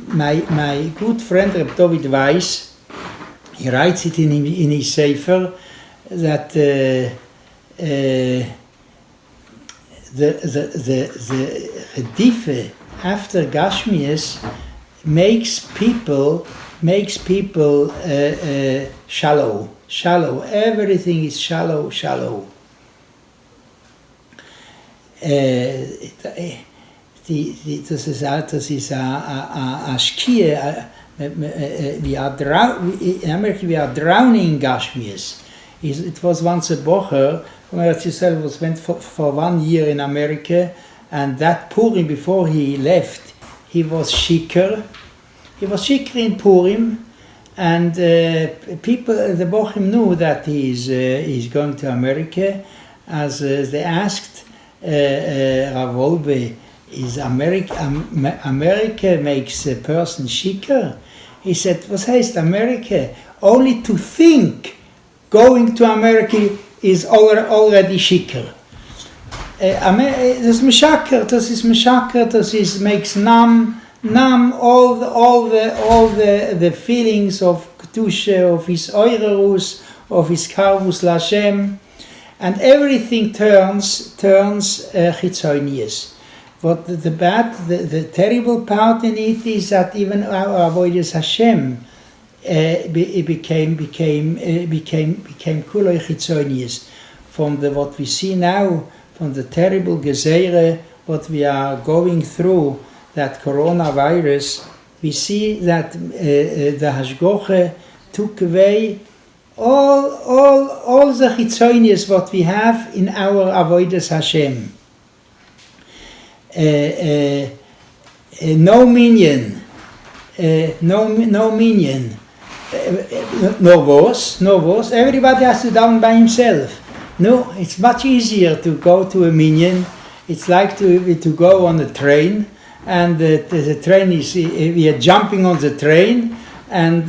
my good friend Rabbi Dovid Weiss. He writes it in his Sefer that the Redife after Gashmias makes people shallow. Everything is shallow. Das ist Ashkie. In America we are drowning Gashmias. It was once a bocher who went for 1 year in America, and that Purim before he left, he was shiker. He was shiker in Purim, and people, the bochim knew that he's going to America, as they asked Rav Wolbe, is America makes a person shiker? He said, was heißt America? Only to think going to America is already shiker. Das ist Meshaker, das makes numb all the feelings of Kedusha, of his Oirerus, of his Karvus Lashem, and everything turns Chitzonius. What the terrible part in it is that even our avoidance Hashem became kuloi chitzonius. From what we see now, from the terrible Geseire, what we are going through, that coronavirus, we see that the Hashgoche took away all the chitzonius what we have in our avoidance Hashem. No minion, no minion. No voice. Everybody has to down by himself. No, it's much easier to go to a minyan. It's like to go on a train, and the train is, we are jumping on the train, and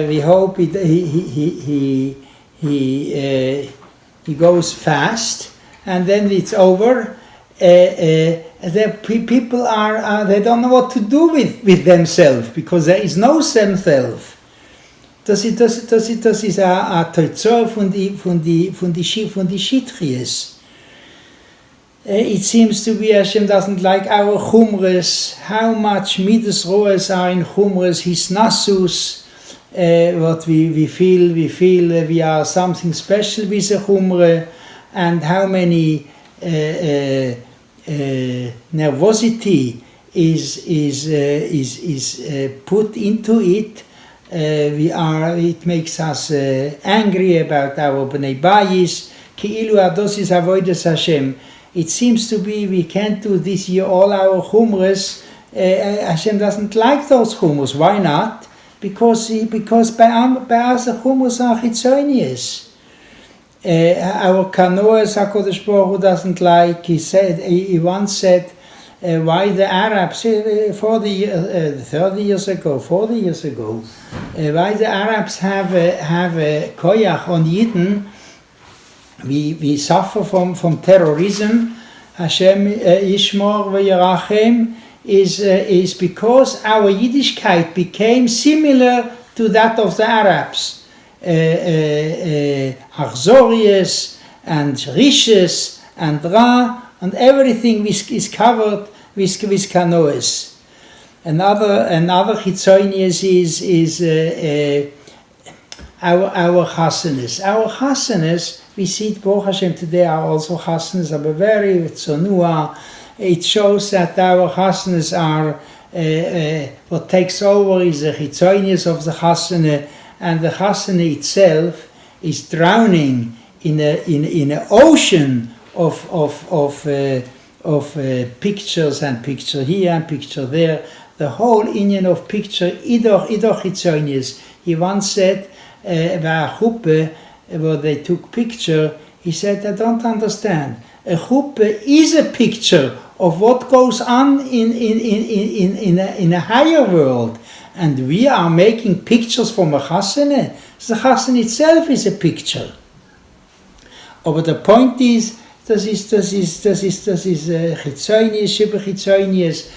we hope he goes fast, and then it's over. The people are they don't know what to do with themselves, because there is no self. Das ist ein Teuzor von die Shitries. It seems to be Hashem doesn't like our chumras, how much midas roes are in chumras, his nasus, what we feel we are something special with a chumra, and how many nervosity is put into it. It makes us angry about our bnei bayis. Ki'ilu adosis avodas Hashem. It seems to be we can't do this year all our chumras. Hashem doesn't like those chumras. Why not? Because by us the chumras are chitzonius. Our canoas HaKadosh Baruch Hu doesn't like. He once said, why the Arabs 40 years ago, why the Arabs have a koyach on Yidden. We suffer from terrorism. Hashem Yishmor v'Yerachem is because our Yiddishkeit became similar to that of the Arabs. Achzorius and Rishes and Ra, and everything is covered with kanoes. Another chitzonius is our chasanas. Our chasanas, we see it, Baruch Hashem, today are also chasanas, but very tzonua. It shows that our chasanas are what takes over is the chitzonius of the chasana, and the chasana itself is drowning in an ocean of pictures and picture here and picture there. The whole Indian of picture, idoch chitzonius. He once said, about a chuppah, where they took picture, he said, I don't understand. A chuppah is a picture of what goes on in a higher world. And we are making pictures from a chasene. The chasene itself is a picture. But the point is, das ist chitzonius, shiba chitzonius,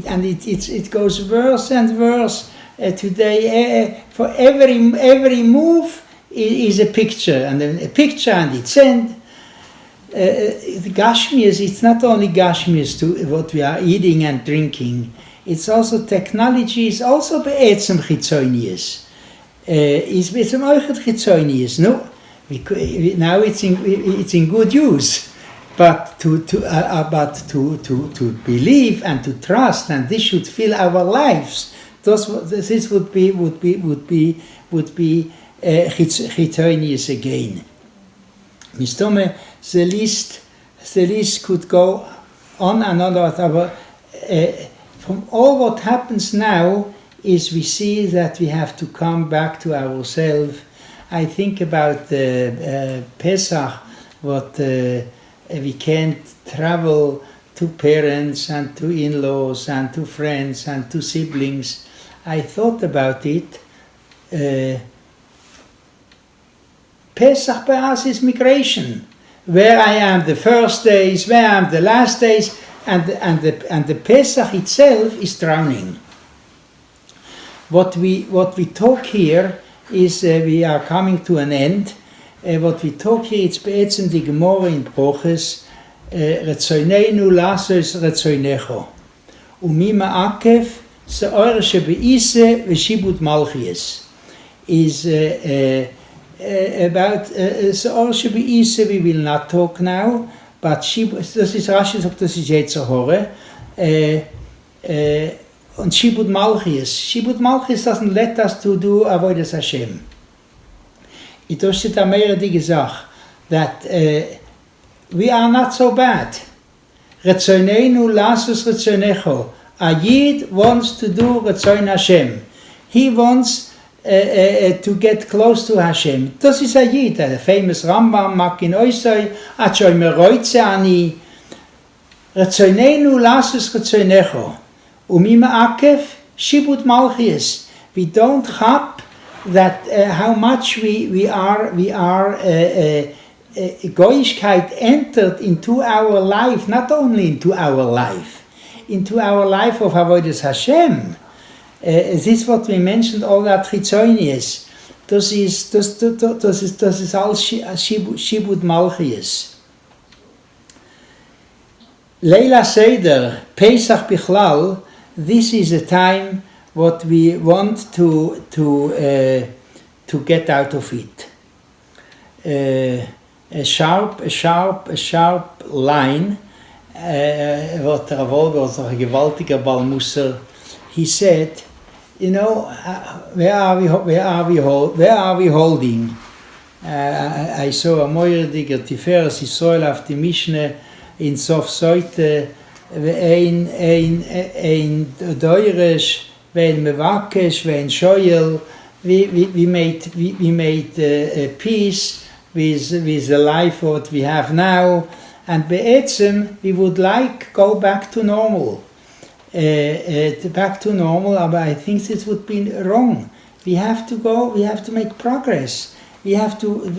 and it goes worse and worse. Today, for every move is a picture, and a picture, and it's sent. The Gashmias, it's not only Gashmias to what we are eating and drinking, it's also technology, is also be'etzem chitzonius. Is be'etzem oichet chitzonius, no? Now it's in good use. But to believe and to trust, and this should fill our lives. This would be chitzonius again. Mistome, the list could go on and on, but from all what happens now is we see that we have to come back to ourselves. I think about Pesach, what we can't travel to parents and to in-laws and to friends and to siblings. I thought about it. Pesach by us is migration. Where I am the first days, where I am the last days, and the Pesach itself is drowning. What we talk here is we are coming to an end. What we talk here, it's be'etzem die Gemara in Broches, Retzoineinu lasos retzoinecho. Umi ma'akev se'or shebe'ise v'shibut malchies. Is about se'or shebe'ise we will not talk now, but das ist Rashi sagt, das ist Yetzer Hara. Und Shibud Malchies. Shibud Malchies doesn't let us to do Avodas Hashem. It also die Sache that we are not so bad. Retzoineinu lasus retzoinecho. A Yid wants to do Retzon Hashem. He wants to get close to Hashem. Das ist a Yid, a famous Rambam, Makin Oisoi, Achoy Meroitze Ani. Retzoineinu lasus retzoinecho. Umima Akef, Shibut Malchies. We don't hap that how much we are Goyishkeit entered into our life, not only into our life of Avodas Hashem. This is what we mentioned, all that Chitzonius. Das ist all Shibud Malchies. Leila Seder, Pesach Bichlal, this is a time what we want to get out of it. A sharp line. What Wolbe was a gewaltiger Balmusser. He said, you know, where are we holding? I saw a moirdiger Tiferes Yisrael auf die Mishne in Sof Soite, ein Deurish, ein Mevakesh, ein Shoyel. We made peace with the life what we have now, and be'etzem we would like go back to normal. But I think this would be wrong. We have to make progress. We have to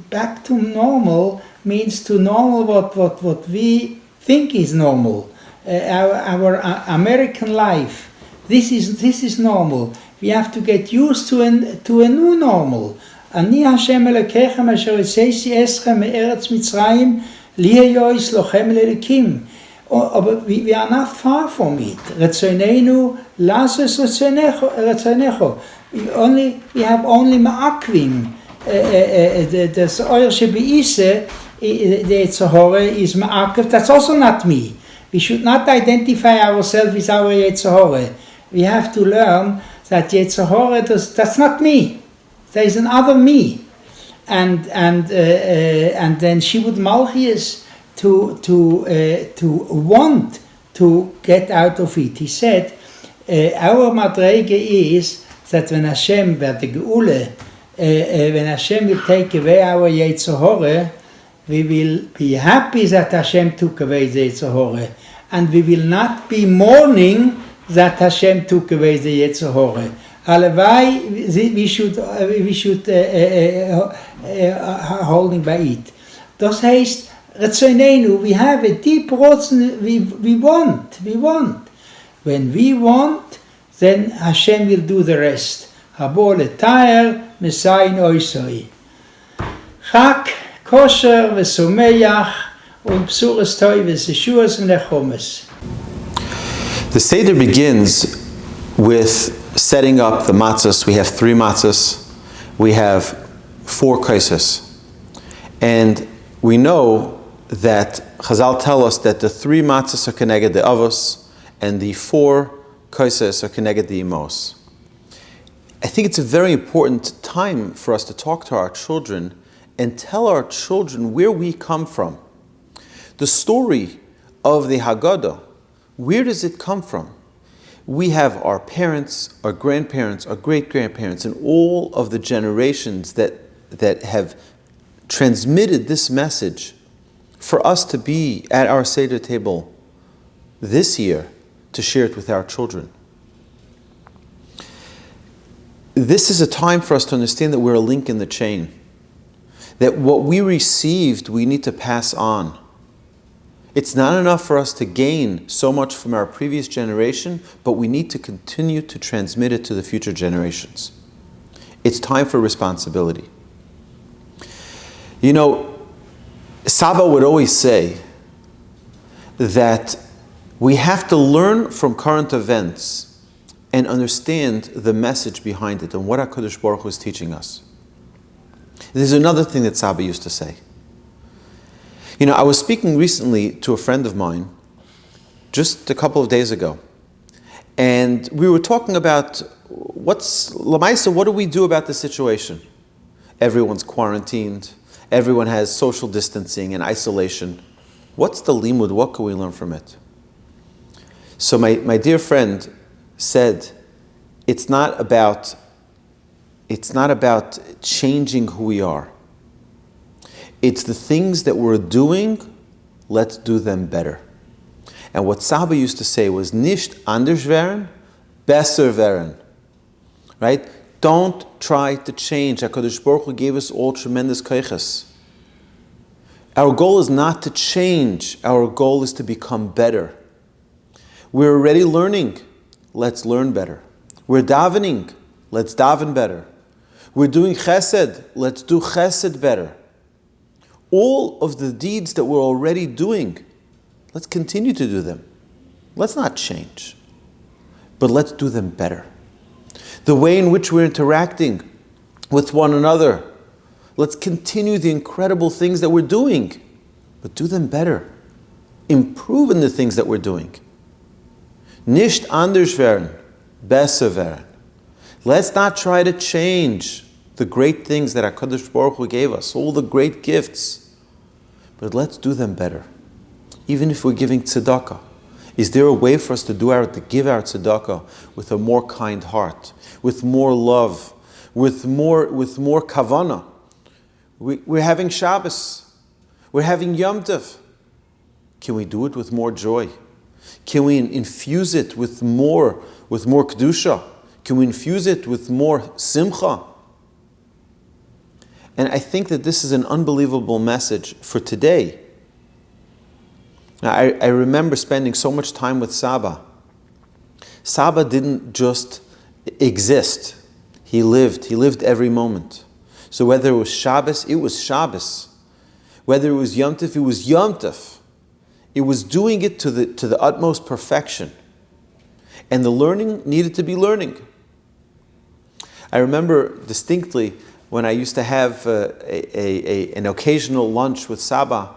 back to normal means to normal what we think is normal. Our American life. This is normal. We have to get used to a new normal. Ani Hashem Elokechem asher yitzeisi eschem me'eretz Mitzrayim lihayois lochem le'elekim. But we are not far from it. Retzoineinu lasos retzoinecho. We have only ma'akvim. The Se'or shebe'ise, the Yetzer Hara is ma'akev. That's also not me. We should not identify ourselves with our Yetzer Hara. We have to learn that Yetzer Hara, that's not me. There is another me. And then Shibud Malchies, to want to get out of it. He said, our madrege is that when Hashem, by the Geule, when Hashem will take away our Yetzer Hara, we will be happy that Hashem took away the Yetzer Hara, and we will not be mourning that Hashem took away the Yetzer Hara. Allebei, we should holding by it. Das heißt, we have a deep rotzen, we want. When we want, then Hashem will do the rest. Habole Taer, Mesayin Oisoi. Chak, Kosher, Vesomeach, und Psures Toives, Yeshuas und Nechomes. The Seder begins with setting up the matzahs. We have 3 matzahs. We have 4 kaises. And we know that Chazal tell us that the 3 matzahs are connected the avos, and the 4 kaises are connected the imos. I think it's a very important time for us to talk to our children and tell our children where we come from. The story of the Haggadah, where does it come from? We have our parents, our grandparents, our great-grandparents, and all of the generations that have transmitted this message for us to be at our Seder table this year to share it with our children. This is a time for us to understand that we're a link in the chain. That what we received, we need to pass on. It's not enough for us to gain so much from our previous generation, but we need to continue to transmit it to the future generations. It's time for responsibility. You know, Saba would always say that we have to learn from current events and understand the message behind it and what HaKadosh Baruch Hu is teaching us. There's another thing that Saba used to say. You know, I was speaking recently to a friend of mine just a couple of days ago, and we were talking about what do we do about the situation? Everyone's quarantined, everyone has social distancing and isolation. What's the limud? What can we learn from it? So my dear friend said, it's not about changing who we are. It's the things that we're doing, let's do them better. And what Saba used to say was, nicht anders werden, besser werden. Right? Don't try to change. HaKadosh Baruch Hu gave us all tremendous koiches. Our goal is not to change. Our goal is to become better. We're already learning. Let's learn better. We're davening. Let's daven better. We're doing chesed. Let's do chesed better. All of the deeds that we're already doing, let's continue to do them. Let's not change, but let's do them better. The way in which we're interacting with one another, let's continue the incredible things that we're doing, but do them better. Improve in the things that we're doing. Nicht anders werden, besser werden. Let's not try to change the great things that HaKadosh Baruch Hu gave us, all the great gifts. But let's do them better. Even if we're giving tzedakah, is there a way for us to give our tzedakah with a more kind heart, with more love, with more kavanah? We're having Shabbos, we're having Yom Tov. Can we do it with more joy? Can we infuse it with more kedusha? Can we infuse it with more simcha? And I think that this is an unbelievable message for today. Now, I remember spending so much time with Saba. Saba didn't just exist. He lived every moment. So whether it was Shabbos, it was Shabbos. Whether it was Yom Tov, it was Yom Tov. It was doing it to the utmost perfection. And the learning needed to be learning. I remember distinctly when I used to have an occasional lunch with Saba,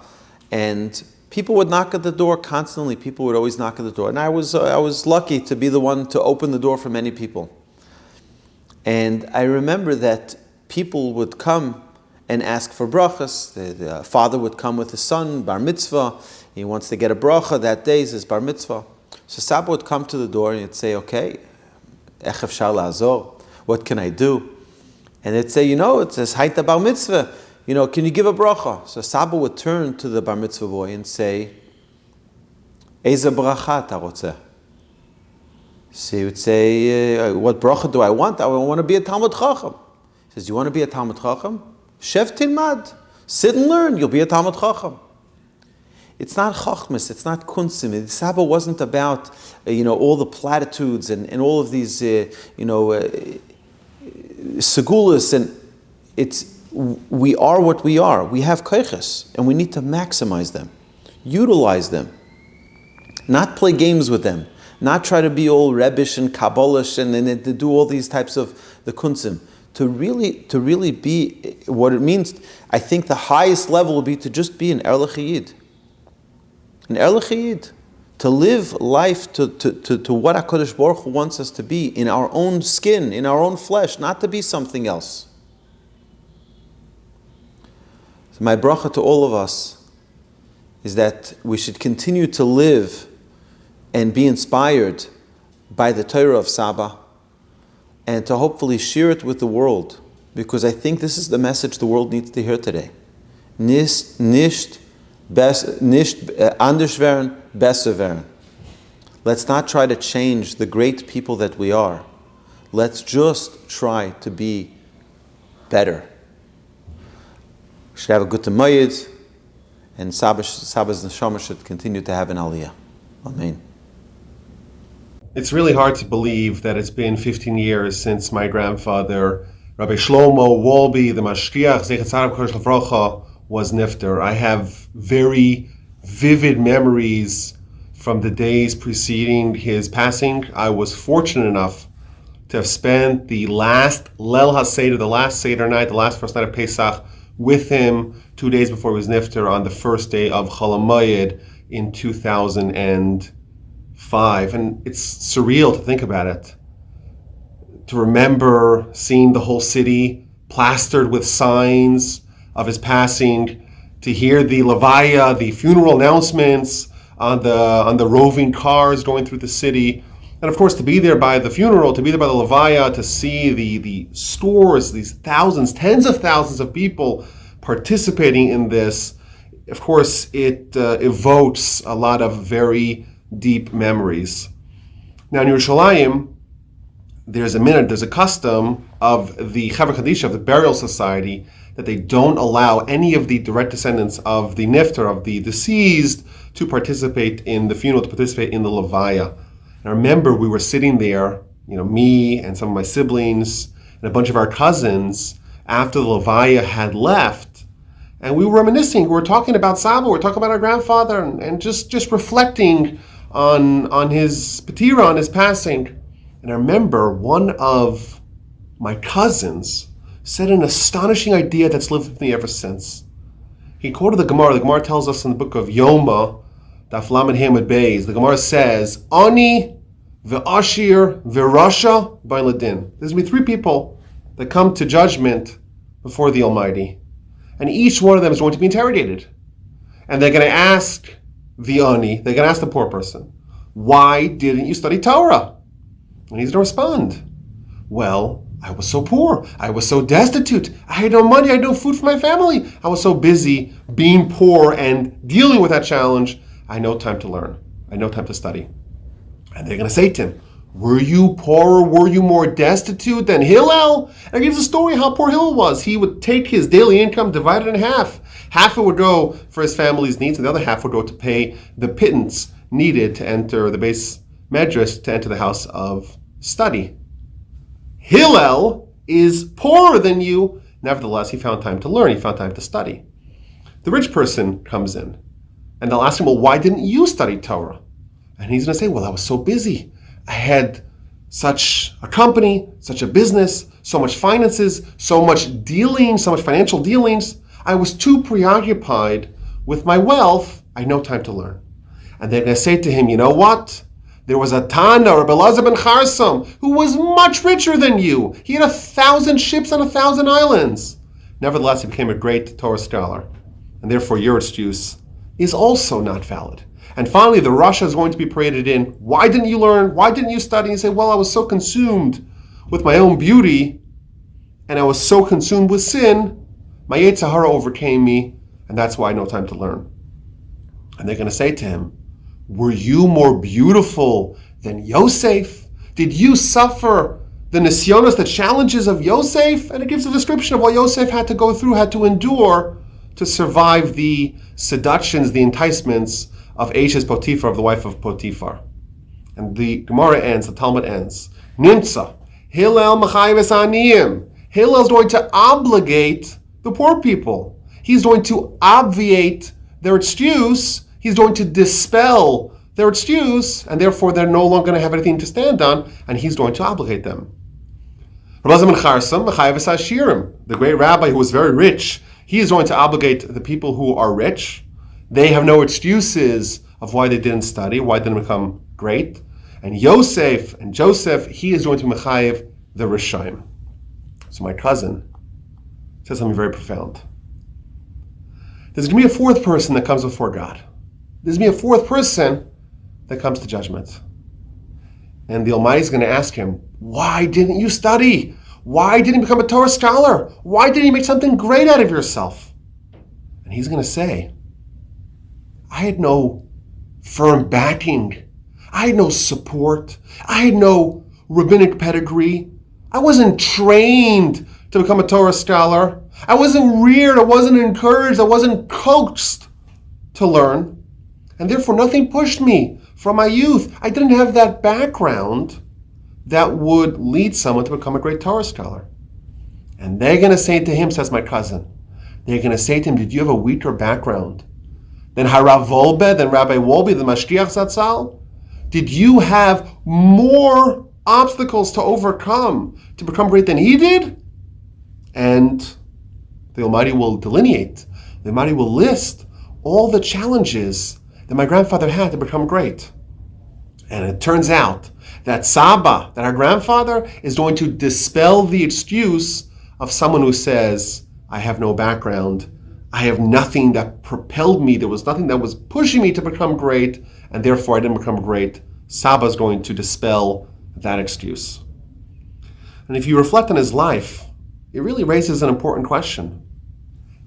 and people would knock at the door constantly. People would always knock at the door. And I was lucky to be the one to open the door for many people. And I remember that people would come and ask for brachas. The father would come with his son, bar mitzvah. He wants to get a bracha that day, his bar mitzvah. So Saba would come to the door and he'd say, okay, ech efshar la'azor, what can I do? And they'd say, it says hayta bar mitzvah, can you give a bracha? So Saba would turn to the bar mitzvah boy and say, Eze bracha ta rotzeh? So he would say, what bracha do I want? I want to be a Talmud Chacham. He says, you want to be a Talmud Chacham? Shev tilmad. Sit and learn, you'll be a Talmud Chacham. It's not chachmas, it's not kunsim. The Saba wasn't about, all the platitudes and all of these, segulas, and we are what we are. We have koiches, and we need to maximize them, utilize them, not play games with them, not try to be all rebbish and kabbalish and to do all these types of the kunsim. To really be what it means. I think the highest level would be to just be an Erlanger. An Erlacher, to live life to what HaKadosh Baruch Hu wants us to be in our own skin, in our own flesh, not to be something else. So my bracha to all of us is that we should continue to live and be inspired by the Torah of Saba and to hopefully share it with the world, because I think this is the message the world needs to hear today. Nicht anders werden, besser werden. Let's not try to change the great people that we are. Let's just try to be better. We should have a good Tamayid, and Saba's neshama should continue to have an Aliyah. Amen. It's really hard to believe that it's been 15 years since my grandfather, Rabbi Shlomo Wolbe, the Mashkiach, Zechatzarav Kodesh Levrocha, was nifter. I have very vivid memories from the days preceding his passing. I was fortunate enough to have spent the last Leil HaSeder, the last Seder night, the last first night of Pesach, with him 2 days before he was nifter on the first day of Chol HaMoed in 2005. And it's surreal to think about it. To remember seeing the whole city plastered with signs of his passing, to hear the levaya, the funeral announcements on the roving cars going through the city, and of course to be there by the funeral, to be there by the levaya, to see the stores, these thousands, tens of thousands of people participating in this. Of course, it evokes a lot of very deep memories. Now in Yerushalayim, there's a custom of the Chaver Kadisha, of the burial society, that they don't allow any of the direct descendants of the nifter, of the deceased, to participate in the funeral, to participate in the levaya. And I remember we were sitting there, me and some of my siblings and a bunch of our cousins, after the levaya had left, and we were reminiscing. We were talking about Saba, we were talking about our grandfather, and just reflecting on his patira, on his passing. And I remember one of my cousins said an astonishing idea that's lived with me ever since. He quoted the Gemara. The Gemara tells us in the book of Yoma, Daf Lamed Hamid Beis, the Gemara says, Ani ve'ashir ve'rasha b'ladin. There's going to be three people that come to judgment before the Almighty. And each one of them is going to be interrogated. And they're going to ask the Ani, they're going to ask the poor person, why didn't you study Torah? And he's going to respond, well, I was so poor. I was so destitute. I had no money. I had no food for my family. I was so busy being poor and dealing with that challenge. I had no time to learn. I had no time to study. And they're going to say to him, were you poorer? Were you more destitute than Hillel? And he gives a story how poor Hillel was. He would take his daily income, divide it in half. Half it would go for his family's needs, and the other half would go to pay the pittance needed to enter the base medrash, to enter the house of study. Hillel is poorer than you. Nevertheless, he found time to learn. He found time to study. The rich person comes in, and they'll ask him, well, why didn't you study Torah? And he's going to say, well, I was so busy. I had such a company, such a business, so much finances, so much dealing, so much financial dealings. I was too preoccupied with my wealth. I had no time to learn. And they're going to say to him, you know what? There was a Tana, Rabbi Elazar ben Charsam, who was much richer than you. He had 1,000 ships on 1,000 islands. Nevertheless, he became a great Torah scholar, and therefore Yohrtzeit is also not valid. And finally, the Russia is going to be paraded in. Why didn't you learn? Why didn't you study? And say, well, I was so consumed with my own beauty, and I was so consumed with sin, my Yetzer Hara overcame me, and that's why I had no time to learn. And they're going to say to him, were you more beautiful than Yosef? Did you suffer the nisyonos, the challenges of Yosef? And it gives a description of what Yosef had to go through, had to endure to survive the seductions, the enticements of Aisha's Potiphar, of the wife of Potiphar. And the Gemara ends, the Talmud ends. Nimtza, Hillel Mechayev es Aniyim. Hillel is going to obligate the poor people. He's going to obviate their excuse. He's going to dispel their excuse, and therefore they're no longer going to have anything to stand on, and he's going to obligate them. The great rabbi who was very rich, he is going to obligate the people who are rich. They have no excuses of why they didn't study, why they didn't become great. And Yosef and Joseph, he is going to mechayev the Rishaim. So my cousin says something very profound. There's going to be a fourth person that comes before God. There's going to be a fourth person that comes to judgment. And the Almighty is going to ask him, why didn't you study? Why didn't you become a Torah scholar? Why didn't you make something great out of yourself? And he's going to say, I had no firm backing. I had no support. I had no rabbinic pedigree. I wasn't trained to become a Torah scholar. I wasn't reared. I wasn't encouraged. I wasn't coaxed to learn. And therefore, nothing pushed me from my youth. I didn't have that background that would lead someone to become a great Torah scholar. And they're going to say to him, says my cousin, they're going to say to him, did you have a weaker background than Harav Wolbe, than Rabbi Wolbe, the Mashgiach Zatzal? Did you have more obstacles to overcome to become great than he did? And the Almighty will delineate, the Almighty will list all the challenges that my grandfather had to become great. And it turns out that Saba, that our grandfather, is going to dispel the excuse of someone who says, I have no background, I have nothing that propelled me, there was nothing that was pushing me to become great, and therefore I didn't become great. Saba is going to dispel that excuse. And if you reflect on his life, it really raises an important question.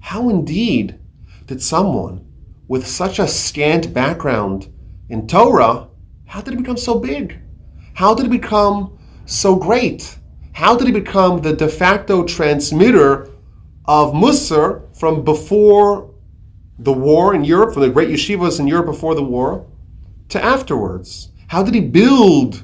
How indeed did someone with such a scant background in Torah, how did he become so big? How did he become so great? How did he become the de facto transmitter of Musar from before the war in Europe, from the great yeshivas in Europe before the war, to afterwards? How did he build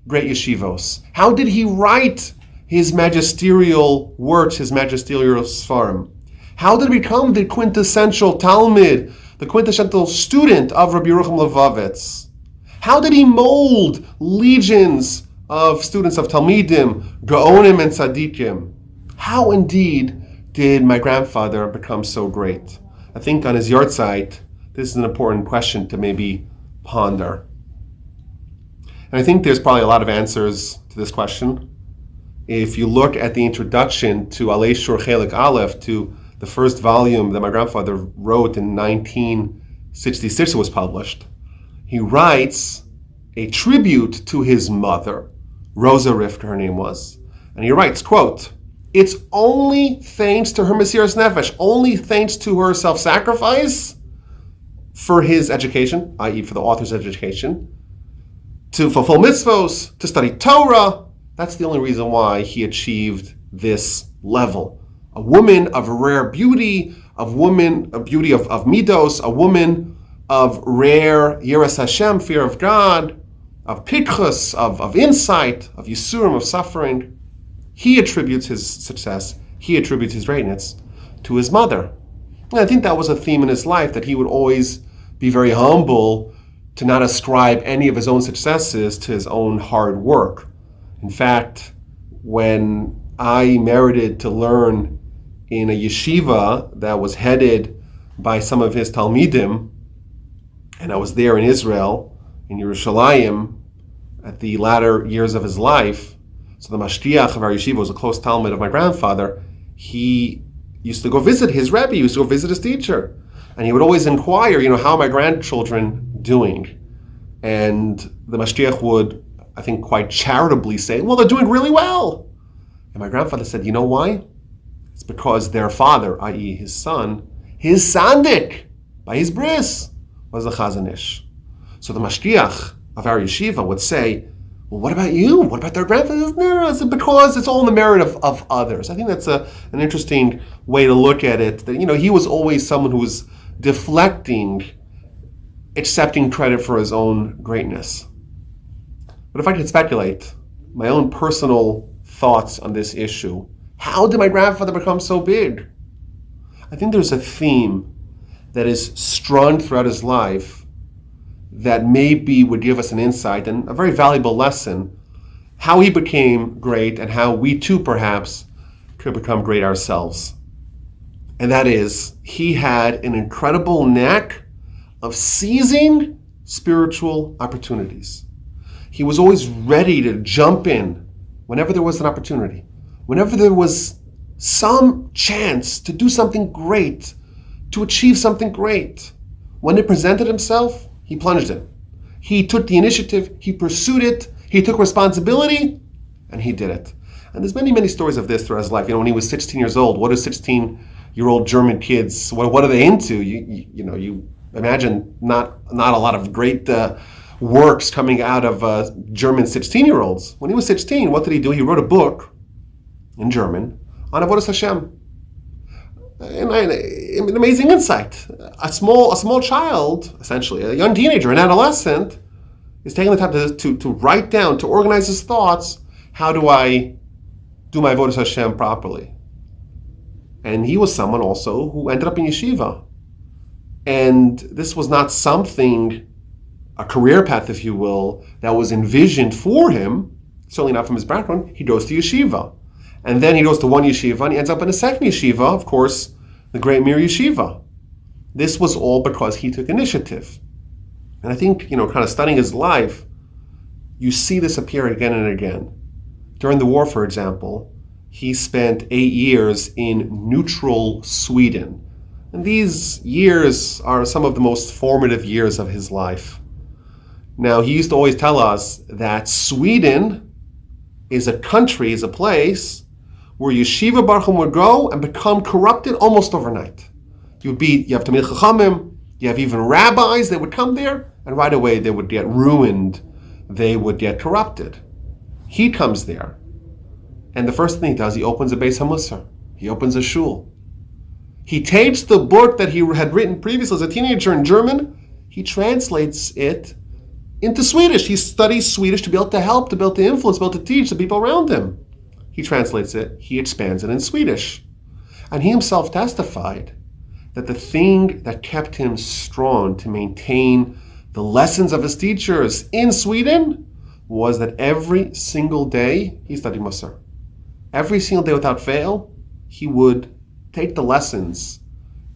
great yeshivos? How did he write his magisterial works, his magisterial sfarim? How did he become the quintessential Talmud, the quintessential student of Rabbi Yerucham Levavitz? How did he mold legions of students of Talmidim, Gaonim and Tzadikim? How indeed did my grandfather become so great? I think on his Yohrtzeit, this is an important question to maybe ponder. And I think there's probably a lot of answers to this question. If you look at the introduction to Alei Shur Chelik Aleph, to the first volume that my grandfather wrote in 1966, it was published, he writes a tribute to his mother, Rosa Rivka, her name was, and he writes, quote, it's only thanks to her Mesiras Nefesh, only thanks to her self-sacrifice for his education, i.e. for the author's education, to fulfill mitzvos, to study Torah. That's the only reason why he achieved this level. A woman of rare beauty, a beauty of midos, a woman of rare Yiras Hashem, fear of God, of pitchus, of insight, of yisurim, of suffering. He attributes his success, he attributes his greatness to his mother. And I think that was a theme in his life, that he would always be very humble to not ascribe any of his own successes to his own hard work. In fact, when I merited to learn in a yeshiva that was headed by some of his Talmidim, and I was there in Israel, in Yerushalayim, at the latter years of his life. So the mashgiach of our yeshiva was a close Talmud of my grandfather. He used to go visit his Rabbi, he used to go visit his teacher. And he would always inquire, how are my grandchildren doing? And the Mashgiach would, I think, quite charitably say, well, they're doing really well. And my grandfather said, you know why? It's because their father, i.e. his son, his sandik, by his bris, was a Chazon Ish. So the Mashgiach of our yeshiva would say, well, what about you? What about their grandfather? No, it's because it's all in the merit of others. I think that's an interesting way to look at it. That, he was always someone who was deflecting, accepting credit for his own greatness. But if I could speculate my own personal thoughts on this issue, how did my grandfather become so big? I think there's a theme that is strung throughout his life that maybe would give us an insight and a very valuable lesson, how he became great and how we too perhaps could become great ourselves. And that is, he had an incredible knack of seizing spiritual opportunities. He was always ready to jump in whenever there was an opportunity, whenever there was some chance to do something great, to achieve something great. When it presented himself, he plunged in. He took the initiative, he pursued it, he took responsibility, and he did it. And there's many, many stories of this throughout his life. When he was 16 years old, what do 16-year-old German kids, what are they into? You imagine not a lot of great works coming out of German 16-year-olds. When he was 16, what did he do? He wrote a book in German on Avodas Hashem. And an amazing insight. A small child, essentially, a young teenager, an adolescent, is taking the time to write down, to organize his thoughts. How do I do my Avodas Hashem properly? And he was someone also who ended up in yeshiva. And this was not something, a career path, if you will, that was envisioned for him, certainly not from his background. He goes to yeshiva. And then he goes to one yeshiva and he ends up in a second yeshiva, of course, the Great Mir Yeshiva. This was all because he took initiative. And I think, kind of studying his life, you see this appear again and again. During the war, for example, he spent 8 years in neutral Sweden. And these years are some of the most formative years of his life. Now, he used to always tell us that Sweden is a country, is a place where yeshiva baruchim would go and become corrupted almost overnight. You have Tamil Chachamim, you have even rabbis, they would come there, and right away they would get ruined, they would get corrupted. He comes there, and the first thing he does, he opens a Beis HaMusar, he opens a shul. He takes the book that he had written previously as a teenager in German, he translates it into Swedish. He studies Swedish to be able to help, to be able to influence, to be able to teach the people around him. He translates it, he expands it in Swedish. And he himself testified that the thing that kept him strong to maintain the lessons of his teachers in Sweden was that every single day he studied Musar. Every single day without fail, he would take the lessons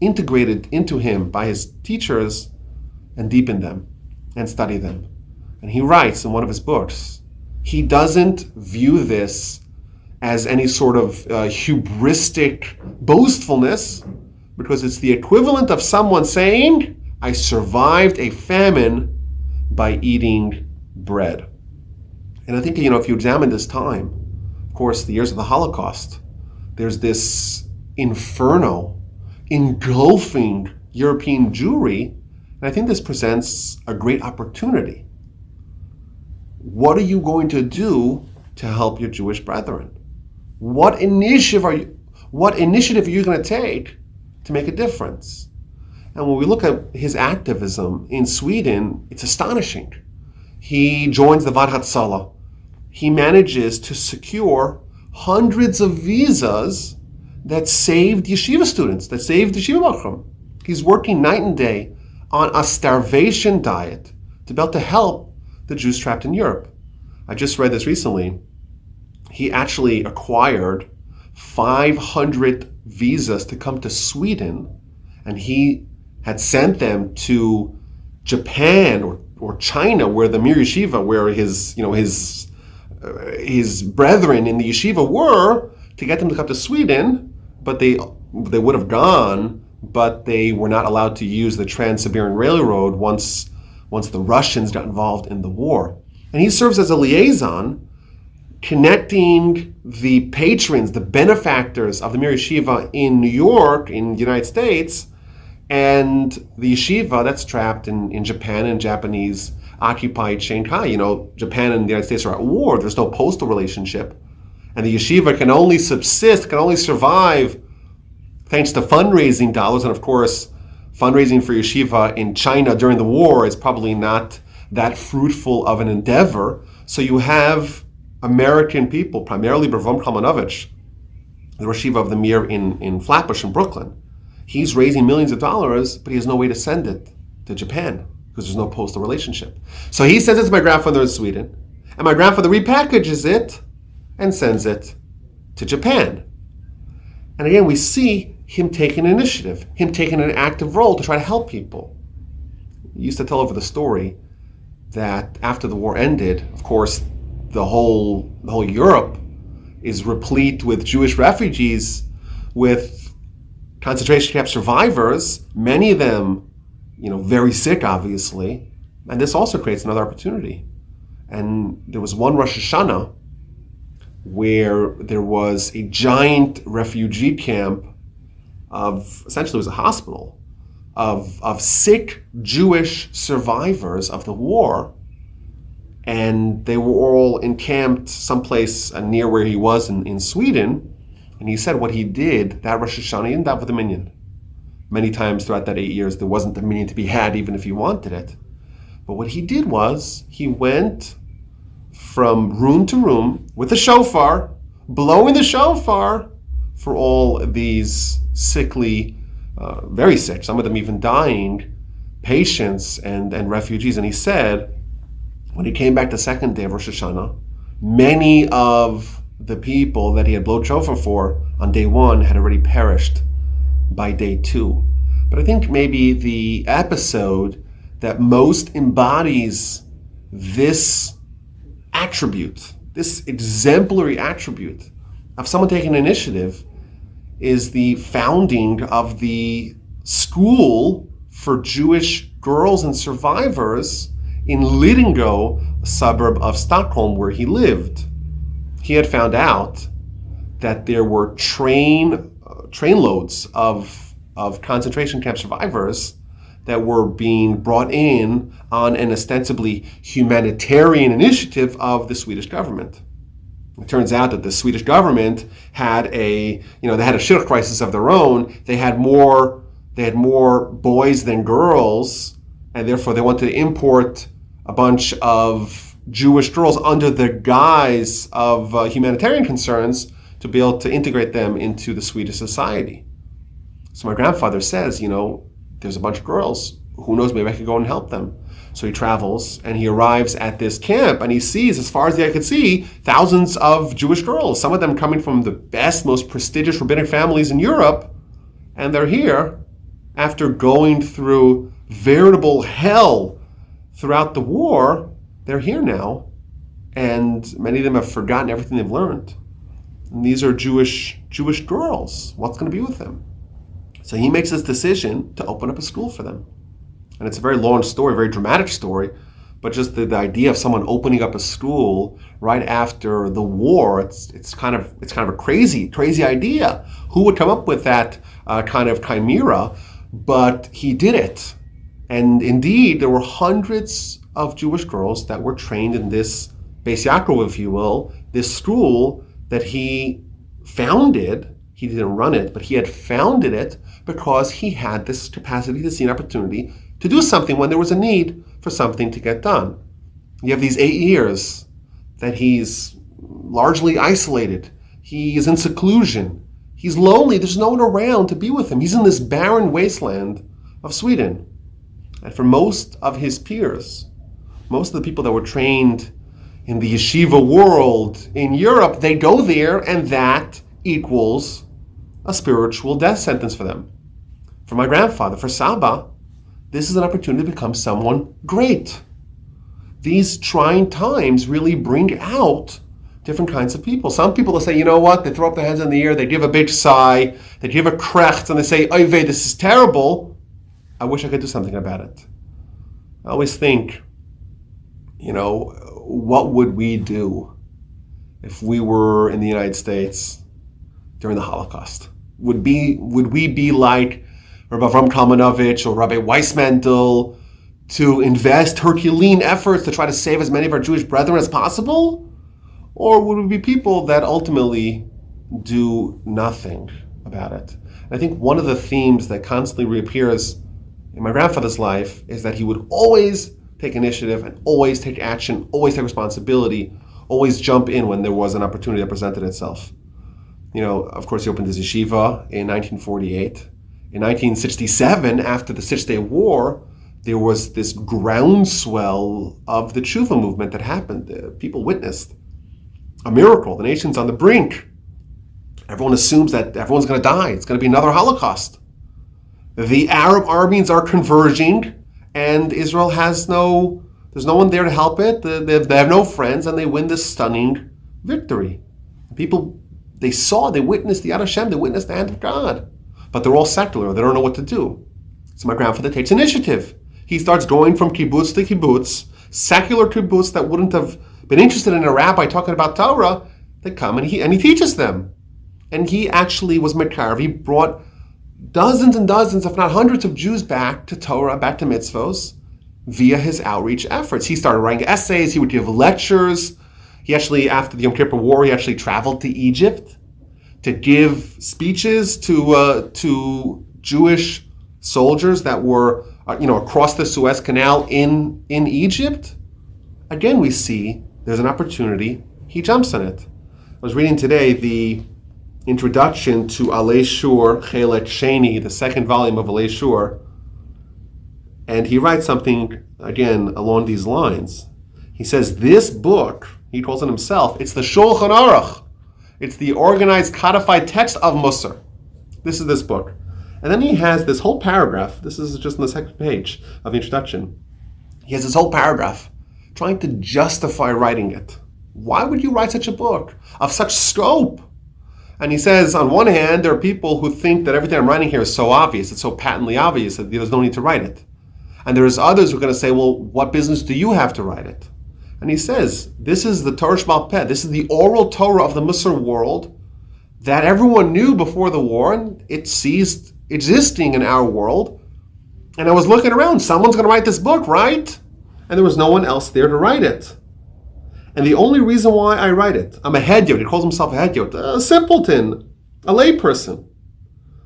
integrated into him by his teachers and deepen them and study them. And he writes in one of his books, he doesn't view this as any sort of hubristic boastfulness, because it's the equivalent of someone saying, I survived a famine by eating bread. And I think, if you examine this time, of course, the years of the Holocaust, there's this inferno engulfing European Jewry, and I think this presents a great opportunity. What are you going to do to help your Jewish brethren? What initiative are you going to take to make a difference? And when we look at his activism in Sweden, it's astonishing. He joins the Vad Hatzalah. He manages to secure hundreds of visas that saved yeshiva students, that saved yeshiva bachram. He's working night and day on a starvation diet to be able to help the Jews trapped in Europe. I just read this recently. He actually acquired 500 visas to come to Sweden, and he had sent them to Japan or China, where the Mir Yeshiva, where his brethren in the yeshiva were, to get them to come to Sweden, but they they would have gone, but they were not allowed to use the Trans-Siberian Railroad once the Russians got involved in the war. And he serves as a liaison, connecting the patrons, the benefactors of the Mir Yeshiva in New York, in the United States, and the yeshiva that's trapped in Japan and Japanese occupied Shanghai. You know, Japan and the United States are at war. There's no postal relationship. And the yeshiva can only subsist, can only survive thanks to fundraising dollars. And of course, fundraising for yeshiva in China during the war is probably not that fruitful of an endeavor. So you have American people, primarily Reuven Kalmanovich, the Rosh Yeshiva of the Mir in Flatbush in Brooklyn. He's raising millions of dollars, but he has no way to send it to Japan because there's no postal relationship. So he sends it to my grandfather in Sweden, and my grandfather repackages it and sends it to Japan. And again, we see him taking initiative, him taking an active role to try to help people. He used to tell over the story that after the war ended, of course, the whole Europe is replete with Jewish refugees, with concentration camp survivors, many of them, very sick, obviously. And this also creates another opportunity. And there was one Rosh Hashanah where there was a giant refugee camp essentially it was a hospital, of sick Jewish survivors of the war. And they were all encamped someplace near where he was in Sweden. And he said what he did, that Rosh Hashanah, he didn't daven with a minyan. Many times throughout that 8 years, there wasn't a minyan to be had, even if he wanted it. But what he did was, he went from room to room with a shofar, blowing the shofar for all these sickly, very sick, some of them even dying, patients and refugees. And he said, when he came back the second day of Rosh Hashanah, many of the people that he had blown shofar for on day one had already perished by day two. But I think maybe the episode that most embodies this attribute, this exemplary attribute of someone taking initiative, is the founding of the school for Jewish girls and survivors in Lidingö, a suburb of Stockholm where he lived. He had found out that there were train loads of concentration camp survivors that were being brought in on an ostensibly humanitarian initiative of the Swedish government. It turns out that the Swedish government had they had a shidduch crisis of their own. They had more boys than girls, and therefore they wanted to import a bunch of Jewish girls under the guise of humanitarian concerns to be able to integrate them into the Swedish society. So my grandfather says, there's a bunch of girls. Who knows, maybe I could go and help them. So he travels and he arrives at this camp and he sees, as far as the eye could see, thousands of Jewish girls, some of them coming from the best, most prestigious rabbinic families in Europe. And they're here after going through veritable hell throughout the war. They're here now, and many of them have forgotten everything they've learned. And these are Jewish girls. What's going to be with them? So he makes this decision to open up a school for them. And it's a very long story, very dramatic story, but just the idea of someone opening up a school right after the war, it's kind of a crazy idea. Who would come up with that kind of chimera? But he did it. And indeed, there were hundreds of Jewish girls that were trained in this Beis Yaakov, if you will, this school that he founded. He didn't run it, but he had founded it because he had this capacity to see an opportunity to do something when there was a need for something to get done. You have these 8 years that he's largely isolated. He is in seclusion. He's lonely. There's no one around to be with him. He's in this barren wasteland of Sweden. And for most of his peers, most of the people that were trained in the yeshiva world in Europe, they go there and that equals a spiritual death sentence for them. For my grandfather, for Saba, this is an opportunity to become someone great. These trying times really bring out different kinds of people. Some people will say, you know what, they throw up their hands in the air, they give a big sigh, they give a krecht, and they say, Oy vey, this is terrible. I wish I could do something about it. I always think, what would we do if we were in the United States during the Holocaust? Would we be like Rabbi Avram Kalmanovich or Rabbi Weissmandel to invest Herculean efforts to try to save as many of our Jewish brethren as possible? Or would we be people that ultimately do nothing about it? And I think one of the themes that constantly reappears in my grandfather's life is that he would always take initiative and always take action, always take responsibility, always jump in when there was an opportunity that presented itself. Of course, he opened his yeshiva in 1948. In 1967, after the Six-Day War, there was this groundswell of the tshuva movement that happened. People witnessed a miracle. The nation's on the brink. Everyone assumes that everyone's going to die. It's going to be another Holocaust. The Arab armies are converging, and Israel there's no one there to help it. They have no friends, and they win this stunning victory. People, they witnessed the Yad Hashem, they witnessed the hand of God. But they're all secular. They don't know what to do. So my grandfather takes initiative. He starts going from kibbutz to kibbutz, secular kibbutz that wouldn't have been interested in a rabbi talking about Torah. They come and he teaches them. And he actually was Mekar. He brought dozens and dozens, if not hundreds of Jews back to Torah, back to mitzvos, via his outreach efforts. He started writing essays. He would give lectures. He actually, after the Yom Kippur War, he actually traveled to Egypt to give speeches to Jewish soldiers that were, across the Suez Canal in Egypt. Again, we see there's an opportunity. He jumps on it. I was reading today the introduction to Alei Shur Chelet Sheni, the second volume of Alei Shur, and he writes something again along these lines. He says this book, he calls it himself, it's the Shulchan Aruch. It's the organized, codified text of Musar. This is this book. And then he has this whole paragraph. This is just on the second page of the introduction. He has this whole paragraph trying to justify writing it. Why would you write such a book of such scope? And he says, on one hand, there are people who think that everything I'm writing here is so obvious, it's so patently obvious that there's no need to write it. And there's others who are going to say, well, what business do you have to write it? And he says, this is the Torah Sheba'al Peh, this is the oral Torah of the Musar world that everyone knew before the war, and it ceased existing in our world. And I was looking around, someone's going to write this book, right? And there was no one else there to write it. And the only reason why I write it, I'm a hedyot, he calls himself a hedyot, a simpleton, a layperson.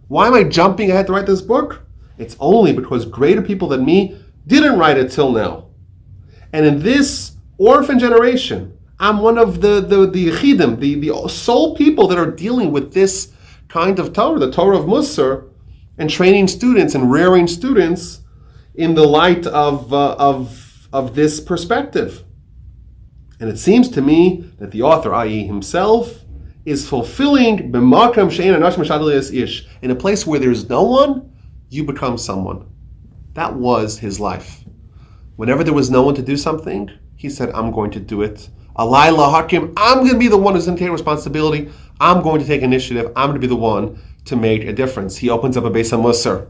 Why am I jumping ahead to write this book? It's only because greater people than me didn't write it till now. And in this orphan generation, I'm one of the Yechidim, the sole people that are dealing with this kind of Torah, the Torah of Musar, and training students and rearing students in the light of this perspective. And it seems to me that the author, i.e. himself, is fulfilling b'makam she'ein anash mishadli ish. In a place where there's no one, you become someone. That was his life. Whenever there was no one to do something, he said, I'm going to do it. Alayla Hakim, I'm going to be the one who's going to take responsibility. I'm going to take initiative. I'm going to be the one to make a difference. He opens up a Beis HaMusar.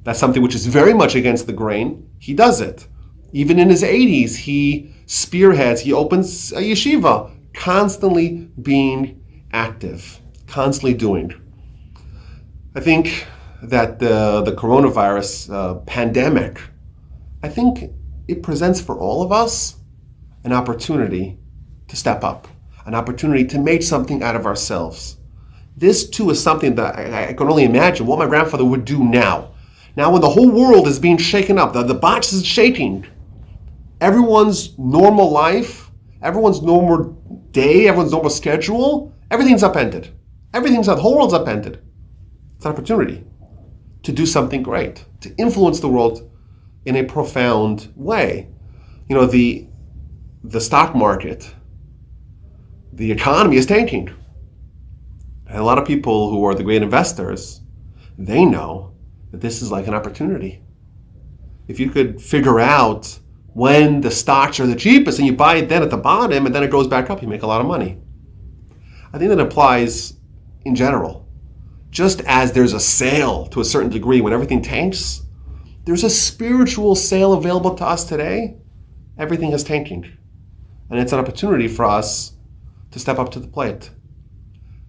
That's something which is very much against the grain. He does it. Even in his 80s, he spearheads, he opens a yeshiva, constantly being active, constantly doing. I think that the coronavirus pandemic, I think it presents for all of us an opportunity to step up, an opportunity to make something out of ourselves. This too is something that I can only imagine what my grandfather would do now. Now when the whole world is being shaken up, the box is shaking, everyone's normal life, everyone's normal day, everyone's normal schedule, everything's upended. The whole world's upended. It's an opportunity to do something great, to influence the world in a profound way. You know, the stock market, the economy is tanking. And a lot of people who are the great investors, they know that this is like an opportunity. If you could figure out when the stocks are the cheapest and you buy it then at the bottom and then it goes back up, you make a lot of money. I think that applies in general. Just as there's a sale to a certain degree when everything tanks, there's a spiritual sale available to us today. Everything is tanking. And it's an opportunity for us to step up to the plate.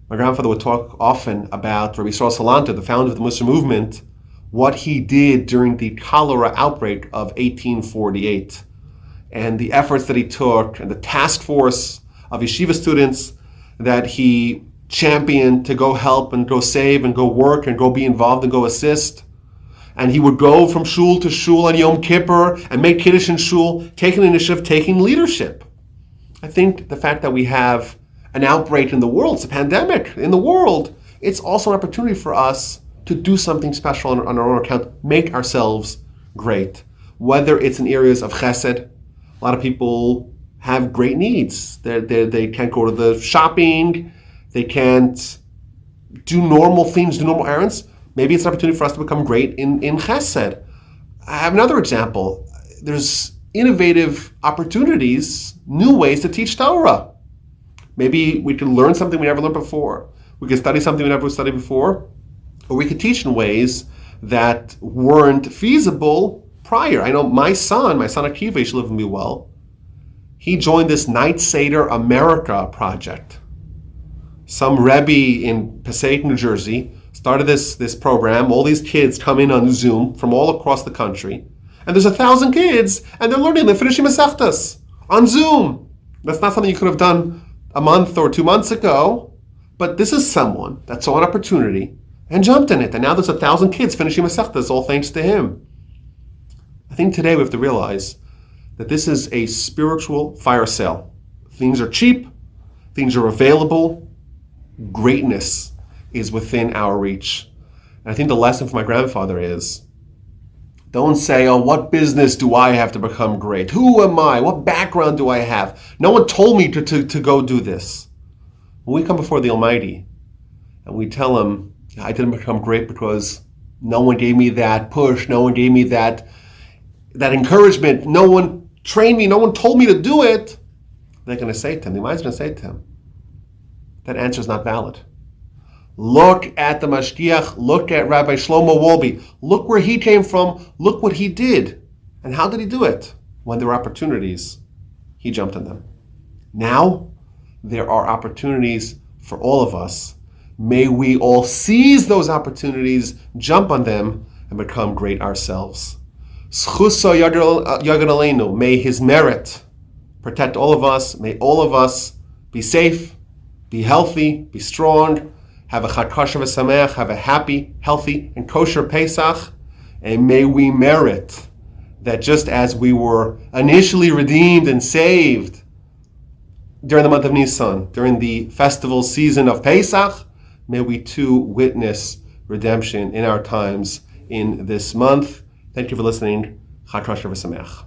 My grandfather would talk often about Rabbi Yisrael Salanter, the founder of the Muslim movement, what he did during the cholera outbreak of 1848, and the efforts that he took, and the task force of yeshiva students that he championed to go help and go save and go work and go be involved and go assist. And he would go from shul to shul on Yom Kippur and make Kiddush in shul, taking initiative, taking leadership. I think the fact that we have an outbreak in the world, it's a pandemic in the world, it's also an opportunity for us to do something special on our own account, make ourselves great. Whether it's in areas of chesed, a lot of people have great needs. They can't go to the shopping, they can't do normal things, do normal errands. Maybe it's an opportunity for us to become great in chesed. I have another example. There's innovative opportunities, new ways to teach Torah. Maybe we could learn something we never learned before. We could study something we never studied before. Or we could teach in ways that weren't feasible prior. I know my son Akiva, he should live with me well. He joined this Night Seder America project. Some Rebbe in Passaic, New Jersey, started this program. All these kids come in on Zoom from all across the country. And there's 1,000 kids, and they're learning, they're finishing Masechtas on Zoom. That's not something you could have done a month or 2 months ago, but this is someone that saw an opportunity and jumped in it. And now there's 1,000 kids finishing Masechtas, all thanks to him. I think today we have to realize that this is a spiritual fire sale. Things are cheap, things are available, greatness is within our reach. And I think the lesson for my grandfather is, don't say, oh, what business do I have to become great? Who am I? What background do I have? No one told me to go do this. When we come before the Almighty and we tell him, I didn't become great because no one gave me that push, no one gave me that encouragement, no one trained me, no one told me to do it, they're going to say to him, the Almighty's going to say to him, that answer is not valid. Look at the Mashgiach, look at Rabbi Shlomo Wolbe, look where he came from, look what he did. And how did he do it? When there were opportunities, he jumped on them. Now, there are opportunities for all of us. May we all seize those opportunities, jump on them, and become great ourselves. Schuso Yagad Aleinu, may his merit protect all of us. May all of us be safe, be healthy, be strong, have a Chag Kosher v'Sameach, have a happy, healthy, and kosher Pesach, and may we merit that just as we were initially redeemed and saved during the month of Nisan, during the festival season of Pesach, may we too witness redemption in our times in this month. Thank you for listening. Chag Kosher v'Sameach.